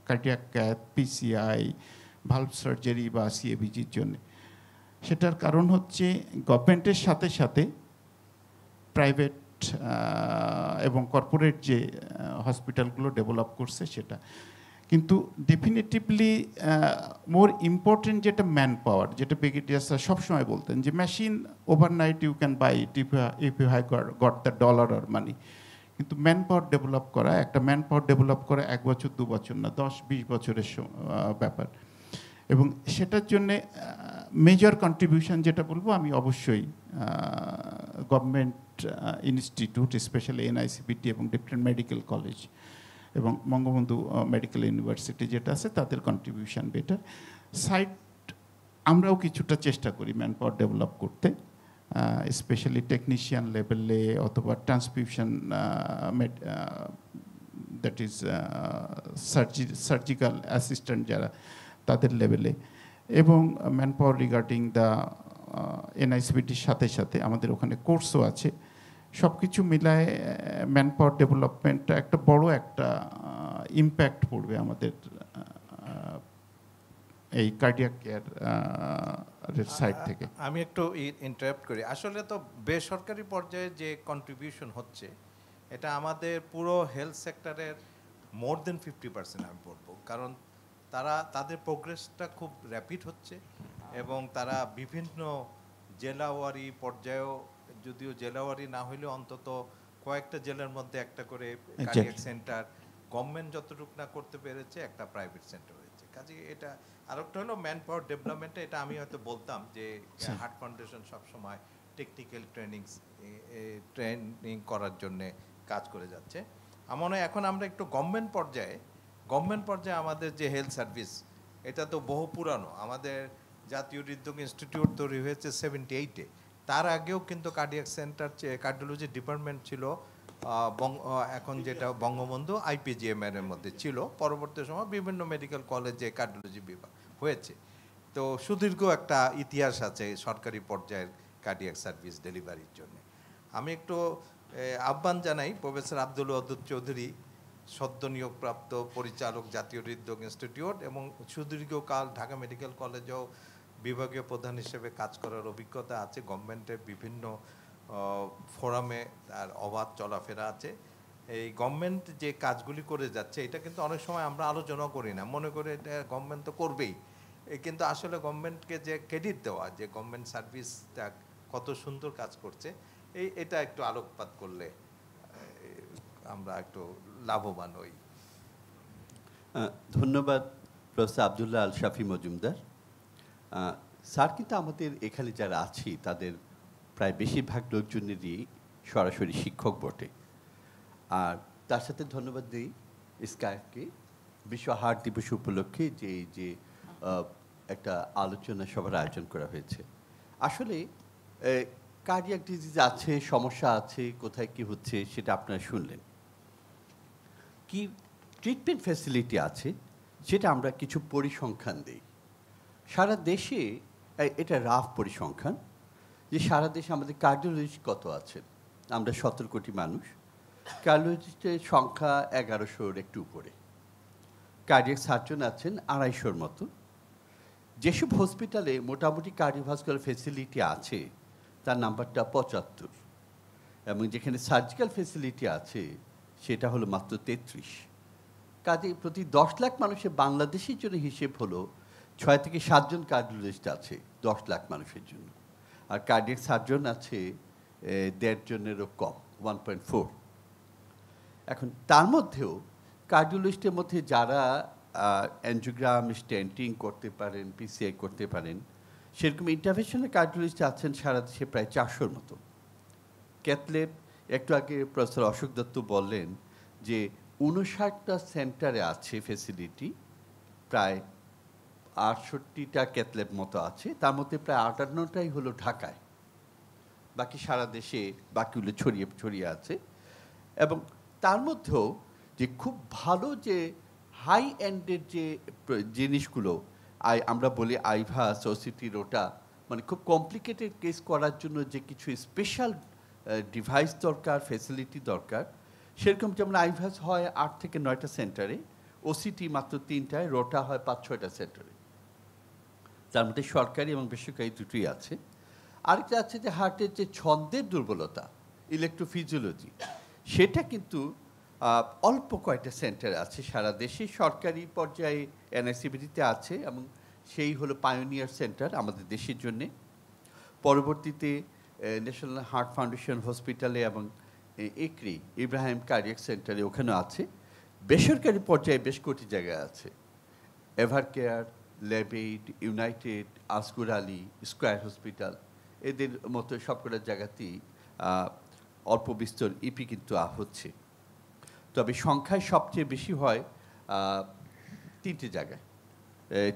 cardiac cath, PCI, valve surgery বা সিএবিজির জন্য। সেটার কারণ হচ্ছে গভর্নমেন্টের সাথে সাথে প্রাইভেট এবং কর্পোরেট যে হসপিটালগুলো ডেভেলপ করছে সেটা। কিন্তু ডেফিনেটিভলি মোর ইম্পর্টেন্ট যেটা ম্যান পাওয়ার, যেটা ব্রিগেডিয়ার স্যার সবসময় বলতেন যে machine overnight you can buy it if you have got the dollar or money, কিন্তু ম্যান পাওয়ার ডেভেলপ করা, একটা ম্যান পাওয়ার ডেভেলপ করা 1 বছর 2 বছর না, 10-20 বছরের ব্যাপার। এবং সেটার জন্যে মেজর কন্ট্রিবিউশন যেটা বলবো আমি, অবশ্যই গভর্নমেন্ট ইনস্টিটিউট, স্পেশালি এনআইসিপিটি এবং ডিফারেন্ট মেডিকেল কলেজ এবং বঙ্গবন্ধু মেডিকেল ইউনিভার্সিটি যেটা আছে, তাদের কন্ট্রিবিউশন বেটার। সাইড আমরাও কিছুটা চেষ্টা করি ম্যান পাওয়ার ডেভেলপ করতে, স্পেশালি টেকনিশিয়ান লেভেলে অথবা transfusion that is surgical assistant যারা, তাদের লেভেলে, এবং ম্যান পাওয়ার রিগার্ডিং দ্য এনআইসিপিটির সাথে সাথে আমাদের ওখানে কোর্সও আছে। সব কিছু মিলায় ম্যান পাওয়ার ডেভেলপমেন্টটা একটা বড় একটা ইম্প্যাক্ট পড়বে আমাদের এই কার্ডিয়াক কেয়ার সাইড থেকে। আমি একটু ইন্টারাপ্ট করি। আসলে তো বেসরকারি পর্যায়ে যে কন্ট্রিবিউশন হচ্ছে, এটা আমাদের পুরো হেলথ সেক্টরের মোর দেন 50% আমি বলবো, কারণ তাদের প্রোগ্রেসটা খুব র্যাপিড হচ্ছে, এবং তারা বিভিন্ন জেলাওয়ারি পর্যায়েও, যদিও জেলাওয়ারি না হইলেও অন্তত কয়েকটা জেলার মধ্যে একটা করে কার্ডিয়াক সেন্টার গভর্নমেন্ট যতটুকু না করতে পেরেছে, একটা প্রাইভেট সেন্টার হয়েছে। কাজে এটা আরেকটা হলো ম্যান পাওয়ার ডেভেলপমেন্টে, এটা আমি হয়তো বলতাম যে হার্ট ফাউন্ডেশন সবসময় টেকনিক্যাল ট্রেনিং করার জন্যে কাজ করে যাচ্ছে। আমার মনে হয় এখন আমরা একটু গভর্নমেন্ট পর্যায়ে আমাদের যে হেলথ সার্ভিস, এটা তো বহু পুরানো। আমাদের জাতীয় হৃদরোগ ইনস্টিটিউট তৈরি হয়েছে 78-এ। তার আগেও কিন্তু কার্ডিয়াক সেন্টার, কার্ডিওলজি ডিপার্টমেন্ট ছিল এখন যেটা বঙ্গবন্ধু IPGMR এর মধ্যে ছিল। পরবর্তী সময় বিভিন্ন মেডিকেল কলেজে কার্ডিওলজি বিভাগ হয়েছে। তো সুদীর্ঘ একটা ইতিহাস আছে সরকারি পর্যায়ের কার্ডিয়াক সার্ভিস ডেলিভারির জন্য। আমি একটু আহ্বান জানাই প্রফেসর আব্দুল ওয়াদুদ চৌধুরী, সদ্য নিয়োগপ্রাপ্ত পরিচালক, জাতীয় হৃদরোগ ইনস্টিটিউট, এবং সুদীর্ঘকাল ঢাকা মেডিকেল কলেজেও বিভাগীয় প্রধান হিসেবে কাজ করার অভিজ্ঞতা আছে। গভর্নমেন্টের বিভিন্ন ফোরামে তার অবাধ চলাফেরা আছে। এই গভর্নমেন্ট যে কাজগুলি করে যাচ্ছে, এটা কিন্তু অনেক সময় আমরা আলোচনা করি না, মনে করি এটা গভর্নমেন্ট তো করবেই, কিন্তু আসলে গভর্নমেন্টকে যে ক্রেডিট দেওয়া, যে গভর্নমেন্ট সার্ভিসটা কত সুন্দর কাজ করছে, এটা একটু আলোকপাত করলে আমরা একটু লাভবান হই। ধন্যবাদ প্রফেসর আব্দুল্লাহ আল শাফি মজুমদার স্যার। কিন্তু আমাদের এখানে যারা আছি তাদের প্রায় বেশিরভাগ লোকজনেরই সরাসরি শিক্ষক বটে। আর তার সাথে ধন্যবাদ দিই স্কাইকে বিশ্ব হার্ট দিবস উপলক্ষে যে একটা আলোচনা সভার আয়োজন করা হয়েছে। আসলে কার্ডিয়াক ডিজিজ আছে, সমস্যা আছে, কোথায় কি হচ্ছে সেটা আপনারা শুনলেন। কি ট্রিটমেন্ট ফ্যাসিলিটি আছে সেটা আমরা কিছু পরিসংখ্যান দিই। সারা দেশে এটা রাফ পরিসংখ্যান যে সারা দেশে আমাদের কার্ডিওলজিস্ট কত আছেন। আমরা 17 কোটি মানুষ, কার্ডিওলজিস্টের সংখ্যা 1100-র একটু উপরে, কার্ডিয়াক সার্জন আছেন 250-র মতো। যেসব হসপিটালে মোটামুটি কার্ডিওভাস্কুলার ফেসিলিটি আছে তার নাম্বারটা 75, এবং যেখানে সার্জিক্যাল ফেসিলিটি আছে সেটা হলো মাত্র 33। কাজে প্রতি 10 লাখ মানুষের বাংলাদেশের জন্য হিসেব হলো 6 থেকে 7 জন কার্ডিওলজিস্ট আছে 10 লাখ মানুষের জন্য, আর কার্ডিয়াক সার্জন আছে 1.5 জনেরও কম, 1.4। এখন তার মধ্যেও কার্ডিওলজিস্টের মধ্যে যারা অ্যানজিওগ্রাম, স্টেন্টিং করতে পারেন, পিসিআই করতে পারেন, সেরকম ইন্টারভেনশনাল কার্ডিওলজিস্ট আছেন সারা দেশে প্রায় 400-র মতো। ক্যাথল্যাব, একটু আগে প্রফেসর অশোক দত্ত বললেন যে 59টা সেন্টারে আছে ফেসিলিটি, প্রায় 68টা ক্যাথল্যাব মতো আছে, তার মধ্যে প্রায় 58টাই হলো ঢাকায়, বাকি সারা দেশে বাকিগুলো ছড়িয়ে ছড়িয়ে আছে। এবং তার মধ্যেও যে খুব ভালো যে হাই এন্ডের যে জিনিসগুলো আমরা বলি আইভাস, ওসিটি, রোটা, মানে খুব কমপ্লিকেটেড কেস করার জন্য যে কিছু স্পেশাল ডিভাইস দরকার, ফ্যাসিলিটি দরকার, সেরকম যেমন আইভাস হয় 8 থেকে 9টা সেন্টারে, ওসিটি মাত্র 3টায়, রোটা হয় 5-6টা সেন্টারে। তার মধ্যে সরকারি এবং বেসরকারি দুটোই আছে। আরেকটা আছে যে হার্টের যে ছন্দের দুর্বলতা, ইলেকট্রোফিজিওলজি, সেটা কিন্তু অল্প কয়েকটা সেন্টার আছে সারা দেশে। সরকারি পর্যায়ে এনআইসিবিডিতে আছে এবং সেই হলো পায়োনিয়ার সেন্টার আমাদের দেশের জন্যে। পরবর্তীতে ন্যাশনাল হার্ট ফাউন্ডেশন হসপিটালে এবং একরি ইব্রাহিম কার্ডিয়াক সেন্টারে ওখানেও আছে। বেসরকারি পর্যায়ে বেশ কটি জায়গায় আছে, Evercare, Labaid, United, Asgar Ali, Square hospital, এদের মতো সবকটা জায়গাতেই অল্প বিস্তর ইপি কিন্তু হচ্ছে। তবে সংখ্যায় সবচেয়ে বেশি হয় 3টে জায়গায়,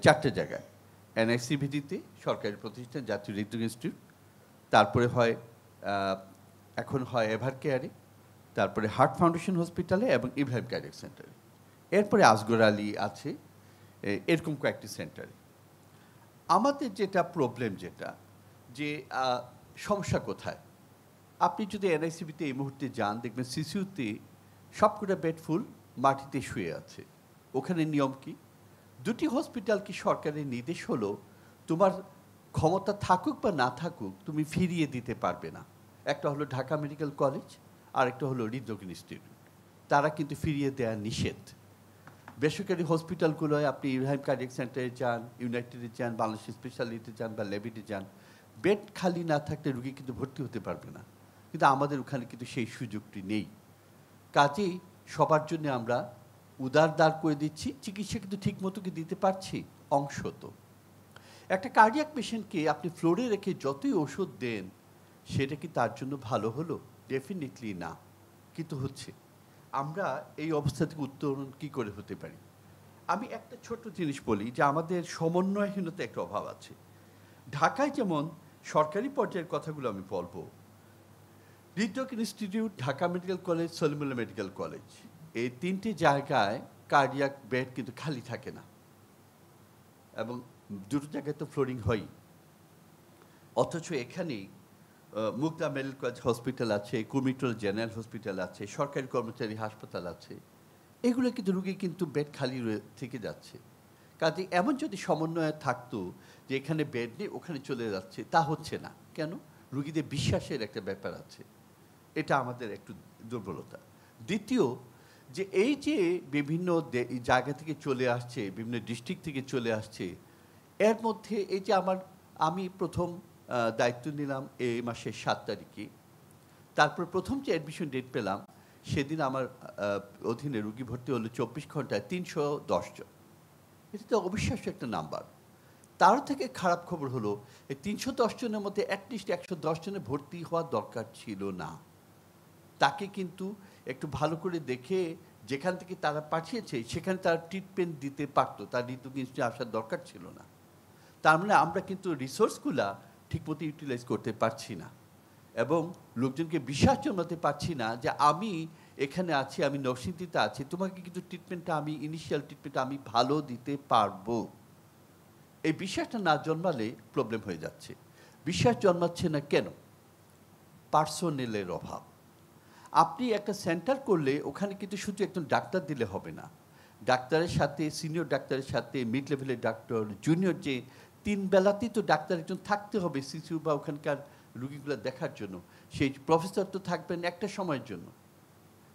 4টে জায়গায়, এনআইসিভিডিতে, সরকারি প্রতিষ্ঠান জাতীয় হৃদরোগ ইনস্টিটিউট, তারপরে হয় এখন হয় এভারকেয়ারে, তারপরে হার্ট ফাউন্ডেশন হসপিটালে এবং ইব্রাহিম কার্ডিয়াক সেন্টারে, এরপরে আসগর আলী আছে, এরকম কয়েকটি সেন্টারে। আমাদের যেটা প্রবলেম, যেটা যে সমস্যা কোথায়, আপনি যদি এনআইসিবিতে এই মুহূর্তে যান দেখবেন সিসিউতে সবকটা বেড ফুল, মাটিতে শুয়ে আছে। ওখানে নিয়ম কি? 2টি হসপিটাল কি সরকারের নির্দেশ হলো তোমার ক্ষমতা থাকুক বা না থাকুক তুমি ফিরিয়ে দিতে পারবে না। একটা হলো ঢাকা মেডিকেল কলেজ, আর একটা হলো হৃদরোগ ইনস্টিটিউট, তারা কিন্তু ফিরিয়ে দেওয়া নিষেধ। বেসরকারি হসপিটালগুলোয় আপনি ইব্রাহিম কার্ডিয়াক সেন্টারে যান, ইউনাইটেডে যান, বাংলাদেশ স্পেশালিটিতে যান বা লেবিডে যান, বেড খালি না থাকলে রুগী কিন্তু ভর্তি হতে পারবে না। কিন্তু আমাদের ওখানে কিন্তু সেই সুযোগটি নেই। কাজেই সবার জন্য আমরা উদার করে দিচ্ছি, চিকিৎসা কিন্তু ঠিক মতো কি দিতে পারছি অংশত। একটা কার্ডিয়াক পেশেন্টকে আপনি ফ্লোরে রেখে যতই ওষুধ দেন সেটা কি তার জন্য ভালো হলো? ডেফিনেটলি না। কিন্তু হচ্ছে, আমরা এই অবস্থা থেকে উত্তরণ কী করে হতে পারি? আমি একটা ছোট্ট জিনিস বলি যে আমাদের সমন্বয়হীনতা একটা অভাব আছে। ঢাকায় যেমন সরকারি পর্যায়ের কথাগুলো আমি বলবো, হৃদরোগ institute, Dhaka medical college, Salimullah medical college, এই 3টে জায়গায় কার্ডিয়াক বেড কিন্তু খালি থাকে না, এবং 2টো জায়গায় তো ফ্লোরিং হয়ই। অথচ এখানেই মুগদা মেডিকেল কলেজ হসপিটাল আছে, কুমিটোল জেনারেল হসপিটাল আছে, সরকারি কর্মচারী হাসপাতাল আছে, এগুলো কিন্তু রুগী কিন্তু বেড খালি থেকে যাচ্ছে। কাজে এমন যদি সমন্বয় থাকতো যে এখানে বেড নেই ওখানে চলে যাচ্ছে, তা হচ্ছে না কেন? রুগীদের বিশ্বাসের একটা ব্যাপার আছে, এটা আমাদের একটু দুর্বলতা। দ্বিতীয়, যে এই যে বিভিন্ন জায়গা থেকে চলে আসছে, বিভিন্ন ডিস্ট্রিক্ট থেকে চলে আসছে, এর মধ্যে এই যে আমি প্রথম দায়িত্ব নিলাম এই মাসের 7 তারিখে, তারপর প্রথম যে অ্যাডমিশন ডেট পেলাম সেদিন আমার অধীনে রুগী ভর্তি হলো 24 ঘন্টায় 310 জন। এটা তো অবিশ্বাস্য একটা নাম্বার। তার থেকে খারাপ খবর হলো এই 310 জনের মধ্যে অ্যাটলিস্ট 110 জনে ভর্তি হওয়ার দরকার ছিল না। তাকে কিন্তু একটু ভালো করে দেখে যেখান থেকে তারা পাঠিয়েছে সেখানে তারা ট্রিটমেন্ট দিতে পারতো, তার হৃদরোগ ইনস্টিটিউটে আসার দরকার ছিল না। তার মানে আমরা কিন্তু রিসোর্সগুলা ঠিকমতো ইউটিলাইজ করতে পারছি না এবং লোকজনকে বিশ্বাস জন্মাতে পারছি না যে আমি এখানে আছি, আমি নরসিংদীতে আছি, তোমাকে কিন্তু ট্রিটমেন্টটা আমি ইনিশিয়াল ট্রিটমেন্টটা আমি ভালো দিতে পারবো। এই বিশ্বাসটা না জন্মালে প্রবলেম হয়ে যাচ্ছে। বিশ্বাস জন্মাচ্ছে না কেন? পার্সোনেলের অভাব। আপনি একটা সেন্টার করলে ওখানে কিন্তু শুধু একজন ডাক্তার দিলে হবে না, ডাক্তারের সাথে সিনিয়র ডাক্তারের সাথে মিড লেভেলের ডাক্তার, জুনিয়র, যে 3 বেলাতেই তো ডাক্তার একজন থাকতে হবে সিসিউ বা ওখানকার রুগীগুলো দেখার জন্য। সেই প্রফেসর তো থাকবেন একটা সময়ের জন্য,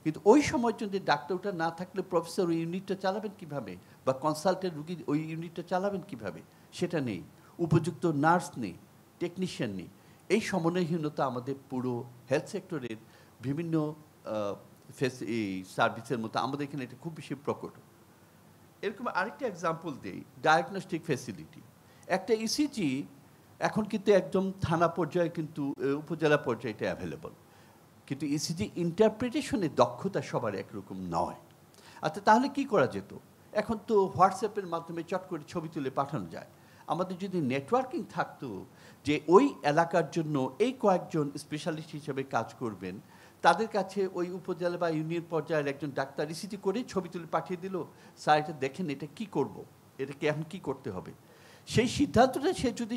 কিন্তু ওই সময়ের জন্য ডাক্তারটা না থাকলে প্রফেসর ওই ইউনিটটা চালাবেন কিভাবে, বা কনসালটেন্ট রুগী ওই ইউনিটটা চালাবেন কিভাবে, সেটা নেই। উপযুক্ত নার্স নেই, টেকনিশিয়ান নেই। এই সমন্বয়হীনতা আমাদের পুরো হেলথ সেক্টরের বিভিন্ন এই সার্ভিসের মতো আমাদের এখানে এটা খুব বেশি প্রকট। এরকম আরেকটা এক্সাম্পল দিই, ডায়াগনস্টিক ফ্যাসিলিটি। একটা ইসিজি এখন কিন্তু একদম থানা পর্যায়ে কিন্তু উপজেলা পর্যায়ে এটা অ্যাভেলেবল, কিন্তু ইসিজি ইন্টারপ্রিটেশনের দক্ষতা সবার একরকম নয়। আচ্ছা, তাহলে কি করা যেত? এখন তো হোয়াটসঅ্যাপের মাধ্যমে চট করে ছবি তুলে পাঠানো যায়। আমাদের যদি নেটওয়ার্কিং থাকতো যে ওই এলাকার জন্য এই কয়েকজন স্পেশালিস্ট হিসেবে কাজ করবেন, তাদের কাছে ওই উপজেলা বা ইউনিয়ন পর্যায়ের একজন ডাক্তার ইসিজি করে ছবি তুলে পাঠিয়ে দিল, স্যার এটা দেখেন, এটা কি করব, এটাকে এখন কি করতে হবে, সেই সিদ্ধান্তটা সে যদি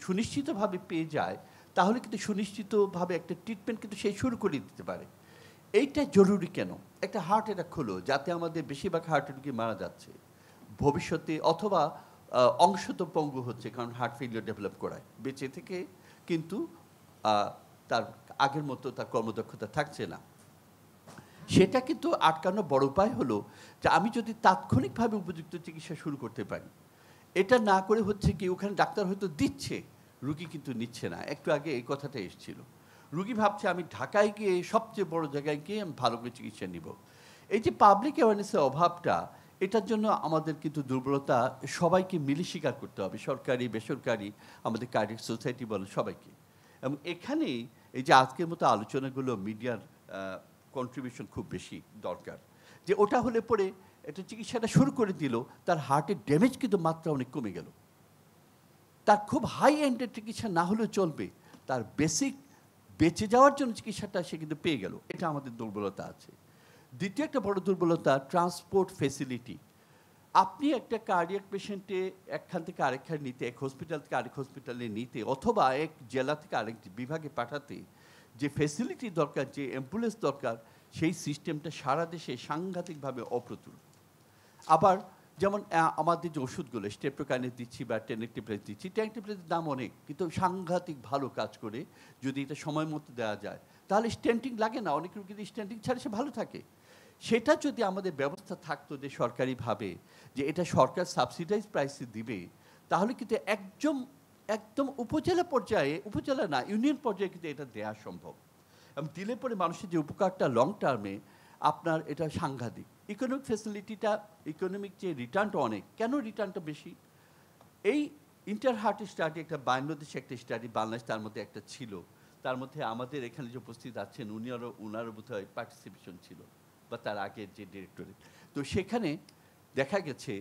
সুনিশ্চিতভাবে পেয়ে যায়, তাহলে কিন্তু সুনিশ্চিতভাবে একটা ট্রিটমেন্ট কিন্তু সে শুরু করে দিতে পারে। এইটা জরুরি কেন? একটা হার্ট অ্যাটাক হলো, যাতে আমাদের বেশিরভাগ হার্ট রোগী মারা যাচ্ছে ভবিষ্যতে, অথবা অংশত পঙ্গু হচ্ছে, কারণ হার্ট ফেলিওর ডেভেলপ করায়, বেঁচে থেকে কিন্তু তার আগের মতো তার কর্মদক্ষতা থাকছে না। সেটা কিন্তু আটকানোর বড় উপায় হলো যে আমি যদি তাৎক্ষণিকভাবে উপযুক্ত চিকিৎসা শুরু করতে পারি। এটা না করে হচ্ছে কি, ওখানে ডাক্তার হয়তো দিচ্ছে, রুগী কিন্তু নিচ্ছে না। একটু আগে এই কথাটা এসেছিল, রুগী ভাবছে আমি ঢাকায় গিয়ে সবচেয়ে বড় জায়গায় গিয়ে আমি ভালো করে চিকিৎসা নিব। এই যে পাবলিক অ্যাওয়ারনেসের অভাবটা, এটার জন্য আমাদের কিন্তু দুর্বলতা সবাইকে মিলে স্বীকার করতে হবে, সরকারি বেসরকারি, আমাদের কার্ডিয়াক সোসাইটি বলেন, সবাইকে। এবং এখানেই এই যে আজকের মতো আলোচনাগুলো, মিডিয়ার কন্ট্রিবিউশন খুব বেশি দরকার। যে ওটা হলে পরে এটা চিকিৎসাটা শুরু করে দিল, তার হার্টের ড্যামেজ কিন্তু মাত্রা অনেক কমে গেল। তার খুব হাই এন্ডের চিকিৎসা না হলেও চলবে, তার বেসিক বেঁচে যাওয়ার জন্য চিকিৎসাটা সে কিন্তু পেয়ে গেল। এটা আমাদের দুর্বলতা আছে। দ্বিতীয় একটা বড় দুর্বলতা, ট্রান্সপোর্ট ফেসিলিটি। আপনি একটা কার্ডিয়াক পেশেন্টে একখান থেকে আরেকখানে নিতে, এক হসপিটাল থেকে আরেক হসপিটালে নিতে, অথবা এক জেলা থেকে আরেক বিভাগে পাঠাতে যে ফেসিলিটি দরকার, যে অ্যাম্বুলেন্স দরকার, সেই সিস্টেমটা সারা দেশে সাংঘাতিকভাবে অপ্রতুল। আবার যেমন আমাদের যে ওষুধগুলো স্টেপ্টোকাইনেস দিচ্ছি বা টেনেক্টিপ্লেজ দিচ্ছি, টেনেক্টিপ্লেজের দাম অনেক, কিন্তু সাংঘাতিক ভালো কাজ করে। যদি এটা সময় মতো দেওয়া যায়, তাহলে স্টেন্টিং লাগে না। অনেক রোগী স্টেন্টিং ছাড়া সে ভালো থাকে। সেটা যদি আমাদের ব্যবস্থা থাকতো যে সরকারিভাবে, যে এটা সরকার সাবসিডাইজ প্রাইসে দিবে, তাহলে কিন্তু একদম উপজেলা পর্যায়ে, উপজেলা না ইউনিয়ন পর্যায়ে কিন্তু এটা দেওয়া সম্ভব। এবং দিলে পরে মানুষের যে উপকারটা লং টার্মে, আপনার এটা সাংঘাতিক। ইকোনমিক ফ্যাসিলিটিটা, ইকোনমিক যে রিটার্নটা অনেক, কেন রিটার্নটা বেশি? এই ইন্টার হার্ট স্টাডি, একটা বাংলাদেশে একটা স্টাডি, বাংলাদেশ তার মধ্যে একটা ছিল, তার মধ্যে আমাদের এখানে যে উপস্থিত আছেন উনারও বোধ হয় পার্টিসিপেশন ছিল, বা তার আগের যে ডিরেক্টরেট। তো সেখানে দেখা গেছে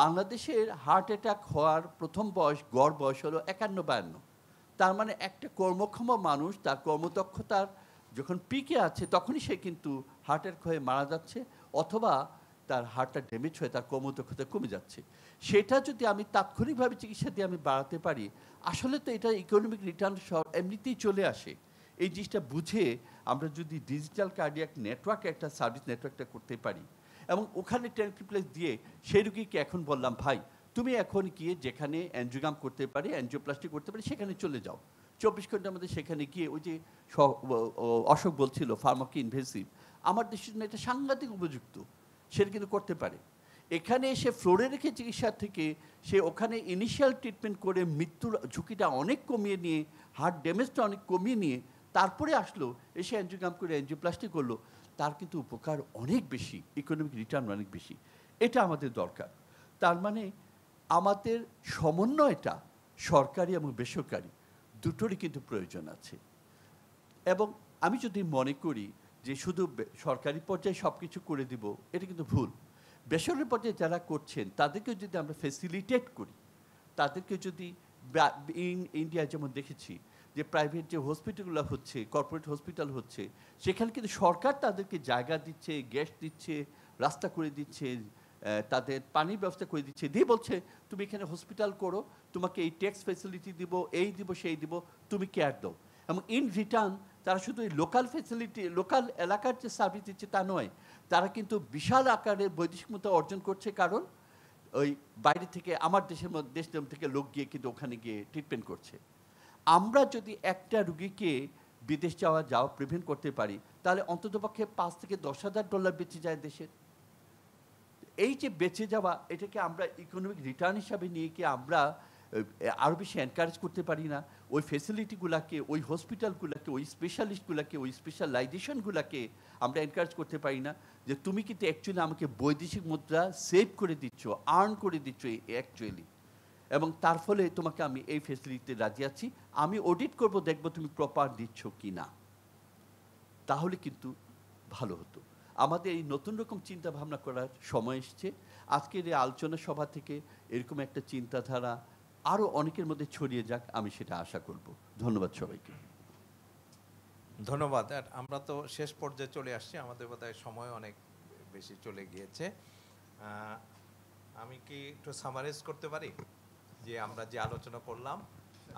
বাংলাদেশের হার্ট অ্যাটাক হওয়ার প্রথম বয়স, গড় বয়স হলো 51-52। তার মানে একটা কর্মক্ষম মানুষ তার কর্মদক্ষতার যখন পিকে আছে, তখনই সে কিন্তু হার্ট অ্যাটাক হয়ে মারা যাচ্ছে, অথবা তার হার্টটা ড্যামেজ হয়ে তার কর্মদক্ষতা কমে যাচ্ছে। সেটা যদি আমি তাৎক্ষণিকভাবে চিকিৎসা দিয়ে আমি বাড়াতে পারি, আসলে তো এটা ইকোনমিক রিটার্ন এমনিতেই চলে আসে। এই জিনিসটা বুঝে আমরা যদি ডিজিটাল কার্ডিয়াক নেটওয়ার্ক, একটা সার্ভিস নেটওয়ার্কটা করতে পারি, এবং ওখানে টেনেক্টিপ্লেজ দিয়ে সেই রুগীকে এখন বললাম, ভাই তুমি এখন গিয়ে যেখানে অ্যানজিওগ্রাম করতে পারে, অ্যানজিওপ্লাস্টি করতে পারে, সেখানে চলে যাও। 24 ঘন্টার মধ্যে সেখানে গিয়ে, ওই যে অশোক বলছিল ফার্মাকি ইনভেসিভ, আমার দেশের জন্য এটা সাংঘাতিক উপযুক্ত, সেটা কিন্তু করতে পারে। এখানে এসে ফ্লোরে রেখে চিকিৎসার থেকে সে ওখানে ইনিশিয়াল ট্রিটমেন্ট করে মৃত্যুর ঝুঁকিটা অনেক কমিয়ে নিয়ে, হার্ট ড্যামেজটা অনেক কমিয়ে নিয়ে তারপরে আসলো, এসে অ্যানজিওগ্রাম করে অ্যানজিওপ্লাস্টি করলো, তার কিন্তু উপকার অনেক বেশি, ইকোনমিক রিটার্ন অনেক বেশি। এটা আমাদের দরকার। তার মানে আমাদের সমন্বয়টা সরকারি এবং বেসরকারি দুটোরই কিন্তু প্রয়োজন আছে। এবং আমি যদি মনে করি যে শুধু সরকারি পর্যায়ে সব কিছু করে দিব, এটা কিন্তু ভুল। বেসরকারি পর্যায়ে যারা করছেন তাদেরকে যদি আমরা ফেসিলিটেট করি, তাদেরকে যদি ইন্ডিয়ায় যেমন দেখেছি যে প্রাইভেট যে হসপিটালগুলো হচ্ছে, কর্পোরেট হসপিটাল হচ্ছে, সেখানে কিন্তু সরকার তাদেরকে জায়গা দিচ্ছে, গ্যাস দিচ্ছে, রাস্তা করে দিচ্ছে, তাদের পানির ব্যবস্থা করে দিচ্ছে, দিয়ে বলছে তুমি এখানে হসপিটাল করো, তোমাকে এই ট্যাক্স ফেসিলিটি দিব, এই দিব, সেই দিব, তুমি কেয়ার দাও। এবং ইন রিটার্ন তারা শুধু এই লোকাল ফেসিলিটি, লোকাল এলাকার যে সার্ভিস দিচ্ছে তা নয়, তারা কিন্তু বিশাল আকারের বৈদেশিক মুদ্রা অর্জন করছে, কারণ ওই বাইরে থেকে আমার দেশ থেকে লোক গিয়ে কিন্তু ওখানে গিয়ে ট্রিটমেন্ট করছে। আমরা যদি একটা রুগীকে বিদেশ যাওয়া প্রিভেন্ট করতে পারি, তাহলে অন্ততপক্ষে $5,000 থেকে $10,000 বেঁচে যায় দেশের। এই যে বেঁচে যাওয়া, এটাকে আমরা ইকোনমিক রিটার্ন হিসাবে নিয়ে কি আমরা আরও বেশি এনকারেজ করতে পারি না? ওই ফেসিলিটিগুলোকে, ওই হসপিটালগুলোকে, ওই স্পেশালিস্টগুলোকে, ওই স্পেশালাইজেশনগুলোকে আমরা এনকারেজ করতে পারি না যে তুমি কিন্তু অ্যাকচুয়ালি আমাকে বৈদেশিক মুদ্রা সেভ করে দিচ্ছ, আর্ন করে দিচ্ছ অ্যাকচুয়ালি, এবং তার ফলে তোমাকে আমি এই ফেসিলিটিতে রাজি আছি, আমি অডিট করব, দেখব তুমি প্রপার দিচ্ছ কি না। তাহলে কিন্তু ভালো হতো। আমাদের এই নতুন রকম চিন্তা ভাবনা করার সময় এসছে। আজকের এই আলোচনা সভা থেকে এরকম একটা চিন্তাধারা আরও অনেকের মধ্যে ছড়িয়ে যাক, আমি সেটা আশা করব। ধন্যবাদ সবাইকে। ধন্যবাদ। আর আমরা তো শেষ পর্যায়ে চলে আসছি, আমাদের বোধহয় সময় অনেক বেশি চলে গিয়েছে। আমি কি একটু সামারাইজ করতে পারি যে আমরা যে আলোচনা করলাম?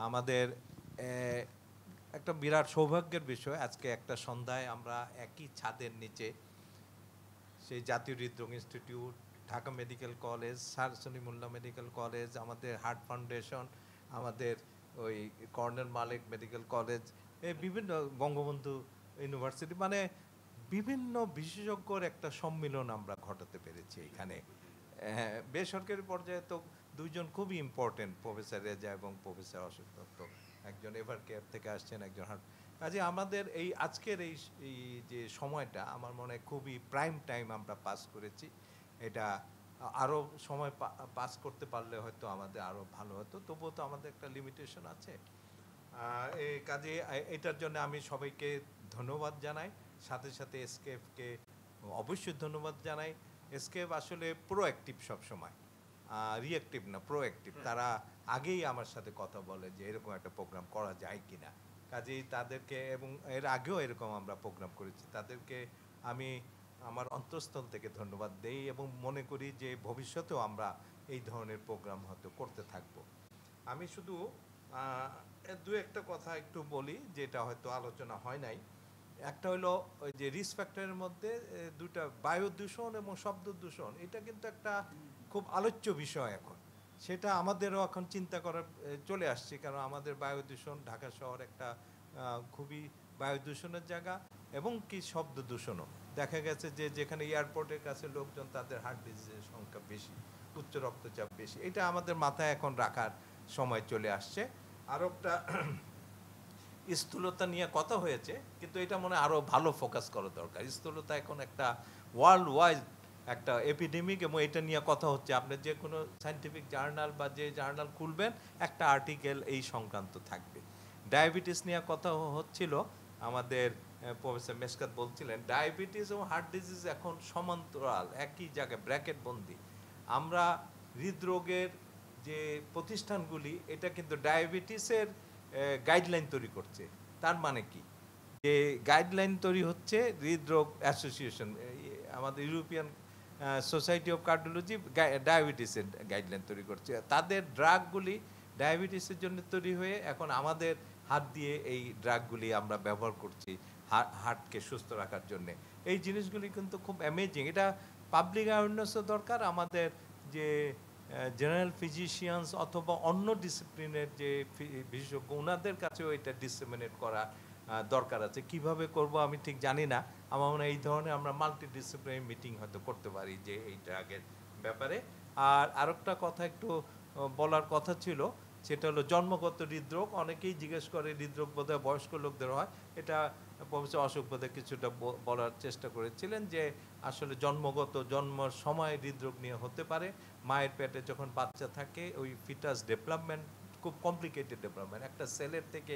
আমাদের একটা বিরাট সৌভাগ্যের বিষয়, আজকে একটা সন্ধ্যায় আমরা একই ছাদের নিচে সেই জাতীয় হৃদরোগ institute, Dhaka medical college, sir Salimullah medical college, আমাদের হার্ট ফাউন্ডেশন, আমাদের ওই কর্নেল মালিক মেডিকেল কলেজ, এই বিভিন্ন বঙ্গবন্ধু ইউনিভার্সিটি, মানে বিভিন্ন বিশেষজ্ঞর একটা সম্মিলন আমরা ঘটাতে পেরেছি এখানে। বেসরকারি পর্যায়ে তো দুইজন খুবই ইম্পর্টেন্ট, প্রফেসর রেজা এবং প্রফেসর অশোক দত্ত, একজন এভার কেয়ার থেকে আসছেন, একজন হার্ট। কাজে আমাদের এই আজকের এই যে সময়টা আমার মনে হয় খুবই প্রাইম টাইম আমরা পাস করেছি। এটা আরও সময় পাস করতে পারলে হয়তো আমাদের আরও ভালো হতো, তবুও তো আমাদের একটা লিমিটেশন আছে। এই কাজে এটার জন্য আমি সবাইকে ধন্যবাদ জানাই, সাথে সাথে এসকেএফকে অবশ্যই ধন্যবাদ জানাই। এসকেএফ আসলে প্রোঅ্যাক্টিভ সবসময়, রিঅ্যাক্টিভ না, প্রোঅ্যাক্টিভ। তারা আগেই আমার সাথে কথা বলে যে এরকম একটা প্রোগ্রাম করা যায় কিনা। কাজেই তাদেরকে, এবং এর আগেও এরকম আমরা প্রোগ্রাম করেছি, তাদেরকে আমি আমার অন্তঃস্থল থেকে ধন্যবাদ দেই এবং মনে করি যে ভবিষ্যতেও আমরা এই ধরনের প্রোগ্রাম হয়তো করতে থাকব। আমি শুধু দু একটা কথা একটু বলি যেটা হয়তো আলোচনা হয় নাই। একটা হলো ওই যে রিস্ক ফ্যাক্টরের মধ্যে দুটা, বায়ু দূষণ এবং শব্দ দূষণ, এটা কিন্তু একটা খুব আলোচ্য বিষয় এখন। সেটা আমাদেরও এখন চিন্তা করার চলে আসছে, কারণ আমাদের বায়ু দূষণ, ঢাকা শহর একটা খুবই বায়ু দূষণের জায়গা, এবং কি শব্দ দূষণও। দেখা গেছে যে যেখানে এয়ারপোর্টের কাছে লোকজন, তাদের হার্ট ডিজিজের সংখ্যা বেশি, উচ্চ রক্তচাপ বেশি। এটা আমাদের মাথায় এখন রাখার সময় চলে আসছে। আরও একটা স্থূলতা নিয়ে কথা হয়েছে, কিন্তু এটা মনে হয় আরও ভালো ফোকাস করা দরকার। স্থূলতা এখন একটা ওয়ার্ল্ড ওয়াইড একটা এপিডেমিক, এবং এটা নিয়ে কথা হচ্ছে। আপনি যে কোনো সায়েন্টিফিক জার্নাল বা যে জার্নাল খুলবেন, একটা আর্টিকেল এই সংক্রান্ত থাকবে। ডায়াবেটিস নিয়ে কথা হচ্ছিল, আমাদের প্রফেসর মেশকাত বলছিলেন ডায়াবেটিস এবং হার্ট ডিজিজ এখন সমান্তরাল, একই জায়গায় ব্র্যাকেট বন্দি। আমরা হৃদরোগের যে প্রতিষ্ঠানগুলি, এটা কিন্তু ডায়াবেটিসের গাইডলাইন তৈরি করছে। তার মানে কি, যে গাইডলাইন তৈরি হচ্ছে হৃদরোগ অ্যাসোসিয়েশন, আমাদের ইউরোপিয়ান সোসাইটি অফ কার্ডিওলজি ডায়াবেটিসের গাইডলাইন তৈরি করছে। তাদের ড্রাগগুলি ডায়াবেটিসের জন্য তৈরি হয়ে এখন আমাদের হাত দিয়ে এই ড্রাগগুলি আমরা ব্যবহার করছি হার্টকে সুস্থ রাখার জন্যে। এই জিনিসগুলি কিন্তু খুব অ্যামেজিং। এটা পাবলিক অ্যাওয়ারনেসও দরকার। আমাদের যে জেনারেল ফিজিশিয়ানস অথবা অন্য ডিসিপ্লিনের যে বিশেষজ্ঞ, ওনাদের কাছেও এটা ডিসেমিনেট করা দরকার আছে। কিভাবে করব আমি ঠিক জানি না। আমার মনে হয় এই ধরনের আমরা মাল্টি ডিসিপ্লিনারি মিটিং হয়তো করতে পারি যে এই ড্রাগের ব্যাপারে। আর আরেকটা কথা একটু বলার কথা ছিল, সেটা হলো জন্মগত হৃদরোগ। অনেকেই জিজ্ঞেস করে হৃদরোগ বোধহয় বয়স্ক লোকদের হয়। এটা প্রফেসর অশোক বোধহয় কিছুটা বলার চেষ্টা করেছিলেন যে আসলে জন্মগত, জন্মের সময় হৃদরোগ নিয়ে হতে পারে। মায়ের পেটে যখন বাচ্চা থাকে, ওই ফিটাস ডেভেলপমেন্ট খুব কমপ্লিকেটেড ডেভেলপমেন্ট, একটা সেলের থেকে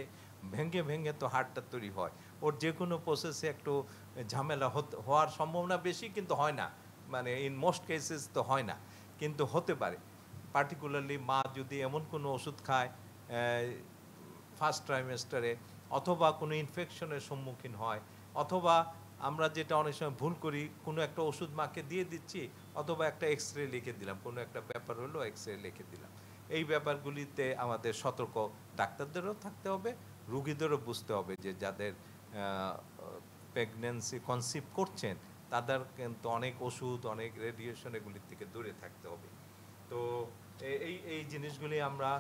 ভেঙে ভেঙে তো হার্টটা তৈরি হয়। ওর যে কোনো প্রসেসে একটু ঝামেলা হওয়ার সম্ভাবনা বেশি, কিন্তু হয় না, মানে ইন মোস্ট কেসেস তো হয় না, কিন্তু হতে পারে। পার্টিকুলারলি মা যদি এমন কোনো ওষুধ খায় ফার্স্ট ট্রাইমেস্টারে, অথবা কোনো ইনফেকশনের সম্মুখীন হয়, অথবা আমরা যেটা অনেক সময় ভুল করি, কোনো একটা ওষুধ মাকে দিয়ে দিচ্ছি, অথবা একটা এক্স রে লিখে দিলাম, কোনো একটা ব্যাপার হলো এক্স রে লিখে দিলাম। এই ব্যাপারগুলিতে আমাদের সতর্ক ডাক্তারদেরও থাকতে হবে, রুগীদেরও বুঝতে হবে যে যাদের প্রেগনেন্সি কনসিভ করছেন তাদের কিন্তু অনেক ওষুধ, অনেক রেডিয়েশন এগুলির থেকে দূরে থাকতে হবে। তো এই জিনিসগুলি আমরা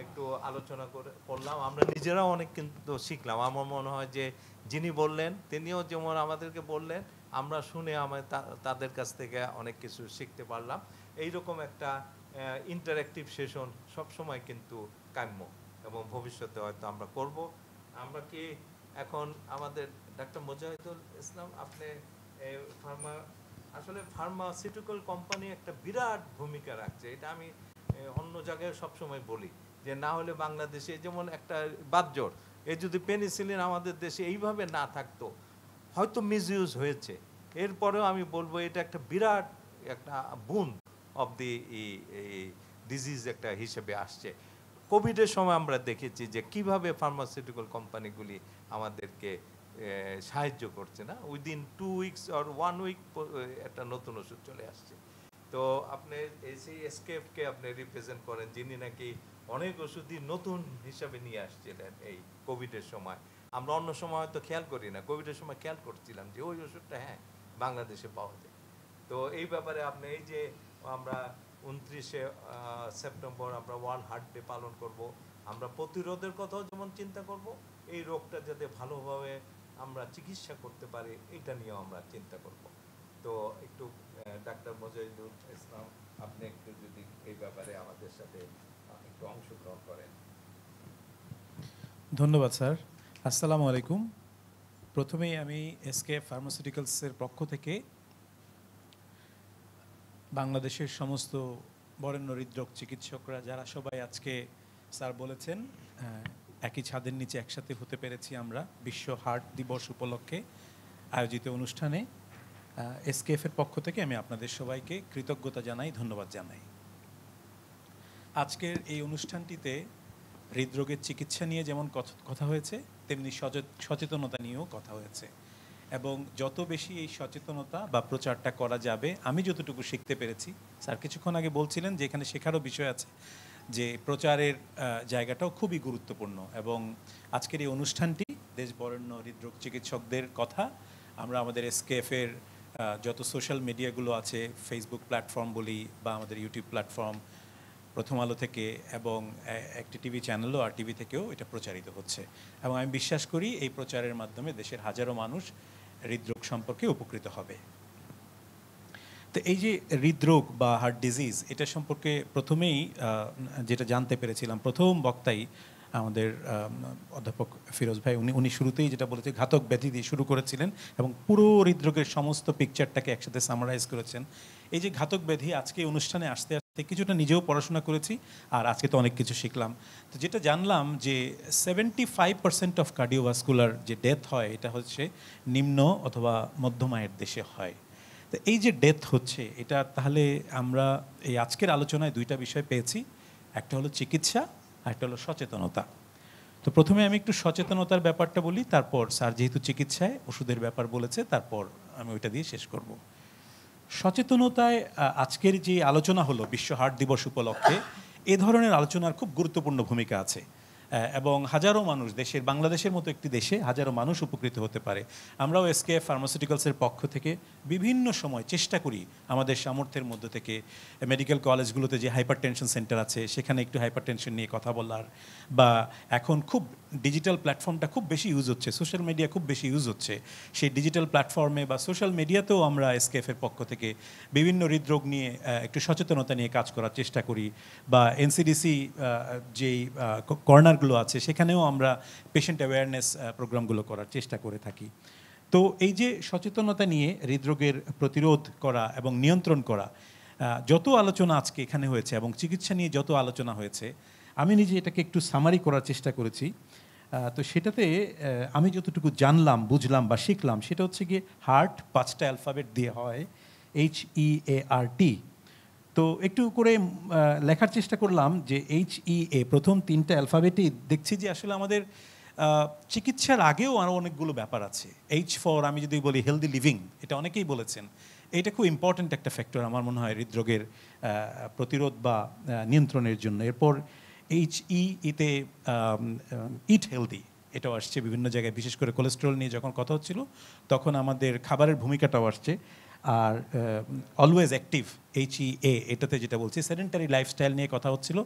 একটু আলোচনা করলাম, আমরা নিজেরাও অনেক কিন্তু শিখলাম। আমার মনে হয় যে যিনি বললেন তিনিও যেমন আমাদেরকে বললেন, আমরা শুনে তাদের কাছ থেকে অনেক কিছু শিখতে পারলাম। এইরকম একটা ইন্টারেক্টিভ সেশন সবসময় কিন্তু কাম্য, এবং ভবিষ্যতে হয়তো আমরা করব। আমরা কি এখন আমাদের ডাক্তার মোজাহিদুল ইসলাম, আপনি আসলে ফার্মাসিউটিক্যাল কোম্পানি একটা বিরাট ভূমিকা রাখছে, এটা আমি অন্য জায়গায় সবসময় বলি যে না হলে বাংলাদেশে যেমন একটা বাতজ্বর, এই যদি পেনিসিলিন আমাদের দেশে এইভাবে না থাকতো, হয়তো মিসইউজ হয়েছে, এরপরেও আমি বলবো এটা একটা বিরাট একটা বুন অফ দি ডিজিজ একটা হিসেবে আসছে। কোভিডের সময় আমরা দেখেছি যে কিভাবে ফার্মাসিউটিক্যাল কোম্পানিগুলি আমাদেরকে সাহায্য করছে, না উইদিন 2 উইকস অর 1 উইক একটা নতুন ওষুধ চলে আসছে। তো আপনি সেই এসকেএফকে আপনি রিপ্রেজেন্ট করেন, যিনি নাকি অনেক ওষুধই নতুন হিসাবে নিয়ে আসছিলেন এই কোভিডের সময়। আমরা অন্য সময় হয়তো খেয়াল করি না, কোভিডের সময় খেয়াল করছিলাম যে ওই ওষুধটা হ্যাঁ বাংলাদেশে পাওয়া যায়। তো এই ব্যাপারে আপনি এই যে আমরা 29শে সেপ্টেম্বর আমরা ওয়ার্ল্ড হার্ট ডে পালন করব, আমরা প্রতিরোধের কথাও যেমন চিন্তা করব, এই রোগটা যাতে ভালোভাবে আমরা চিকিৎসা করতে পারি এটা নিয়েও আমরা চিন্তা করব। তো একটু ডাক্তার মোজাহিদুল ইসলাম, আপনি একটু যদি এই ব্যাপারে আমাদের সাথে একটু অংশগ্রহণ করেন। ধন্যবাদ স্যার। আসসালামু আলাইকুম। প্রথমেই আমি এসকে ফার্মাসিউটিক্যালসের পক্ষ থেকে বাংলাদেশের সমস্ত বরেণ্য হৃদরোগ চিকিৎসকরা যারা সবাই আজকে স্যার বলেছেন একই ছাদের নিচে একসাথে হতে পেরেছি আমরা বিশ্ব হার্ট দিবস উপলক্ষে আয়োজিত অনুষ্ঠানে, এসকেএফের পক্ষ থেকে আমি আপনাদের সবাইকে কৃতজ্ঞতা জানাই, ধন্যবাদ জানাই। আজকের এই অনুষ্ঠানটিতে হৃদরোগের চিকিৎসা নিয়ে যেমন কথা হয়েছে, তেমনি সচেতনতা নিয়েও কথা হয়েছে, এবং যত বেশি এই সচেতনতা বা প্রচারটা করা যাবে, আমি যতটুকু শিখতে পেরেছি, স্যার কিছুক্ষণ আগে বলছিলেন যে এখানে শেখারও বিষয় আছে, যে প্রচারের জায়গাটাও খুবই গুরুত্বপূর্ণ। এবং আজকের এই অনুষ্ঠানটি দেশ বরেণ্য হৃদরোগ চিকিৎসকদের কথা আমরা আমাদের এসকেএফের যত সোশ্যাল মিডিয়াগুলো আছে, ফেসবুক প্ল্যাটফর্ম বলি বা আমাদের ইউটিউব প্ল্যাটফর্ম, প্রথম আলো থেকে এবং একটি টিভি চ্যানেলও আর টিভি থেকেও এটা প্রচারিত হচ্ছে, এবং আমি বিশ্বাস করি এই প্রচারের মাধ্যমে দেশের হাজারো মানুষ হৃদরোগ সম্পর্কে উপকৃত হবে। তো এই যে হৃদরোগ বা হার্ট ডিজিজ, এটা সম্পর্কে প্রথমেই যেটা জানতে পেরেছিলাম, প্রথম বক্তাই আমাদের অধ্যাপক ফিরোজ ভাই, উনি শুরুতেই যেটা বলেছে ঘাতক ব্যাধি দিয়ে শুরু করেছিলেন এবং পুরো হৃদরোগের সমস্ত পিকচারটাকে একসাথে সামারাইজ করেছেন। এই যে ঘাতক ব্যাধি, আজকে অনুষ্ঠানে আসতে আসতে কিছুটা নিজেও পড়াশোনা করেছি, আর আজকে তো অনেক কিছু শিখলাম। তো যেটা জানলাম যে 75% অফ কার্ডিওভাস্কুলার যে ডেথ হয়, এটা হচ্ছে নিম্ন অথবা মধ্যম আয়ের দেশে হয়। তো এই যে ডেথ হচ্ছে, এটা তাহলে আমরা এই আজকের আলোচনায় দুইটা বিষয় পেয়েছি, একটা হলো চিকিৎসা, একটা হলো সচেতনতা। তো প্রথমে আমি একটু সচেতনতার ব্যাপারটা বলি, তারপর স্যার যেহেতু চিকিৎসায় ওষুধের ব্যাপার বলেছে, তারপর আমি ওইটা দিয়ে শেষ করব। সচেতনতায় আজকের যে আলোচনা হলো বিশ্ব হার্ট দিবস উপলক্ষে, এ ধরনের আলোচনার খুব গুরুত্বপূর্ণ ভূমিকা আছে, এবং হাজারো মানুষ, দেশের বাংলাদেশের মতো একটি দেশে হাজারো মানুষ উপকৃত হতে পারে। আমরাও এসকেএফ ফার্মাসিউটিক্যালসের পক্ষ থেকে বিভিন্ন সময় চেষ্টা করি আমাদের সামর্থ্যের মধ্যে থেকে মেডিকেল কলেজগুলোতে যে হাইপার টেনশন সেন্টার আছে সেখানে একটু হাইপার টেনশন নিয়ে কথা বলার, বা এখন খুব ডিজিটাল প্ল্যাটফর্মটা খুব বেশি ইউজ হচ্ছে, সোশ্যাল মিডিয়া খুব বেশি ইউজ হচ্ছে, সেই ডিজিটাল প্ল্যাটফর্মে বা সোশ্যাল মিডিয়াতেও আমরা এসকেএফের পক্ষ থেকে বিভিন্ন হৃদরোগ নিয়ে একটু সচেতনতা নিয়ে কাজ করার চেষ্টা করি, বা এনসিডিসি যেই কর্নারগুলো আছে সেখানেও আমরা পেশেন্ট অ্যাওয়ারনেস প্রোগ্রামগুলো করার চেষ্টা করে থাকি। তো এই যে সচেতনতা নিয়ে হৃদরোগের প্রতিরোধ করা এবং নিয়ন্ত্রণ করা, যত আলোচনা আজকে এখানে হয়েছে এবং চিকিৎসা নিয়ে যত আলোচনা হয়েছে, আমি নিজে এটাকে একটু সামারি করার চেষ্টা করেছি। তো সেটাতে আমি যতটুকু জানলাম, বুঝলাম বা শিখলাম, সেটা হচ্ছে গিয়ে হার্ট 5টা অ্যালফাবেট দিয়ে হয়, HEART, তো একটু করে লেখার চেষ্টা করলাম যে HEA প্রথম 3টা অ্যালফাবেটই দেখছি যে আসলে আমাদের চিকিৎসার আগেও আরও অনেকগুলো ব্যাপার আছে। H ফর আমি যদি বলি হেলদি লিভিং, এটা অনেকেই বলেছেন, এটা খুব ইম্পর্ট্যান্ট একটা ফ্যাক্টর আমার মনে হয় হৃদরোগের প্রতিরোধ বা নিয়ন্ত্রণের জন্য। এরপর HEতে ইট হেলদি, এটাও আসছে বিভিন্ন জায়গায়, বিশেষ করে কোলেস্টেরল নিয়ে যখন কথা হচ্ছিল তখন আমাদের খাবারের ভূমিকাটাও আসছে। আর অলওয়েজ অ্যাক্টিভ HEA, এটাতে যেটা বলছি সেডেন্টারি লাইফস্টাইল নিয়ে কথা হচ্ছিল।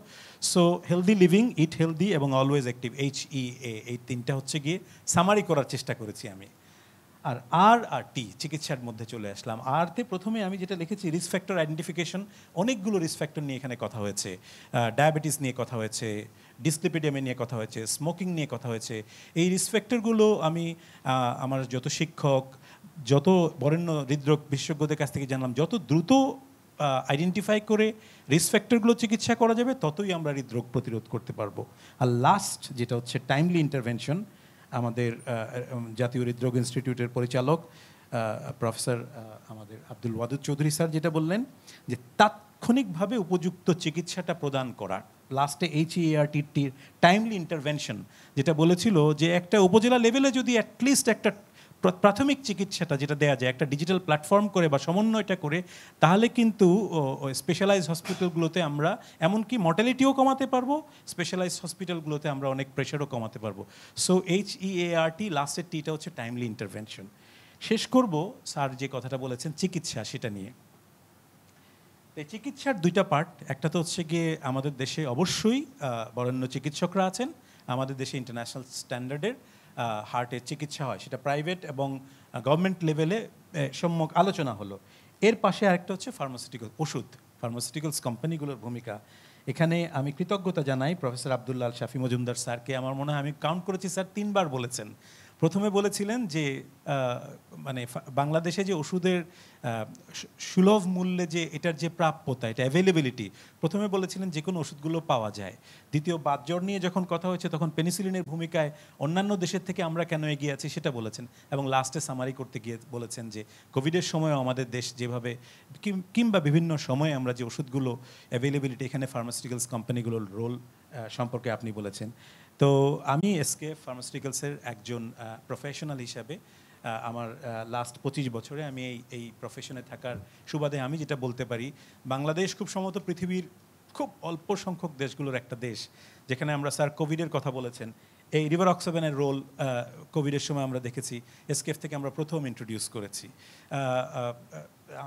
সো হেলদি লিভিং, ইট হেলদি এবং অলওয়েজ অ্যাক্টিভ, HEA, এই 3টা হচ্ছে গিয়ে সামারি করার চেষ্টা করেছি আমি। আর টি চিকিৎসার মধ্যে চলে আসলাম। আরতে প্রথমে আমি যেটা লিখেছি রিস্ক ফ্যাক্টর আইডেন্টিফিকেশন, অনেকগুলো রিস্ক ফ্যাক্টর নিয়ে এখানে কথা হয়েছে, ডায়াবেটিস নিয়ে কথা হয়েছে, ডিসলিপিডেমিয়া নিয়ে কথা হয়েছে, স্মোকিং নিয়ে কথা হয়েছে। এই রিস্ক ফ্যাক্টরগুলো আমি আমার যত শিক্ষক, যত বরেণ্য হৃদরোগ বিশেষজ্ঞদের কাছ থেকে জানলাম, যত দ্রুত আইডেন্টিফাই করে রিস্ক ফ্যাক্টরগুলো চিকিৎসা করা যাবে ততই আমরা হৃদরোগ প্রতিরোধ করতে পারবো। আর লাস্ট যেটা হচ্ছে টাইমলি ইন্টারভেনশন, আমাদের জাতীয় হৃদরোগ ইনস্টিটিউটের পরিচালক প্রফেসর আমাদের আব্দুল ওয়াদুদ চৌধুরী স্যার যেটা বললেন যে তাৎক্ষণিকভাবে উপযুক্ত চিকিৎসাটা প্রদান করা। লাস্টে HEARTটির টাইমলি ইন্টারভেনশন যেটা বলেছিল যে একটা উপজেলা লেভেলে যদি অ্যাটলিস্ট একটা প্রাথমিক চিকিৎসাটা যেটা দেওয়া যায় একটা ডিজিটাল প্ল্যাটফর্ম করে বা সমন্বয়টা করে, তাহলে কিন্তু স্পেশালাইজ হসপিটালগুলোতে আমরা এমনকি মর্টালিটিও কমাতে পারবো, স্পেশালাইজ হসপিটালগুলোতে আমরা অনেক প্রেশারও কমাতে পারবো। সো HEART লাস্টের টিটা হচ্ছে টাইমলি ইন্টারভেনশন। শেষ করব স্যার যে কথাটা বলেছেন চিকিৎসা, সেটা নিয়ে। এই চিকিৎসার 2টা পার্ট, একটা তো হচ্ছে গিয়ে আমাদের দেশে অবশ্যই বরেণ্য চিকিৎসকরা আছেন, আমাদের দেশে ইন্টারন্যাশনাল স্ট্যান্ডার্ডের হার্টের চিকিৎসা হয়, সেটা প্রাইভেট এবং গভর্নমেন্ট লেভেলে সম্যক আলোচনা হলো। এর পাশে আরেকটা হচ্ছে ফার্মাসিউটিক্যাল, ওষুধ, ফার্মাসিউটিক্যালস কোম্পানিগুলোর ভূমিকা। এখানে আমি কৃতজ্ঞতা জানাই প্রফেসর আব্দুল্লাহ আল শাফি মজুমদার স্যারকে। আমার মনে হয় আমি কাউন্ট করেছি স্যার 3বার বলেছেন। প্রথমে বলেছিলেন যে মানে বাংলাদেশে যে ওষুধের সুলভ মূল্যে যে এটার যে প্রাপ্যতা, এটা অ্যাভেলেবিলিটি, প্রথমে বলেছিলেন যে কোনো ওষুধগুলো পাওয়া যায়। দ্বিতীয়, বাতজ্বর নিয়ে যখন কথা হয়েছে তখন পেনিসিলিনের ভূমিকায় অন্যান্য দেশের থেকে আমরা কেন এগিয়ে আছি সেটা বলেছেন। এবং লাস্টে সামারি করতে গিয়ে বলেছেন যে কোভিডের সময়ও আমাদের দেশ যেভাবে কিংবা বিভিন্ন সময়ে আমরা যে ওষুধগুলো অ্যাভেলেবিলিটি, এখানে ফার্মাসিউটিক্যালস কোম্পানিগুলোর রোল সম্পর্কে আপনি বলেছেন। তো আমি এসকে ফার্মাসিউটিক্যালসের একজন প্রফেশনাল হিসাবে আমার লাস্ট 25 বছরে আমি এই প্রফেশনে থাকার সুবাদে আমি যেটা বলতে পারি, বাংলাদেশ খুব সম্ভবত পৃথিবীর খুব অল্প সংখ্যক দেশগুলোর একটা দেশ যেখানে আমরা, স্যার কোভিডের কথা বলেছেন, এই রিভারক্সাবেনের রোল কোভিডের সময় আমরা দেখেছি, এসকেএফ থেকে আমরা প্রথম ইন্ট্রোডিউস করেছি।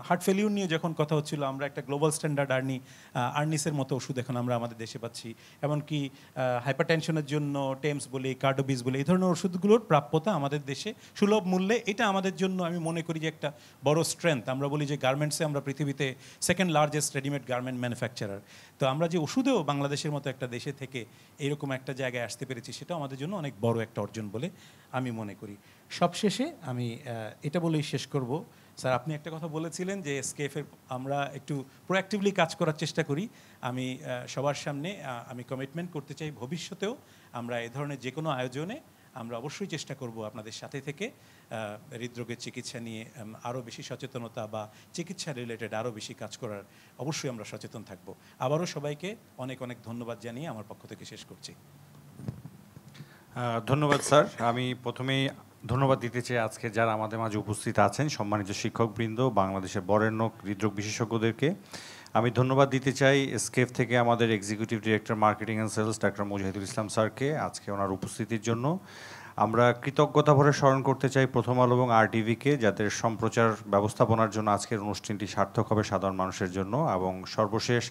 হার্ট ফেলিউর নিয়ে যখন কথা হচ্ছিল, আমরা একটা গ্লোবাল স্ট্যান্ডার্ড আর্নিসের মতো ওষুধ এখন আমরা আমাদের দেশে পাচ্ছি। এমনকি হাইপারটেনশনের জন্য টেমস বলি, কার্ডোবিস বলি, এই ধরনের ওষুধগুলোর প্রাপ্যতা আমাদের দেশে সুলভ মূল্যে, এটা আমাদের জন্য আমি মনে করি যে একটা বড় স্ট্রেংথ। আমরা বলি যে গার্মেন্টসে আমরা পৃথিবীতে 2nd largest readymade garment manufacturer. তো আমরা যে ওষুধেও বাংলাদেশের মতো একটা দেশে থেকে এরকম একটা জায়গায় আসতে পেরেছি, সেটা আমাদের জন্য অনেক বড় একটা অর্জন বলে আমি মনে করি। সবশেষে আমি এটা বলেই শেষ করব, স্যার আপনি একটা কথা বলেছিলেন যে এসকেএফের আমরা একটু প্রোঅ্যাক্টিভলি কাজ করার চেষ্টা করি। আমি সবার সামনে আমি কমিটমেন্ট করতে চাই, ভবিষ্যতেও আমরা এ ধরনের যে কোনো আয়োজনে আমরা অবশ্যই চেষ্টা করব আপনাদের সাথে থেকে হৃদরোগের চিকিৎসা নিয়ে আরও বেশি সচেতনতা বা চিকিৎসা রিলেটেড আরও বেশি কাজ করার অবশ্যই আমরা সচেতন থাকব। আবারও সবাইকে অনেক অনেক ধন্যবাদ জানিয়ে আমার পক্ষ থেকে শেষ করছি। ধন্যবাদ স্যার। আমি প্রথমেই ধন্যবাদ দিতে চাই আজকে যারা আমাদের মাঝে উপস্থিত আছেন, সম্মানিত শিক্ষকবৃন্দ, বাংলাদেশের বরেণ্য হৃদরোগ বিশেষজ্ঞদেরকে। আমি ধন্যবাদ দিতে চাই এসকেএফ থেকে আমাদের executive director marketing and sales ডাক্তার মুজাহিদুল ইসলাম স্যারকে আজকে ওনার উপস্থিতির জন্য। আমরা কৃতজ্ঞতা ভরে স্মরণ করতে চাই প্রথম আলো এবং RTVকে, যাদের সম্প্রচার ব্যবস্থাপনার জন্য আজকের অনুষ্ঠানটি সার্থক হবে সাধারণ মানুষের জন্য। এবং সর্বশেষ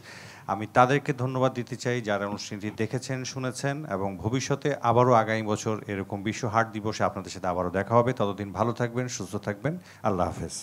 আমি তাদেরকে ধন্যবাদ দিতে চাই যারা অনুষ্ঠানটি দেখেছেন, শুনেছেন, এবং ভবিষ্যতে আবারও আগামী বছর এরকম বিশ্ব হার্ট দিবসে আপনাদের সাথে আবারও দেখা হবে। ততদিন ভালো থাকবেন, সুস্থ থাকবেন। আল্লাহ হাফেজ।